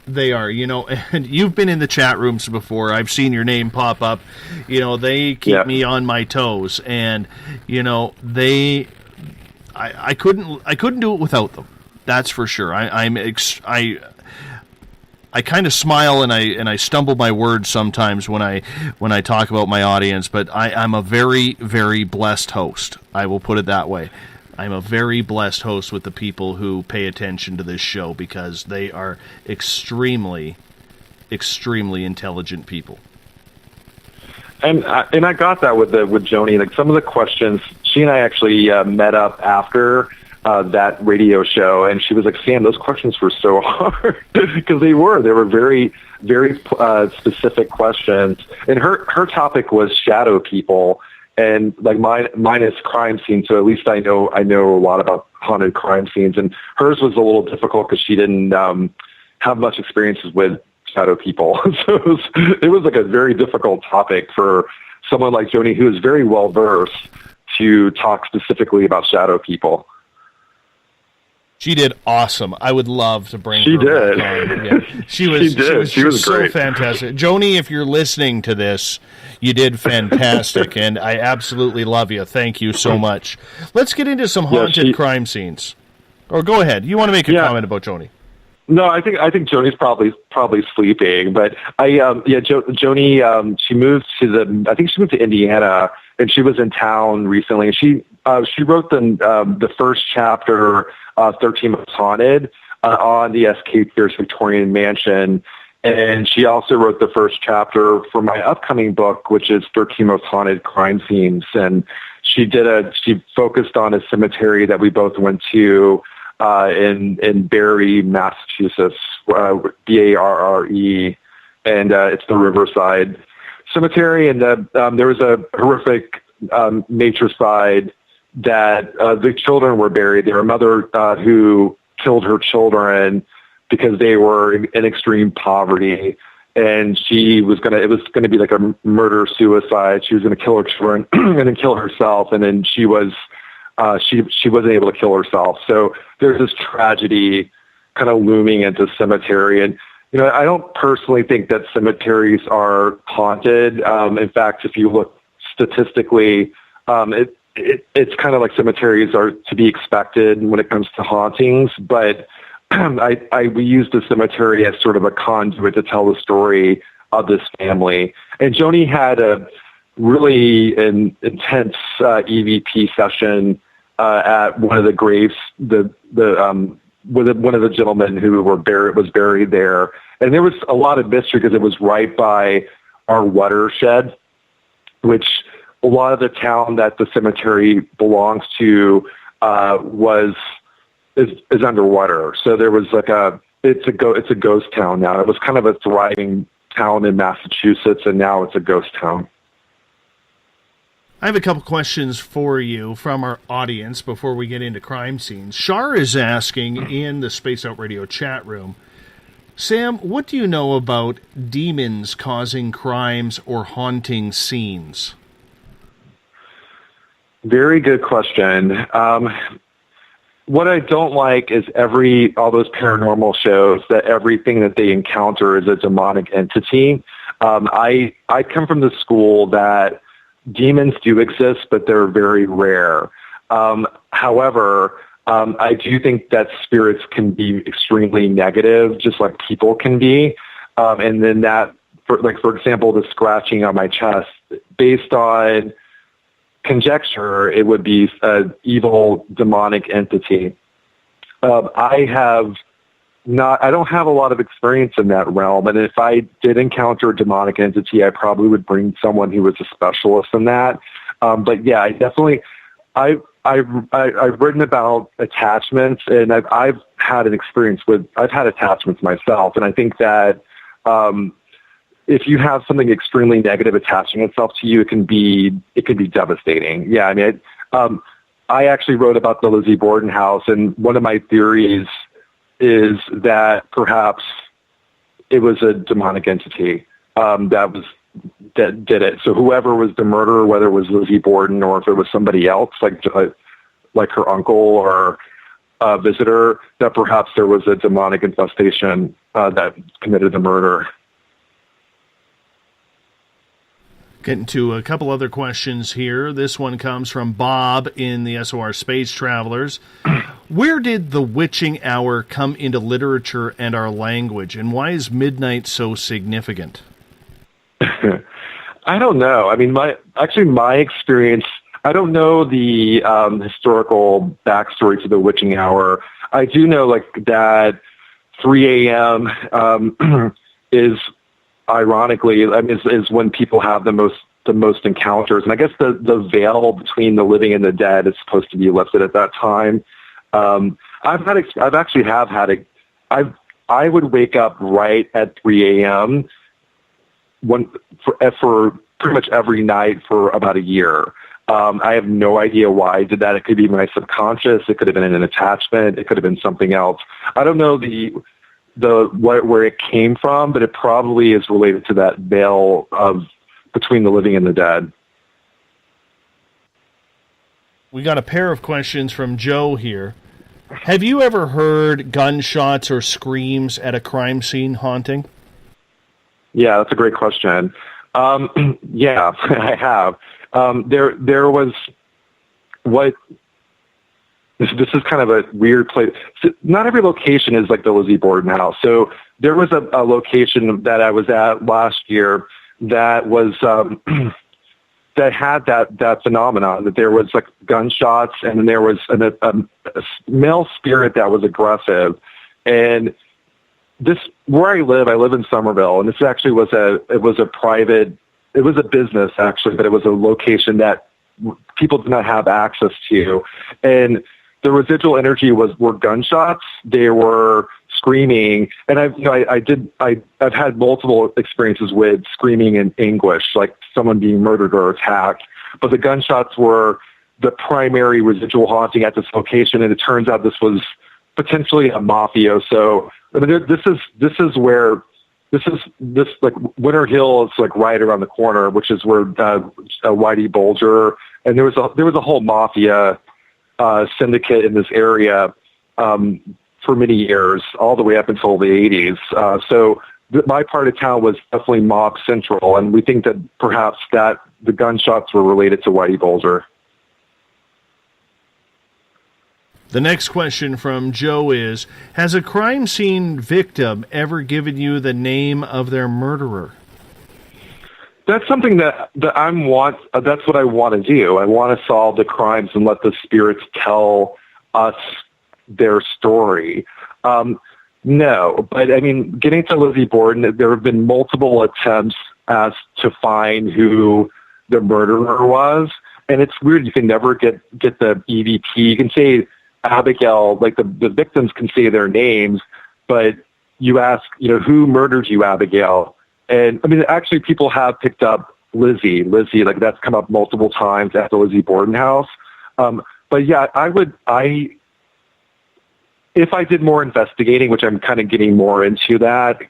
you know, and you've been in the chat rooms before. I've seen your name pop up. You know, they keep me on my toes, and you know, I couldn't do it without them. That's for sure. I kind of smile and I stumble my words sometimes when I talk about my audience, but I'm a very, very blessed host. I will put it that way. I'm a very blessed host with the people who pay attention to this show because they are extremely, extremely intelligent people. And I got that with Joni. Like some of the questions, she and I actually met up after that radio show, and she was like, Sam, those questions were so hard because they were very, very specific questions. And her topic was shadow people, and like mine is crime scenes. So at least I know a lot about haunted crime scenes, and hers was a little difficult because she didn't have much experiences with shadow people. So it was like a very difficult topic for someone like Joni, who is very well versed, to talk specifically about shadow people. She did awesome. I would love to bring She her did. back on. Yeah. She was so great. fantastic. Joni, if you're listening to this, you did fantastic, and I absolutely love you. Thank you so much. Let's get into some haunted crime scenes. Or go ahead. You want to make a comment about Joni? No, I think Joni's probably sleeping, but Joni, she moved to Indiana, and she was in town recently, and she wrote the first chapter, 13 Most Haunted, on the S.K. Pierce Victorian Mansion, and she also wrote the first chapter for my upcoming book, which is 13 Most Haunted Crime Scenes, and she focused on a cemetery that we both went to in Barre, Massachusetts, Barre, and it's the Riverside Cemetery, and there was a horrific matricide that the children were buried there. A mother who killed her children because they were in extreme poverty, and it was going to be like a murder suicide. She was going to kill her children and then kill herself, and then she wasn't able to kill herself. So there's this tragedy kind of looming into the cemetery. And, I don't personally think that cemeteries are haunted. In fact, if you look statistically, it's kind of like cemeteries are to be expected when it comes to hauntings. But we use the cemetery as sort of a conduit to tell the story of this family. And Joni had a really intense EVP session at one of the graves, with one of the gentlemen who was buried there, and there was a lot of mystery because it was right by our watershed, which a lot of the town that the cemetery belongs to is underwater. So there was it's a ghost town now. It was kind of a thriving town in Massachusetts, and now it's a ghost town. I have a couple questions for you from our audience before we get into crime scenes. Shar is asking in the Spaced Out Radio chat room, Sam, what do you know about demons causing crimes or haunting scenes? Very good question. What I don't like is all those paranormal shows that everything that they encounter is a demonic entity. I come from the school that demons do exist, but they're very rare. However, I do think that spirits can be extremely negative, just like people can be. And then for example, the scratching on my chest, based on conjecture, it would be an evil demonic entity. I don't have a lot of experience in that realm, and if I did encounter a demonic entity, I probably would bring someone who was a specialist in that. But yeah, I've written about attachments, and I've had attachments myself, and I think that if you have something extremely negative attaching itself to you, it can be devastating. Yeah, I mean, I actually wrote about the Lizzie Borden house, and one of my theories is that perhaps it was a demonic entity that did it. So whoever was the murderer, whether it was Lizzie Borden or if it was somebody else, like her uncle or a visitor, that perhaps there was a demonic infestation that committed the murder. Getting to a couple other questions here. This one comes from Bob in the SOR Space Travelers. Where did the witching hour come into literature and our language, and why is midnight so significant? I don't know. I mean, my experience, I don't know the historical backstory to the witching hour. I do know that 3 a.m. is ironically, is when people have the most encounters. And I guess the veil between the living and the dead is supposed to be lifted at that time. I would wake up right at 3 a.m. for pretty much every night for about a year. I have no idea why I did that. It could be my subconscious. It could have been an attachment. It could have been something else. I don't know where it came from, but it probably is related to that veil of between the living and the dead. We got a pair of questions from Joe here. Have you ever heard gunshots or screams at a crime scene haunting? Yeah, that's a great question. Yeah, I have. There was what. This is kind of a weird place. Not every location is like the Lizzie Borden house. So there was a location that I was at last year that was that had that phenomenon, that there was like gunshots, and then there was a male spirit that was aggressive. And this, where I live in Somerville, and this actually was a business actually, but it was a location that people did not have access to. And the residual energy were gunshots. They were screaming, and I've had multiple experiences with screaming and anguish, like someone being murdered or attacked. But the gunshots were the primary residual haunting at this location, and it turns out this was potentially a mafioso. I mean, this like Winter Hill is like right around the corner, which is where Whitey Bulger, and there was a whole mafia syndicate in this area for many years, all the way up until the 80s. So my part of town was definitely mob central, and we think that perhaps that the gunshots were related to Whitey Bulger. The next question from Joe is, has a crime scene victim ever given you the name of their murderer? That's something that's what I want to do. I want to solve the crimes and let the spirits tell us their story. No, but I mean, getting to Lizzie Borden, there have been multiple attempts as to find who the murderer was. And it's weird. You can never get the EVP. You can say Abigail, like the victims can say their names, but you ask, who murdered you, Abigail? And I mean, actually people have picked up Lizzie, like that's come up multiple times at the Lizzie Borden house. But yeah, if I did more investigating, which I'm kind of getting more into that,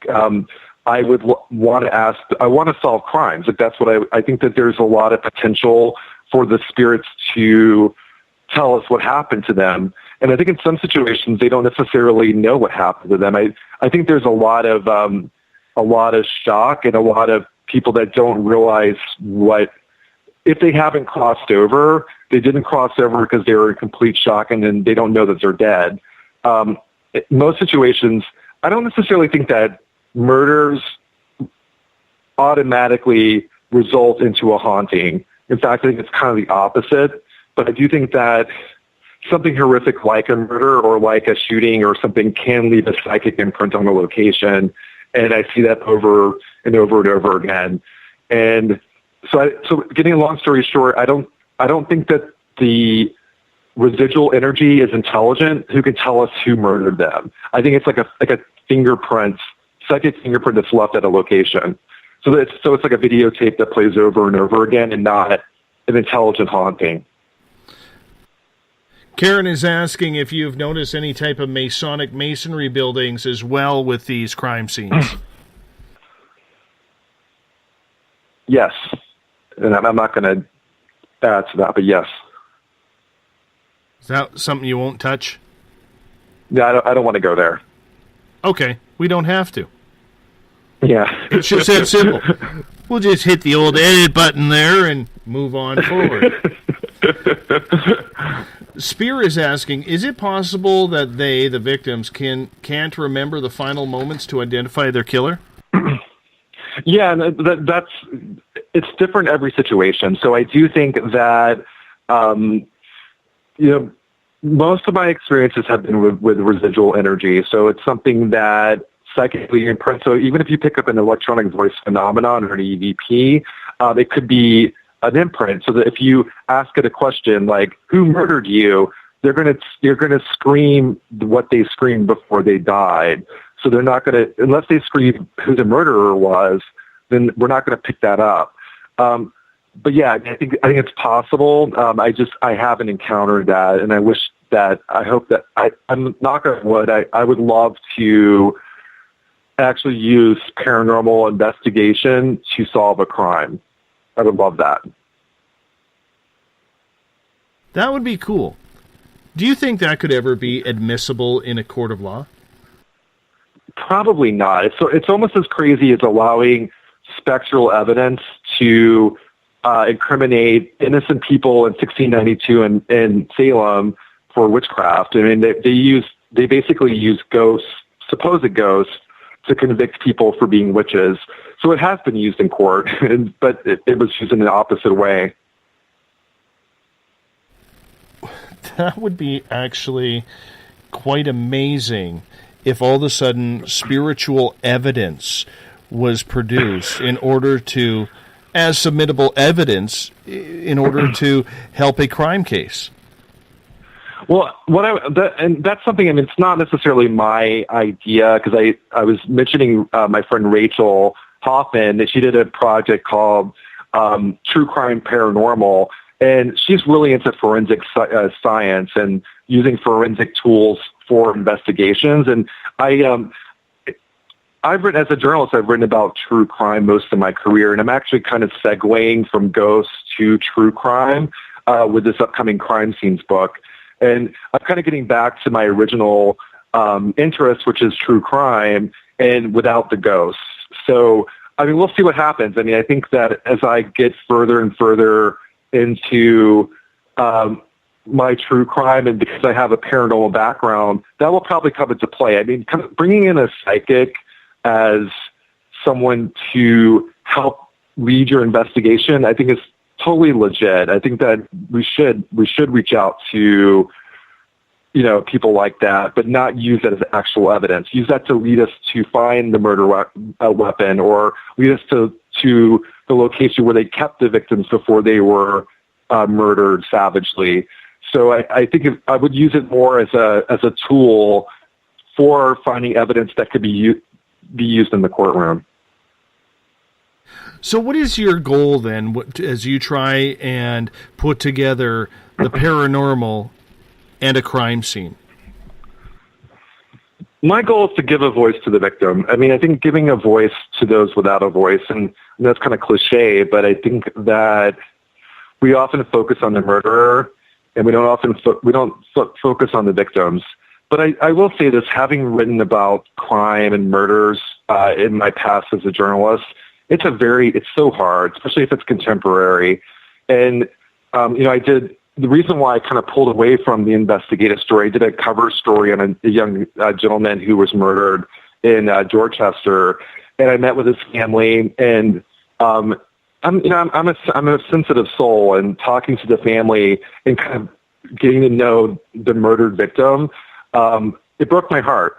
I would want to solve crimes. Like that's what I think that there's a lot of potential for the spirits to tell us what happened to them. And I think in some situations they don't necessarily know what happened to them. I think there's a lot of shock and a lot of people that don't realize if they haven't crossed over, they didn't cross over because they were in complete shock, and then they don't know that they're dead. Most situations, I don't necessarily think that murders automatically result into a haunting. In fact, I think it's kind of the opposite. But I do think that something horrific like a murder or like a shooting or something can leave a psychic imprint on a location. And I see that over and over and over again. And so getting a long story short, I don't think that the residual energy is intelligent who can tell us who murdered them. I think it's like a fingerprint, psychic fingerprint that's left at a location. So it's like a videotape that plays over and over again and not an intelligent haunting. Karen is asking if you've noticed any type of masonry buildings as well with these crime scenes. Yes. And I'm not going to add to that, but yes. Is that something you won't touch? Yeah, I don't want to go there. Okay, we don't have to. Yeah. It's just that simple. We'll just hit the old edit button there and move on forward. Spear is asking, is it possible that the victims, can't remember the final moments to identify their killer? Yeah, and it's different every situation. So I do think that, most of my experiences have been with residual energy. So it's something that psychically imprints. So even if you pick up an electronic voice phenomenon or an EVP, it could be an imprint, so that if you ask it a question like "Who murdered you?" you're gonna scream what they screamed before they died. So they're not gonna, unless they scream who the murderer was, then we're not gonna pick that up. But yeah, I think it's possible. I haven't encountered that, and I hope that I'm knock on wood. I would love to actually use paranormal investigation to solve a crime. I would love that. That would be cool. Do you think that could ever be admissible in a court of law? Probably not. It's almost as crazy as allowing spectral evidence to incriminate innocent people in 1692 in Salem for witchcraft. I mean, they basically use ghosts, supposed ghosts, to convict people for being witches. So it has been used in court, but it was used in the opposite way. That would be actually quite amazing if all of a sudden spiritual evidence was produced in order to, as submittable evidence, in order to help a crime case. Well, and that's something, I mean, it's not necessarily my idea, because I was mentioning my friend Rachel Hoffman, that she did a project called True Crime Paranormal, and she's really into forensic science and using forensic tools for investigations. And I've written, as a journalist, I've written about true crime most of my career, and I'm actually kind of segueing from ghosts to true crime with this upcoming crime scenes book. And I'm kind of getting back to my original interest, which is true crime, and without the ghosts. So, I mean, we'll see what happens. I mean, I think that as I get further and further into my true crime, and because I have a paranormal background, that will probably come into play. I mean, kind of bringing in a psychic as someone to help lead your investigation, I think is totally legit. I think that we should reach out to, people like that, but not use that as actual evidence. Use that to lead us to find the murder weapon, or lead us to the location where they kept the victims before they were murdered savagely. So I think I would use it more as a tool for finding evidence that could be used in the courtroom. So what is your goal then, as you try and put together the paranormal and a crime scene? My goal is to give a voice to the victim. I mean, I think giving a voice to those without a voice, and that's kind of cliche, but I think that we often focus on the murderer, and we don't focus on the victims. But I will say this, having written about crime and murders in my past as a journalist, it's so hard, especially if it's contemporary. And, the reason why I kind of pulled away from the investigative story, I did a cover story on a young gentleman who was murdered in Dorchester, and I met with his family, and I'm a sensitive soul, and talking to the family and kind of getting to know the murdered victim, it broke my heart.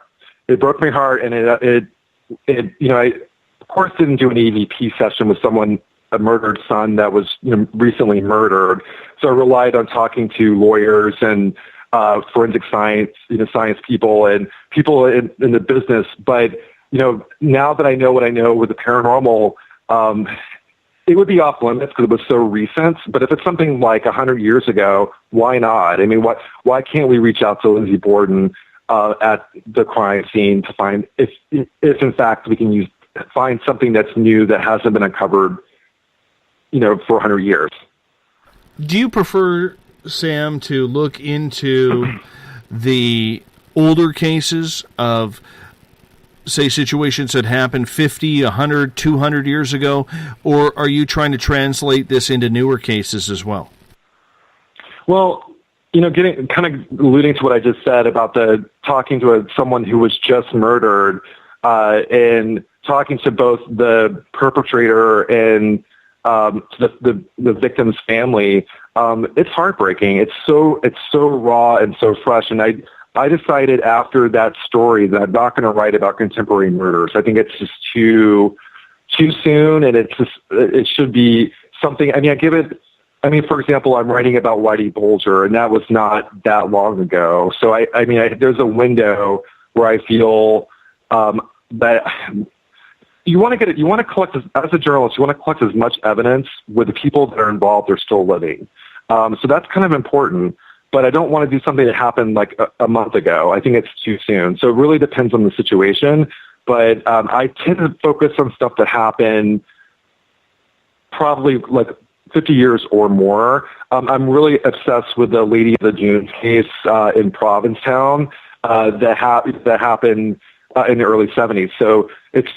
It broke my heart, and I of course didn't do an EVP session with someone, a murdered son that was recently murdered. So I relied on talking to lawyers and forensic science, science people and people in the business. But now that I know what I know with the paranormal, it would be off limits because it was so recent. But if it's something like 100 years ago, why not? I mean, why can't we reach out to Lizzie Borden at the crime scene to find if in fact we can find something that's new that hasn't been uncovered, for 100 years. Do you prefer, Sam, to look into the older cases of, say, situations that happened 50, 100, 200 years ago, or are you trying to translate this into newer cases as well? Well, getting kind of alluding to what I just said about talking to someone who was just murdered, and talking to both the perpetrator and the victim's family, it's heartbreaking. It's so raw and so fresh. And I decided after that story that I'm not going to write about contemporary murders. I think it's just too soon, and it should be something. I mean, for example, I'm writing about Whitey Bulger, and that was not that long ago. So there's a window where I feel that you want to collect, as a journalist, you want to collect as much evidence where the people that are involved are still living. So that's kind of important, but I don't want to do something that happened like a month ago. I think it's too soon. So it really depends on the situation, but I tend to focus on stuff that happened probably like 50 years or more. I'm really obsessed with the Lady of the Dunes case in Provincetown that happened in the early 70s. So it's,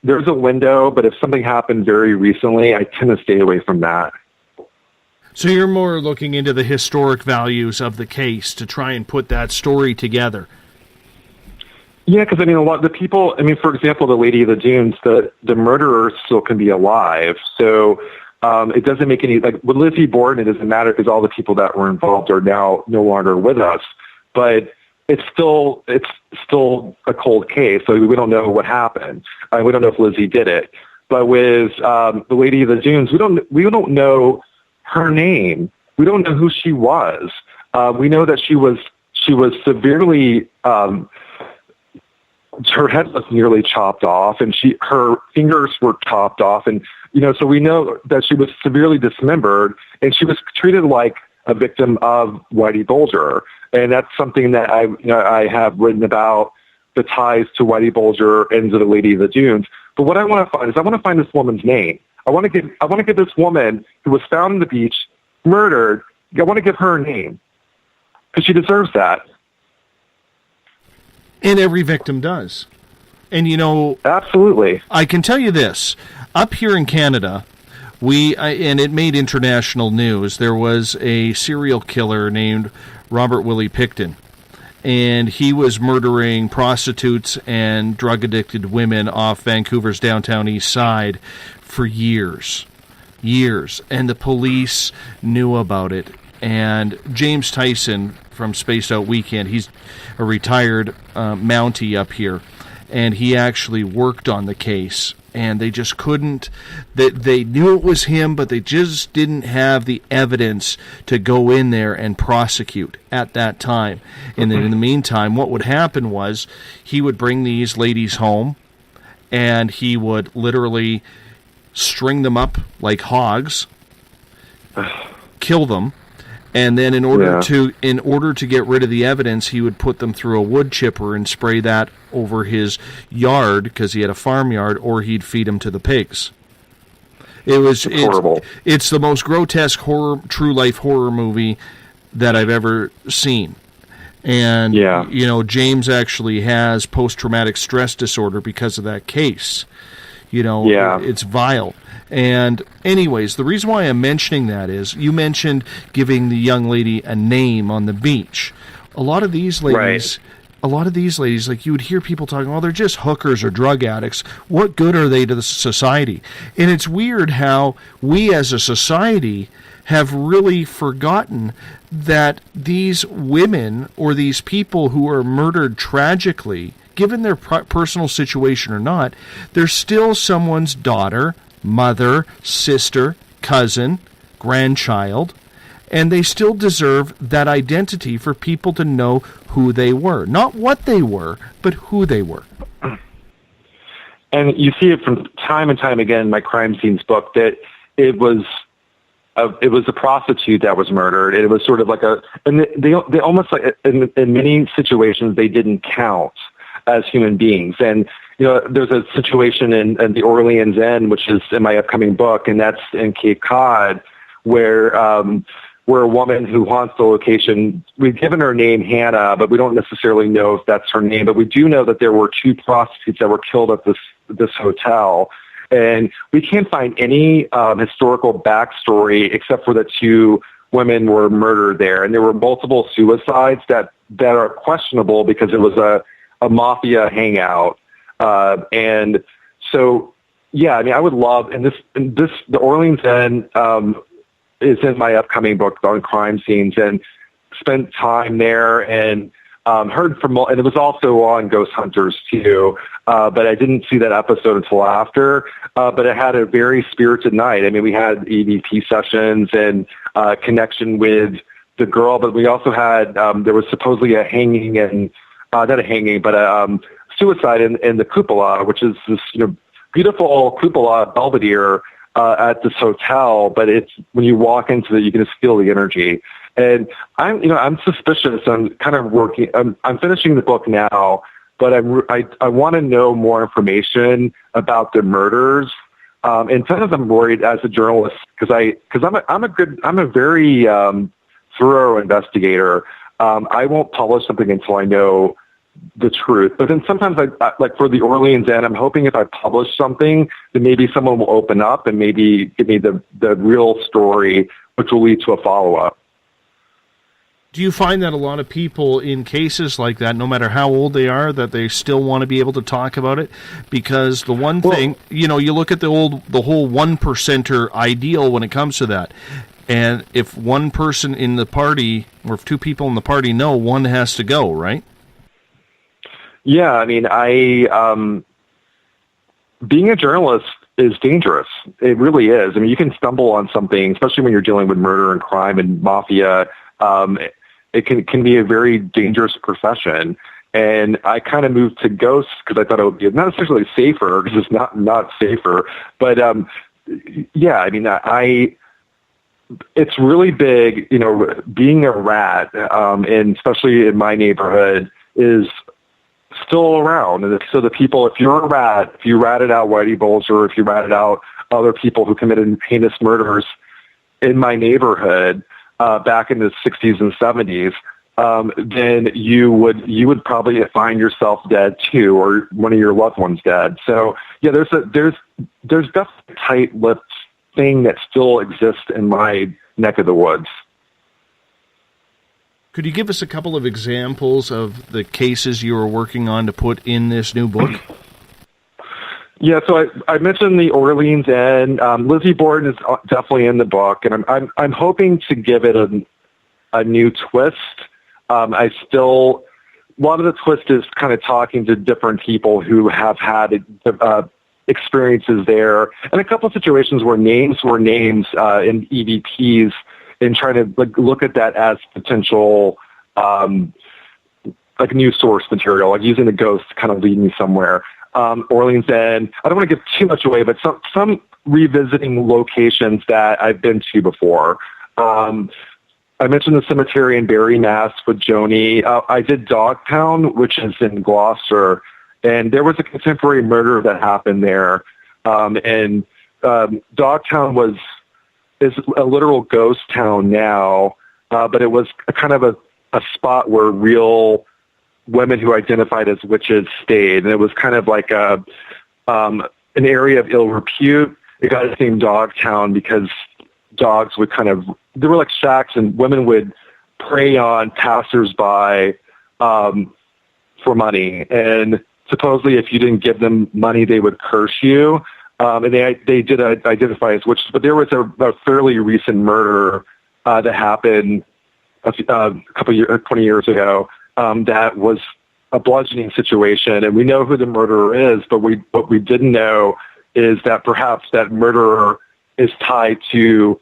there's a window, but if something happened very recently, I tend to stay away from that. So you're more looking into the historic values of the case to try and put that story together. Yeah, because a lot of the people, for example, the Lady of the Dunes, the murderer still can be alive. So it doesn't make any, with Lizzie Borden, it doesn't matter because all the people that were involved are now no longer with us. But it's still a cold case, so we don't know what happened. We don't know if Lizzie did it. But with the Lady of the Dunes, we don't know her name. We don't know who she was. We know that she was severely. Her head was nearly chopped off, and her fingers were chopped off, and so we know that she was severely dismembered, and she was treated like a victim of Whitey Bulger. And that's something that I have written about, the ties to Whitey Bulger and to the Lady of the Dunes. But what I want to find this woman's name. I want to give this woman who was found on the beach, murdered. I want to give her a name because she deserves that. And every victim does. And absolutely. I can tell you this: up here in Canada, and it made international news. There was a serial killer named Robert Willie Pickton, and he was murdering prostitutes and drug-addicted women off Vancouver's downtown east side for years. And the police knew about it. And James Tyson from Spaced Out Weekend, he's a retired Mountie up here, and he actually worked on the case. And they just couldn't, they knew it was him, but they just didn't have the evidence to go in there and prosecute at that time. And then in the meantime, what would happen was he would bring these ladies home, and he would literally string them up like hogs, kill them, and then in order to get rid of the evidence, he would put them through a wood chipper and spray that over his yard because he had a farmyard, or he'd feed them to the pigs. It's horrible. It's the most grotesque true life horror movie that I've ever seen. And James actually has post-traumatic stress disorder because of that case. It's vile. And anyways, the reason why I'm mentioning that is you mentioned giving the young lady a name on the beach. A lot of these ladies, like you would hear people talking, oh, they're just hookers or drug addicts. What good are they to the society? And it's weird how we as a society have really forgotten that these women or these people who are murdered tragically, given their personal situation or not, they're still someone's daughter, mother, sister, cousin, grandchild, and they still deserve that identity for people to know who they were. Not what they were, but who they were. And you see it from time and time again in my crime scenes book that it was a prostitute that was murdered. It was sort of like and they almost like in many situations they didn't count as human beings. And there's a situation in the Orleans End, which is in my upcoming book, and that's in Cape Cod, where a woman who haunts the location, we've given her name Hannah, but we don't necessarily know if that's her name. But we do know that there were 2 prostitutes that were killed at this hotel. And we can't find any historical backstory except for the 2 women were murdered there. And there were multiple suicides that are questionable because it was a mafia hangout. And so, I would love, the Orleans End is in my upcoming book on crime scenes, and spent time there and heard from, and it was also on Ghost Hunters too, but I didn't see that episode until after, but it had a very spirited night. We had EVP sessions and connection with the girl, but we also had, there was supposedly a hanging and, not a hanging, but a suicide in the cupola, which is this beautiful cupola Belvedere at this hotel. But it's when you walk into it, you can just feel the energy. And I'm suspicious. I'm kind of working. I'm finishing the book now, but I want to know more information about the murders And sometimes I'm worried as a journalist because I'm a very thorough investigator. I won't publish something until I know the truth. But then sometimes I like for the Orleans Inn, I'm hoping if I publish something, then maybe someone will open up and maybe give me the real story, which will lead to a follow-up. Do you find that a lot of people in cases like that, no matter how old they are, that they still want to be able to talk about it? Because the one thing, you look at the whole 1%er ideal when it comes to that. And if one person in the party, or if two people in the party know, one has to go, right? Yeah, I mean, being a journalist is dangerous. It really is. I mean, you can stumble on something, especially when you're dealing with murder and crime and mafia. It can be a very dangerous profession. And I kind of moved to ghosts because I thought it would be not necessarily safer, because it's not safer. But yeah, I mean, it's really big. Being a rat, and especially in my neighborhood, is still around. And so the people, if you're a rat, if you ratted out Whitey Bulger, if you ratted out other people who committed heinous murders in my neighborhood back in the 60s and 70s, then you would probably find yourself dead too, or one of your loved ones dead. So yeah, there's definitely a tight-lipped thing that still exists in my neck of the woods. Could you give us a couple of examples of the cases you were working on to put in this new book? Yeah, so I mentioned the Orleans Inn. Lizzie Borden is definitely in the book, and I'm hoping to give it a new twist. A lot of the twist is kind of talking to different people who have had experiences there, and a couple of situations where names were names in EVPs, and trying to look at that as potential news source material, like using the ghost to kind of lead me somewhere. Orleans Inn, I don't want to give too much away, but some revisiting locations that I've been to before. I mentioned the cemetery in Barrie, Mass. with Joni. I did Dogtown, which is in Gloucester, and there was a contemporary murder that happened there. And Dogtown is a literal ghost town now, but it was a kind of a spot where real women who identified as witches stayed, and it was kind of like an area of ill repute. It got its name Dogtown because dogs would they were like shacks, and women would prey on passersby for money. And supposedly if you didn't give them money, they would curse you. And they did identify as witches. But there was a fairly recent murder that happened a couple years, 20 years ago, that was a bludgeoning situation. And we know who the murderer is, but what we didn't know is that perhaps that murderer is tied to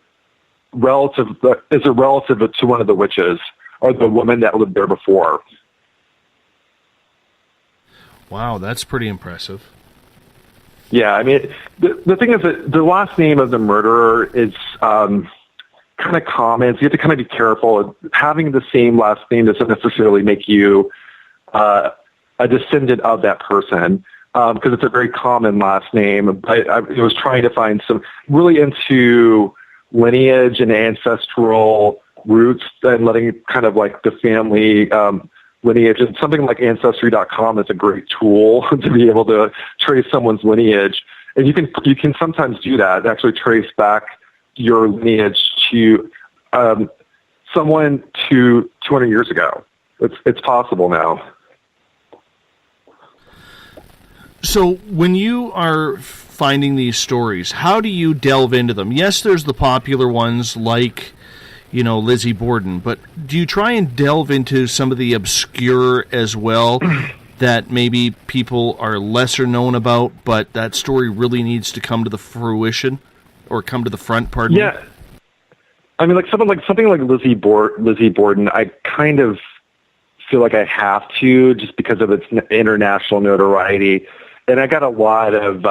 a relative to one of the witches or the woman that lived there before. Wow, that's pretty impressive. Yeah, I mean, the thing is that the last name of the murderer is kind of common, so you have to kind of be careful. Having the same last name doesn't necessarily make you a descendant of that person, because it's a very common last name. I was trying to find some really into lineage and ancestral roots and letting kind of like the family lineage, and something like Ancestry.com is a great tool to be able to trace someone's lineage. And you can sometimes do that, actually trace back your lineage to someone to 200 years ago. It's possible now. So when you are finding these stories, how do you delve into them? Yes, there's the popular ones like, Lizzie Borden, but do you try and delve into some of the obscure as well that maybe people are lesser known about, but that story really needs to come to the fruition or come to the front, pardon me? Yeah. I mean, something like Lizzie Borden, I kind of feel like I have to, just because of its international notoriety. And I got a lot of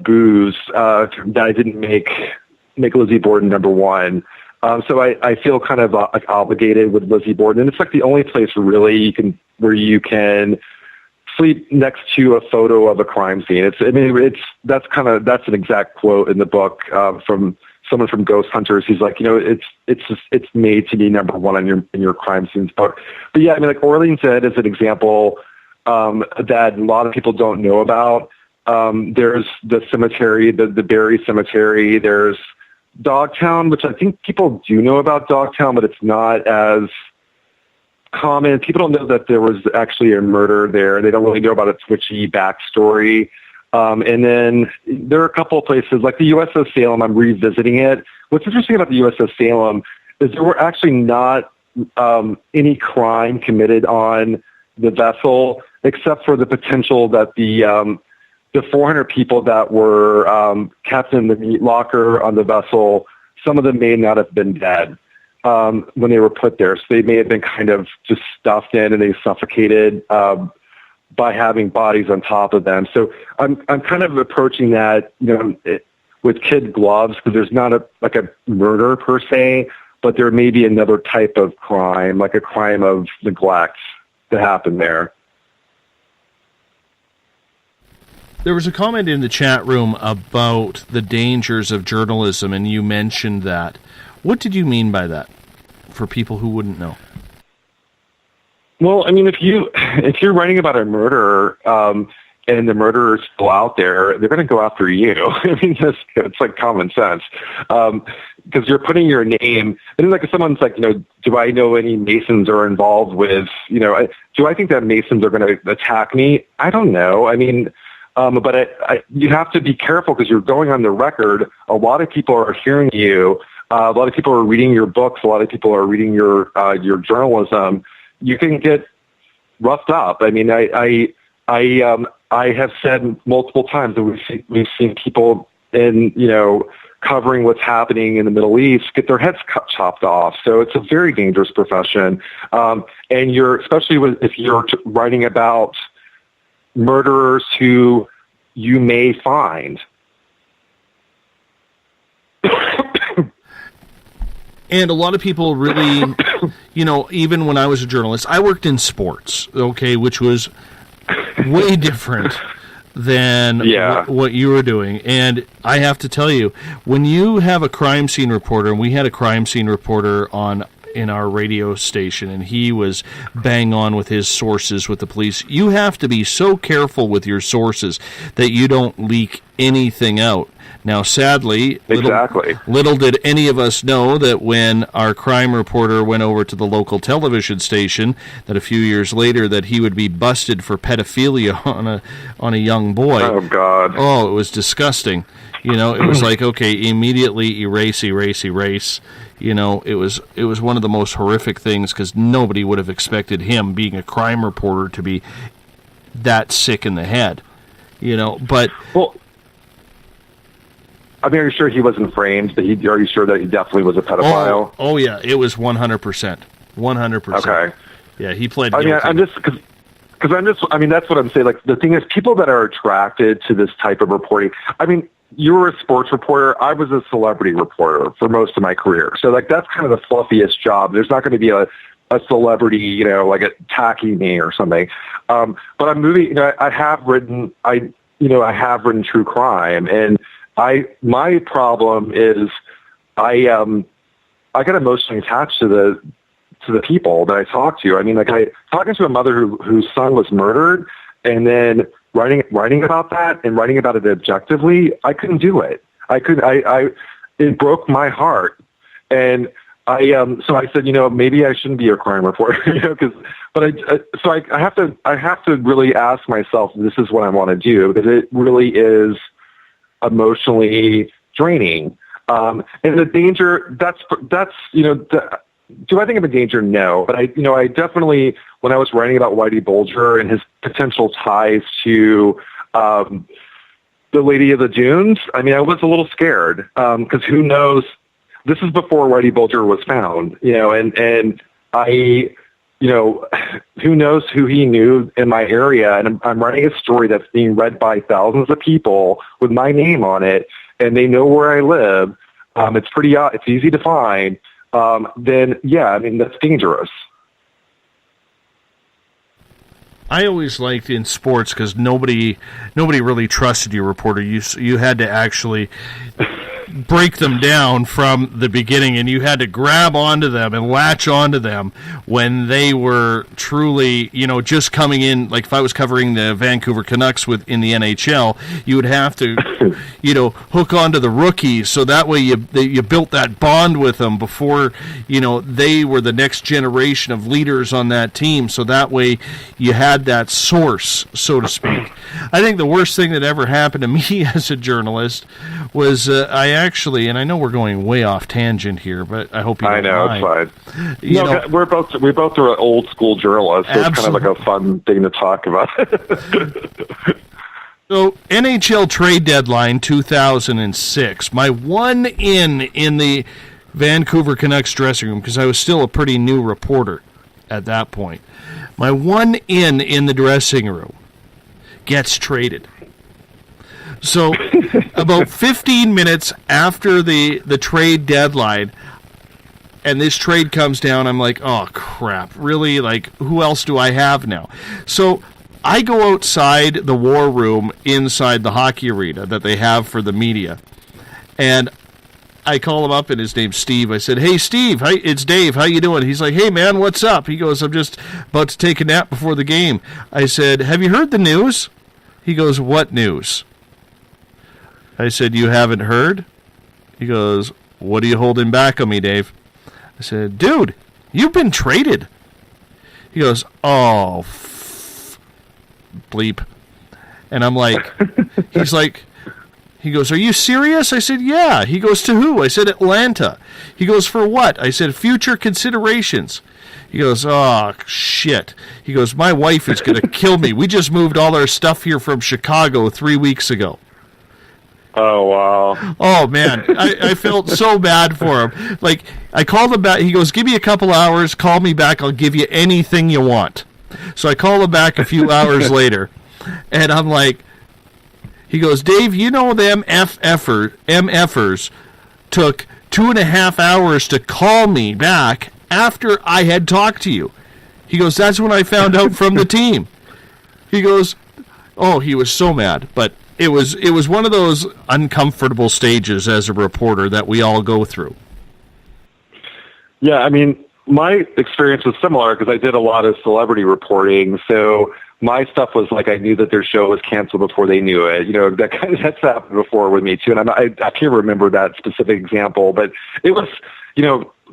boos that I didn't make Lizzie Borden number one. So I feel kind of obligated with Lizzie Borden, and it's like the only place really where you can sleep next to a photo of a crime scene. That's an exact quote in the book from someone from Ghost Hunters. He's like, it's made to be number one in your crime scenes book. But yeah, I mean, like Orleans-Ed is an example that a lot of people don't know about. There's the cemetery, the Berry Cemetery. There's Dogtown, which I think people do know about Dogtown, but it's not as common. People don't know that there was actually a murder there. They don't really know about its witchy backstory. And then there are a couple of places like the USS Salem. I'm revisiting it. What's interesting about the USS Salem is there were actually not any crime committed on the vessel, except for the potential that the 400 people that were kept in the meat locker on the vessel, some of them may not have been dead when they were put there. So they may have been kind of just stuffed in and they suffocated by having bodies on top of them. So I'm kind of approaching that, with kid gloves, because there's not a murder per se, but there may be another type of crime, like a crime of neglect that happened there. There was a comment in the chat room about the dangers of journalism, and you mentioned that. What did you mean by that, for people who wouldn't know? Well, I mean, if you're writing about a murderer and the murderer's still out there, they're going to go after you. I mean, it's like common sense, because you're putting your name. And like if someone's like, do I know any Masons are involved with? Do I think that Masons are going to attack me? I don't know. I mean. But you have to be careful because you're going on the record. A lot of people are hearing you. A lot of people are reading your books. A lot of people are reading your journalism. You can get roughed up. I mean, I have said multiple times that we've seen people in covering what's happening in the Middle East get their heads chopped off. So it's a very dangerous profession. And especially if you're writing about murderers who you may find. And a lot of people really, even when I was a journalist, I worked in sports, which was way different than what you were doing. And I have to tell you, when you have a crime scene reporter, and we had a crime scene reporter in our radio station, and he was bang on with his sources with the police. You have to be so careful with your sources that you don't leak anything out. Now, sadly, little did any of us know that when our crime reporter went over to the local television station, that a few years later that he would be busted for pedophilia on a young boy. Oh, God. Oh, it was disgusting. It was like, okay, immediately erase. It was one of the most horrific things because nobody would have expected him, being a crime reporter, to be that sick in the head. But well, I mean, are you sure he wasn't framed? Are you sure that he definitely was a pedophile? Oh yeah, it was 100%. 100%. Okay. Yeah, he pled guilty. I mean, that's what I'm saying. Like, the thing is, people that are attracted to this type of reporting, I mean, you were a sports reporter. I was a celebrity reporter for most of my career. So, like, that's kind of the fluffiest job. There's not going to be a celebrity, like attacking me or something. But I'm moving, I have written true crime, and my problem is I get emotionally attached to the people that I talk to. I mean, like, talking to a mother whose son was murdered, and then writing about that and writing about it objectively, I couldn't do it. It broke my heart. And so I said, maybe I shouldn't be a crime reporter, I have to really ask myself, this is what I want to do, because it really is emotionally draining. And the danger, do I think I'm in danger? No. But I definitely, when I was writing about Whitey Bulger and his potential ties to the Lady of the Dunes, I mean, I was a little scared because who knows? This is before Whitey Bulger was found, and who knows who he knew in my area. And I'm writing a story that's being read by thousands of people with my name on it, and they know where I live. It's easy to find. Then, yeah, I mean, that's dangerous. I always liked in sports because nobody really trusted you, reporter. You had to actually break them down from the beginning, and you had to grab onto them and latch onto them when they were truly, just coming in. Like if I was covering the Vancouver Canucks in the NHL, you would have to, hook onto the rookies, so that way you built that bond with them before, they were the next generation of leaders on that team. So that way you had that source, so to speak. I think the worst thing that ever happened to me as a journalist was I actually, and I know we're going way off tangent here, but I hope you don't mind. It's fine. We both are old school journalists, so it's kind of like a fun thing to talk about. So, NHL trade deadline 2006. My one in the Vancouver Canucks dressing room, because I was still a pretty new reporter at that point. My one in the dressing room gets traded. So, about 15 minutes after the trade deadline, and this trade comes down, I'm like, oh, crap. Really? Like, who else do I have now? So, I go outside the war room inside the hockey arena that they have for the media, and I call him up, and his name's Steve. I said, hey, Steve, hi, it's Dave. How you doing? He's like, hey, man, what's up? He goes, I'm just about to take a nap before the game. I said, have you heard the news? He goes, what news? I said, you haven't heard? He goes, what are you holding back on me, Dave? I said, dude, you've been traded. He goes, oh, bleep. And I'm like, he goes, are you serious? I said, yeah. He goes, to who? I said, Atlanta. He goes, for what? I said, future considerations. He goes, oh, shit. He goes, my wife is going to kill me. We just moved all our stuff here from Chicago 3 weeks ago. Oh, wow. Oh, man. I felt so bad for him. Like, I called him back. He goes, give me a couple hours. Call me back. I'll give you anything you want. So I call him back a few hours later, and I'm like, he goes, Dave, them MFers took 2.5 hours to call me back after I had talked to you. He goes, that's when I found out from the team. He goes, oh, he was so mad, but it was one of those uncomfortable stages as a reporter that we all go through. Yeah, I mean, my experience was similar because I did a lot of celebrity reporting. So my stuff was like, I knew that their show was canceled before they knew it. That's happened before with me too. And I can't remember that specific example, but it was,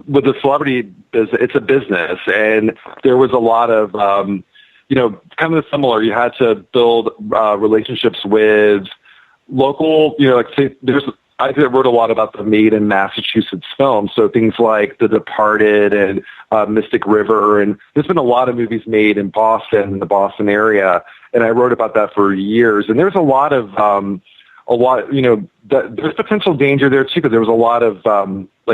with the celebrity business, it's a business, and there was a lot of, kind of similar. You had to build relationships with local, I wrote a lot about the made in Massachusetts films, so things like The Departed and Mystic River, and there's been a lot of movies made in Boston, in the Boston area, and I wrote about that for years. And there's there's potential danger there too, because there was a lot of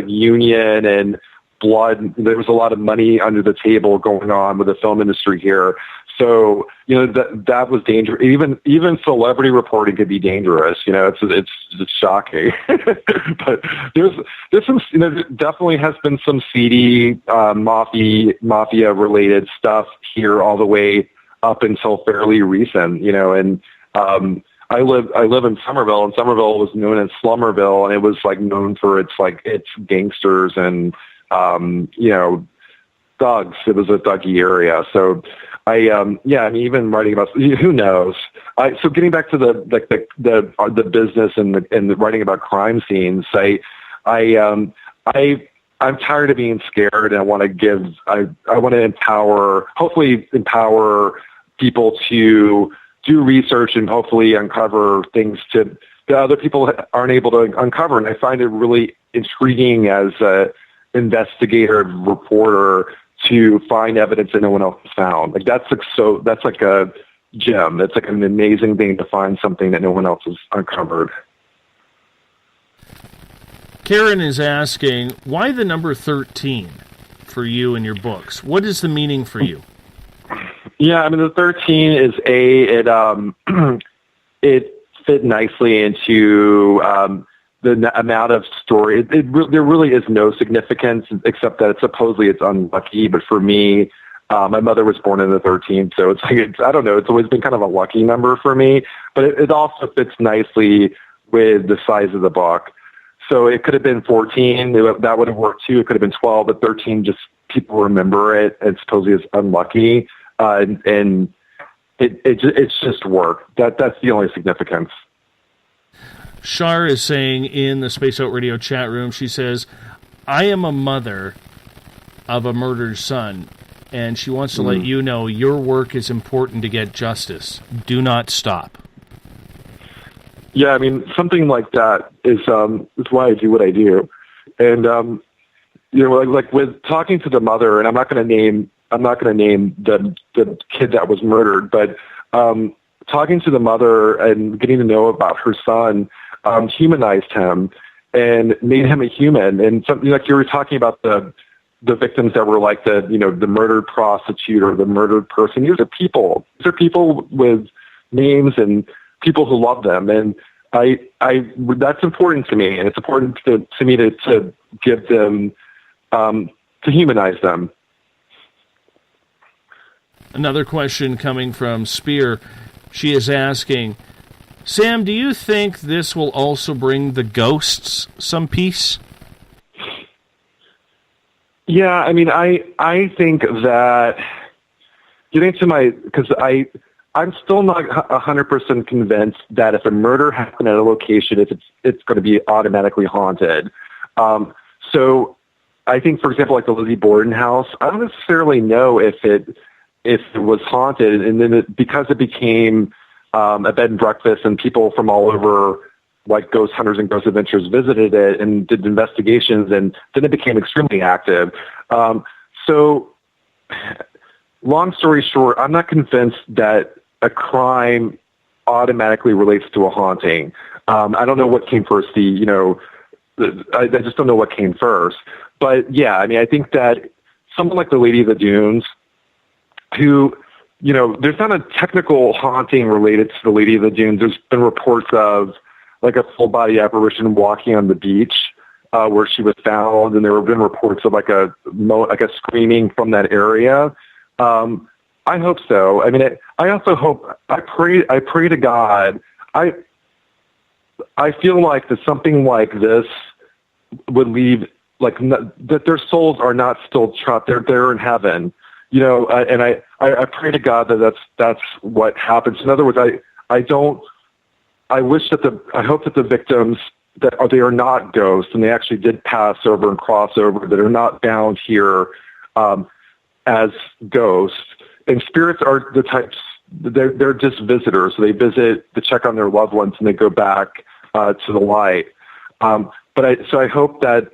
union and blood. There was a lot of money under the table going on with the film industry here. So, that was dangerous. Even celebrity reporting could be dangerous. It's shocking. But there's some, there definitely has been some seedy mafia related stuff here all the way up until fairly recent. And I live in Somerville, and Somerville was known as Slummerville, and it was known for its gangsters and thugs. It was a thuggy area. So even writing about, who knows? So getting back to the business and the writing about crime scenes, I'm tired of being scared, and I want to hopefully empower people to do research and hopefully uncover things that other people aren't able to uncover. And I find it really intriguing as an investigator, reporter, to find evidence that no one else has found. That's like a gem. That's like an amazing thing to find something that no one else has uncovered. Karen is asking, why the number 13 for you in your books? What is the meaning for you? Yeah, I mean, the 13 is it fit nicely into the amount of story. There really is no significance except that supposedly it's unlucky. But for me, My mother was born in the 13th, so it's like, I don't know, it's always been kind of a lucky number for me, but it also fits nicely with the size of the book. So it could have been 14, that would have worked too. It could have been 12, but 13, just people remember it and supposedly it's unlucky. And it's just work. That's the only significance. Shar is saying in the Space Out Radio chat room, she says, I am a mother of a murdered son, and she wants to let you know your work is important to get justice. Do not stop. Yeah, I mean, something like that is why I do what I do. And, like with talking to the mother, and I'm not going to name the kid that was murdered, but talking to the mother and getting to know about her son humanized him and made him a human. And something like you were talking about the victims that were like the murdered prostitute or the murdered person. These are people. These are people with names and people who love them. And that's important to me. And it's important to me to give them, to humanize them. Another question coming from Spear. She is asking, Sam, do you think this will also bring the ghosts some peace? Yeah, I mean, I think that getting to because I'm still not 100% convinced that if a murder happened at a location, it's going to be automatically haunted. So I think, for example, like the Lizzie Borden house, I don't necessarily know if it was haunted, and then because it became a bed and breakfast and people from all over, like ghost hunters and ghost adventures, visited it and did investigations, and then it became extremely active. So long story short, I'm not convinced that a crime automatically relates to a haunting. I don't know what came first, I just don't know what came first. But yeah, I mean, I think that someone like the Lady of the Dunes, who, there's not a technical haunting related to the Lady of the Dunes. There's been reports of like a full body apparition walking on the beach where she was found, and there have been reports of like a screaming from that area. I hope so. I mean, I also hope, I pray to God. I feel like that something like this would leave, that their souls are not still trapped. They're in heaven, and I pray to God that that's what happens. In other words, I hope that the victims they are not ghosts and they actually did pass over and cross over, that are not bound here as ghosts. And spirits are the types, they're just visitors. So they visit to check on their loved ones and they go back to the light. But I hope that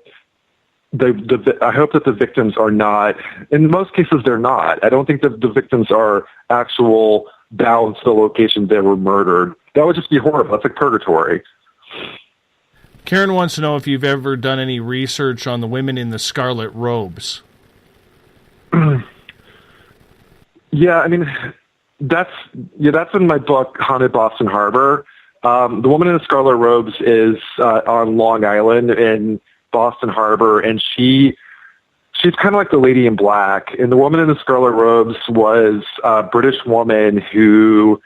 I hope that the victims are not, in most cases they're not. I don't think that the victims are actual bound to the location they were murdered. That would just be horrible. That's like purgatory. Karen wants to know if you've ever done any research on the women in the scarlet robes. Yeah, I mean, that's in my book, Haunted Boston Harbor. The woman in the scarlet robes is on Long Island in Boston Harbor, and she's kind of like the Lady in Black. And the woman in the scarlet robes was a British woman who,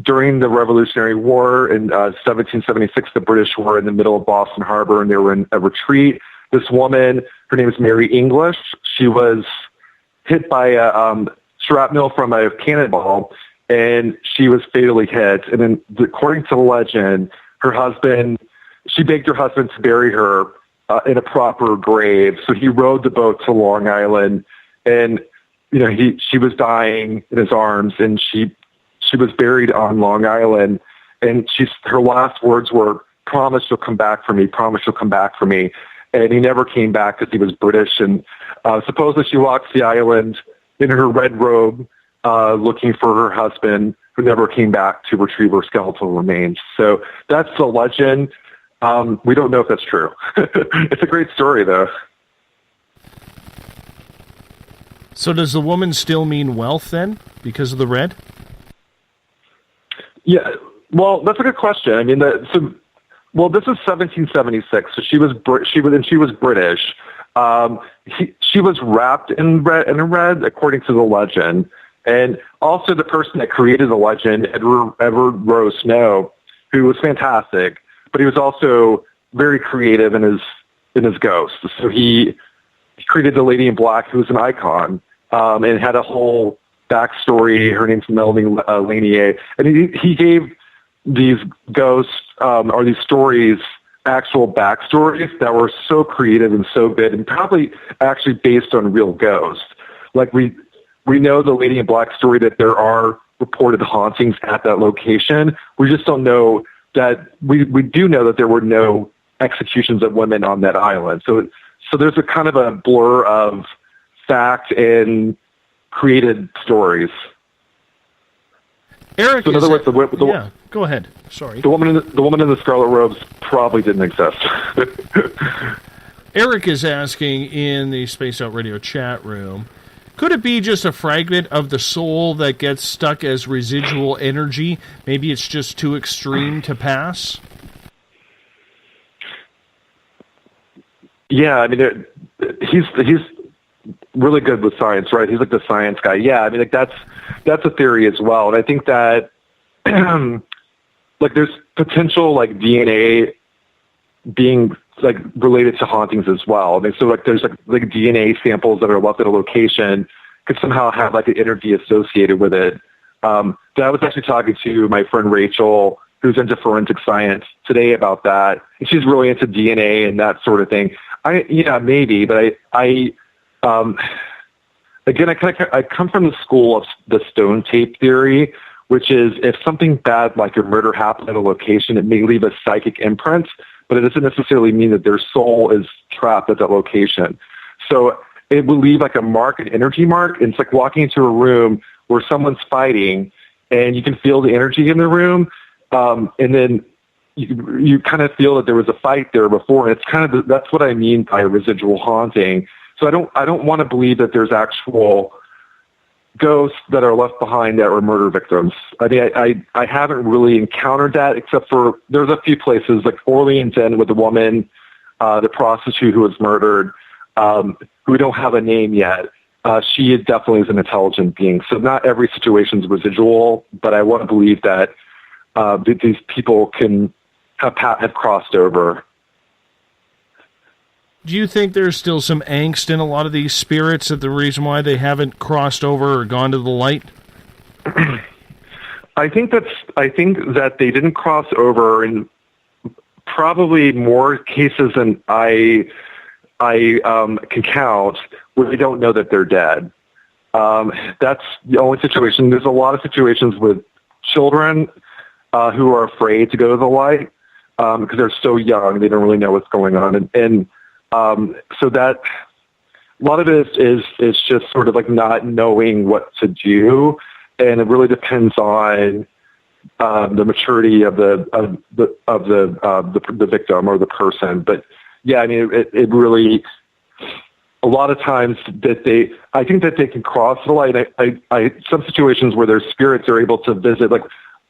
during the Revolutionary War in 1776, the British were in the middle of Boston Harbor, and they were in a retreat. This woman, her name is Mary English. She was hit by a shrapnel from a cannonball, and she was fatally hit. And then, according to the legend, she begged her husband to bury her in a proper grave. So he rowed the boat to Long Island, and she was dying in his arms, and she was buried on Long Island. And her last words were, "Promise you'll come back for me. Promise you'll come back for me." And he never came back because he was British. And supposedly she walks the island in her red robe, looking for her husband, who never came back to retrieve her skeletal remains. So that's the legend. We don't know if that's true. It's a great story, though. So does the woman still mean wealth, then, because of the red? Yeah, well, that's a good question. I mean, this is 1776, so she was British. she was wrapped in red, according to the legend. And also the person that created the legend, Edward Rose Snow, who was fantastic, but he was also very creative in his ghosts. So he created the Lady in Black, who was an icon, and had a whole backstory. Her name's Melanie Lanier, and he gave these ghosts or these stories actual backstories that were so creative and so good, and probably actually based on real ghosts. Like we know the Lady in Black story, that there are reported hauntings at that location. We just don't know that. We do know that there were no executions of women on that island. So there's a kind of a blur of fact and created stories. Eric, so in other words, yeah, go ahead. Sorry. The woman in the scarlet robes probably didn't exist. Eric is asking in the Spaced Out Radio chat room, could it be just a fragment of the soul that gets stuck as residual energy? Maybe it's just too extreme to pass? Yeah, I mean, he's really good with science, right? He's like the science guy. Yeah, I mean, like that's a theory as well, and I think that like there's potential like DNA being like related to hauntings as well. I mean, so like there's like DNA samples that are left at a location could somehow have like an energy associated with it. I was actually talking to my friend Rachel, who's into forensic science, today about that, and she's really into DNA and that sort of thing. Maybe, but again, I come from the school of the stone tape theory, which is if something bad like a murder happened at a location, it may leave a psychic imprint, but it doesn't necessarily mean that their soul is trapped at that location. So it will leave like a mark, an energy mark, and it's like walking into a room where someone's fighting, and you can feel the energy in the room, and then you kind of feel that there was a fight there before, and it's kind of that's what I mean by a residual haunting. So I don't want to believe that there's actual ghosts that are left behind that were murder victims. I mean, I haven't really encountered that, except for there's a few places like Orleans Inn with the woman, the prostitute who was murdered, who we don't have a name yet. She definitely is an intelligent being. So not every situation is residual, but I want to believe that these people can have crossed over. Do you think there's still some angst in a lot of these spirits, that the reason why they haven't crossed over or gone to the light? I think that they didn't cross over in probably more cases than I can count where they don't know that they're dead. That's the only situation. There's a lot of situations with children who are afraid to go to the light because they're so young, they don't really know what's going on, and so that a lot of it is just sort of like not knowing what to do, and it really depends on the maturity of the victim or the person. But yeah, I mean, it really a lot of times that I think that they can cross the light. Some situations where their spirits are able to visit, like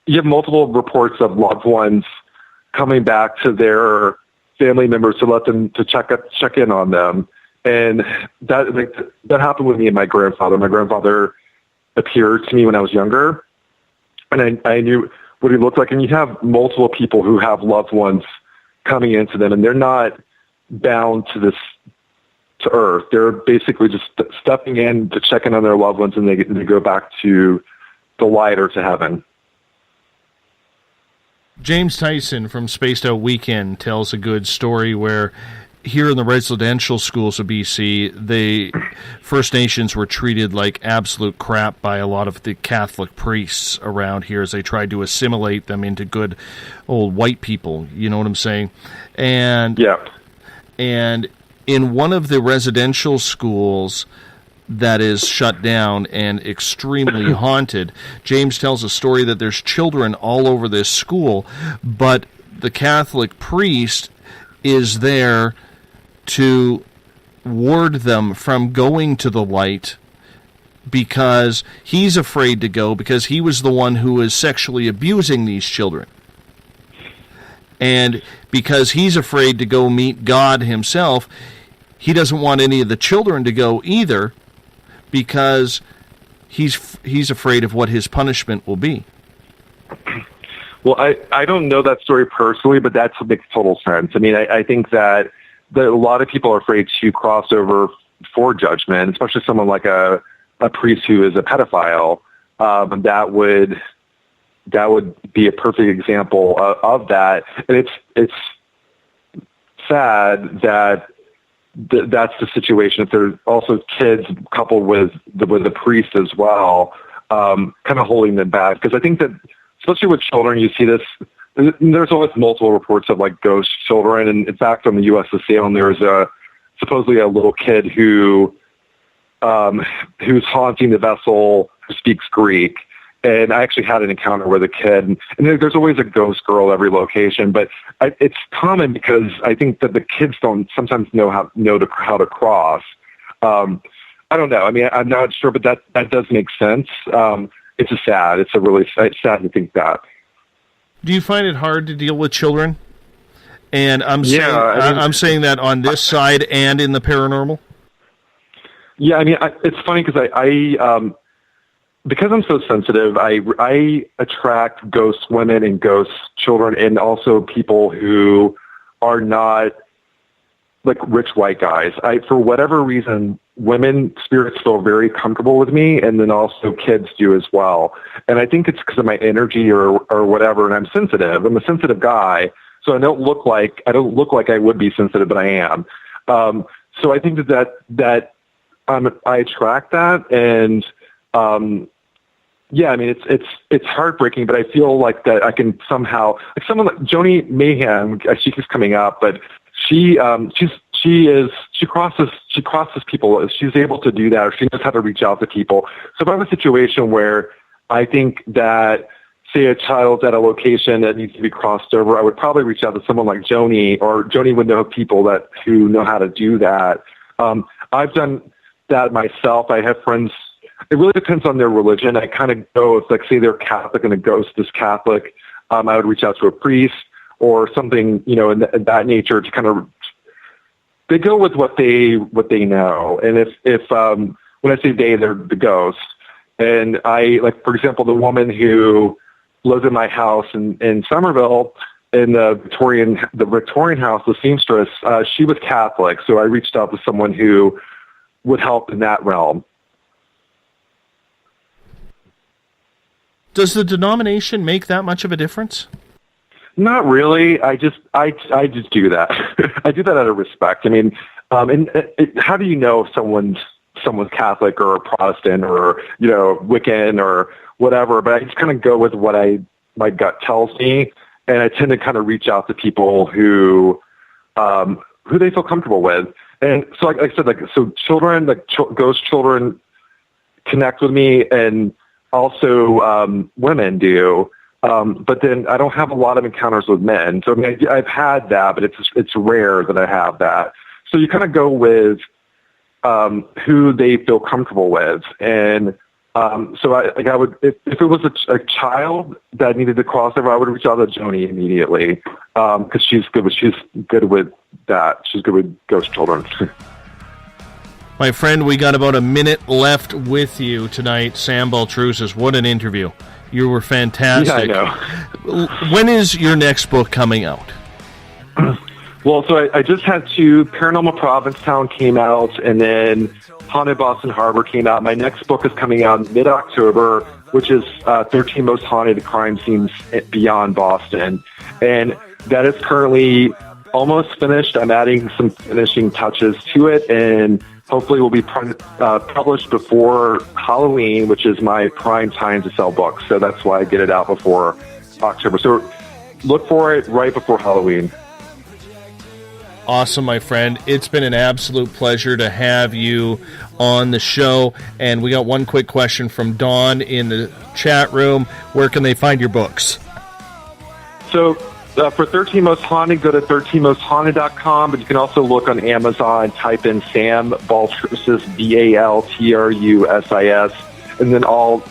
you have multiple reports of loved ones coming back to their family members to let them to check in on them, and that happened with me and my grandfather. My grandfather appeared to me when I was younger, and I knew what he looked like. And you have multiple people who have loved ones coming into them, and they're not bound to earth. They're basically just stepping in to check in on their loved ones, and they go back to the light or to heaven. James Tyson from Spaced Out Weekend tells a good story where here in the residential schools of BC, the First Nations were treated like absolute crap by a lot of the Catholic priests around here as they tried to assimilate them into good old white people. You know what I'm saying? And yeah. And in one of the residential schools that is shut down and extremely haunted, James tells a story that there's children all over this school, but the Catholic priest is there to ward them from going to the light because he's afraid to go because he was the one who was sexually abusing these children. And because he's afraid to go meet God himself, he doesn't want any of the children to go either because he's afraid of what his punishment will be. Well, I don't know that story personally, but that makes total sense. I mean, I think that a lot of people are afraid to cross over for judgment, especially someone like a priest who is a pedophile. That would be a perfect example of that. And it's sad that that's the situation. If there's also kids coupled with the priest as well, kind of holding them back. Because I think that, especially with children, you see this. There's always multiple reports of like ghost children, and in fact, on the U.S.'s Salem, there was supposedly a little kid who's haunting the vessel who speaks Greek. And I actually had an encounter with a kid, and there's always a ghost girl at every location, but it's common because I think that the kids don't sometimes know how to cross. I don't know. I mean, I'm not sure, but that does make sense. It's sad to think that. Do you find it hard to deal with children? And I'm saying that on this side and in the paranormal. Yeah, I mean, it's funny because because I'm so sensitive, I attract ghost women and ghost children, and also people who are not like rich white guys. For whatever reason, women spirits feel very comfortable with me, and then also kids do as well. And I think it's because of my energy or whatever. And I'm sensitive. I'm a sensitive guy, so I don't look like I would be sensitive, but I am. So I think that I attract that, and yeah, I mean it's heartbreaking, but I feel like that I can somehow, like someone like Joni Mayhem, she keeps coming up, but she crosses people. She's able to do that, or she knows how to reach out to people. So if I have a situation where I think that, say, a child's at a location that needs to be crossed over, I would probably reach out to someone like Joni, or Joni would know people who know how to do that. I've done that myself. I have friends. It really depends on their religion. I kind of go, if, like, say they're Catholic and a ghost is Catholic, I would reach out to a priest or something, in that nature to kind of, they go with what they know. And if when I say they, they're the ghost. And I, like, for example, the woman who lives in my house in Somerville, in the Victorian house, the seamstress, she was Catholic. So I reached out to someone who would help in that realm. Does the denomination make that much of a difference? Not really. I just do that. I do that out of respect. I mean, how do you know if someone's Catholic or a Protestant or Wiccan or whatever? But I just kind of go with what my gut tells me, and I tend to kind of reach out to people who they feel comfortable with. And so, like I said, so children, ghost children, connect with me, and also women do. But then I don't have a lot of encounters with men. So I mean, I've had that, but it's rare that I have that. So you kind of go with who they feel comfortable with. And so I would, if it was a child that needed to cross over, I would reach out to Joni immediately, because she's good with that. She's good with ghost children. My friend, we got about a minute left with you tonight. Sam Baltrusis, what an interview. You were fantastic. Yeah, I know. When is your next book coming out? Well, so I just had two. Paranormal Provincetown came out, and then Haunted Boston Harbor came out. My next book is coming out in mid-October, which is 13 Most Haunted Crime Scenes Beyond Boston. And that is currently almost finished. I'm adding some finishing touches to it, and hopefully will be published before Halloween, which is my prime time to sell books. So that's why I get it out before October. So look for it right before Halloween. Awesome, my friend. It's been an absolute pleasure to have you on the show. And we got one quick question from Dawn in the chat room. Where can they find your books? So for 13 Most Haunted, go to 13mosthaunted.com, but you can also look on Amazon, type in Sam Baltrusis, Baltrusis, and then all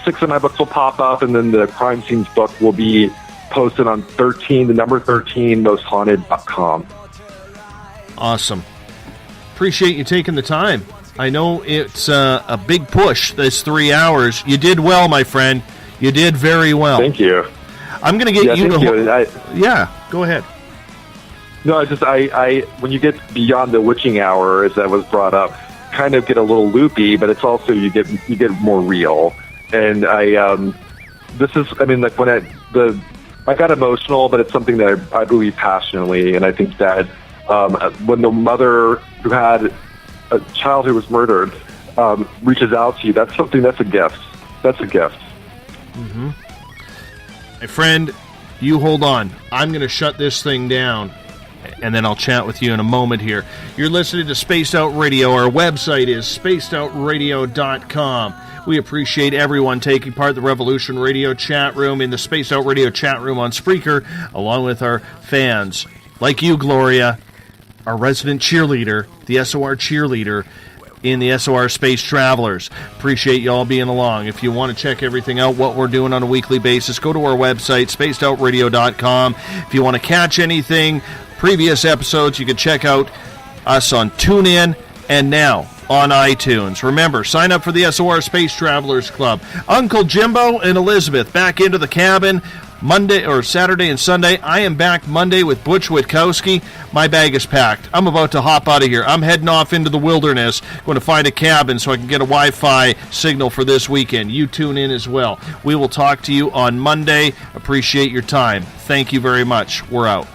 6 of my books will pop up, and then the Crime Scenes book will be posted on 13mosthaunted.com. Awesome. appreciate you taking the time. I know it's a big push, this 3 hours. You did well, my friend. You did very well. Thank you. I'm going to get you to... Yeah, go ahead. No, I when you get beyond the witching hour, as that was brought up, kind of get a little loopy, but it's also you get more real. And I got emotional, but it's something that I believe passionately, and I think that when the mother who had a child who was murdered reaches out to you, that's a gift. That's a gift. Mm-hmm. My friend, you hold on. I'm going to shut this thing down, and then I'll chat with you in a moment here. You're listening to Spaced Out Radio. Our website is spacedoutradio.com. We appreciate everyone taking part in the Revolution Radio chat room, in the Spaced Out Radio chat room on Spreaker, along with our fans like you, Gloria, our resident cheerleader, the SOR cheerleader in the SOR Space Travelers. Appreciate you all being along. If you want to check everything out, what we're doing on a weekly basis, go to our website, spacedoutradio.com. If you want to catch anything, previous episodes, you can check out us on TuneIn and now on iTunes. Remember, sign up for the SOR Space Travelers Club. Uncle Jimbo and Elizabeth back into the cabin Monday or Saturday and Sunday. I am back Monday with Butch Witkowski. My bag is packed. I'm about to hop out of here. I'm heading off into the wilderness, going to find a cabin so I can get a Wi-Fi signal for this weekend. You tune in as well. We will talk to you on Monday. Appreciate your time. Thank you very much. We're out.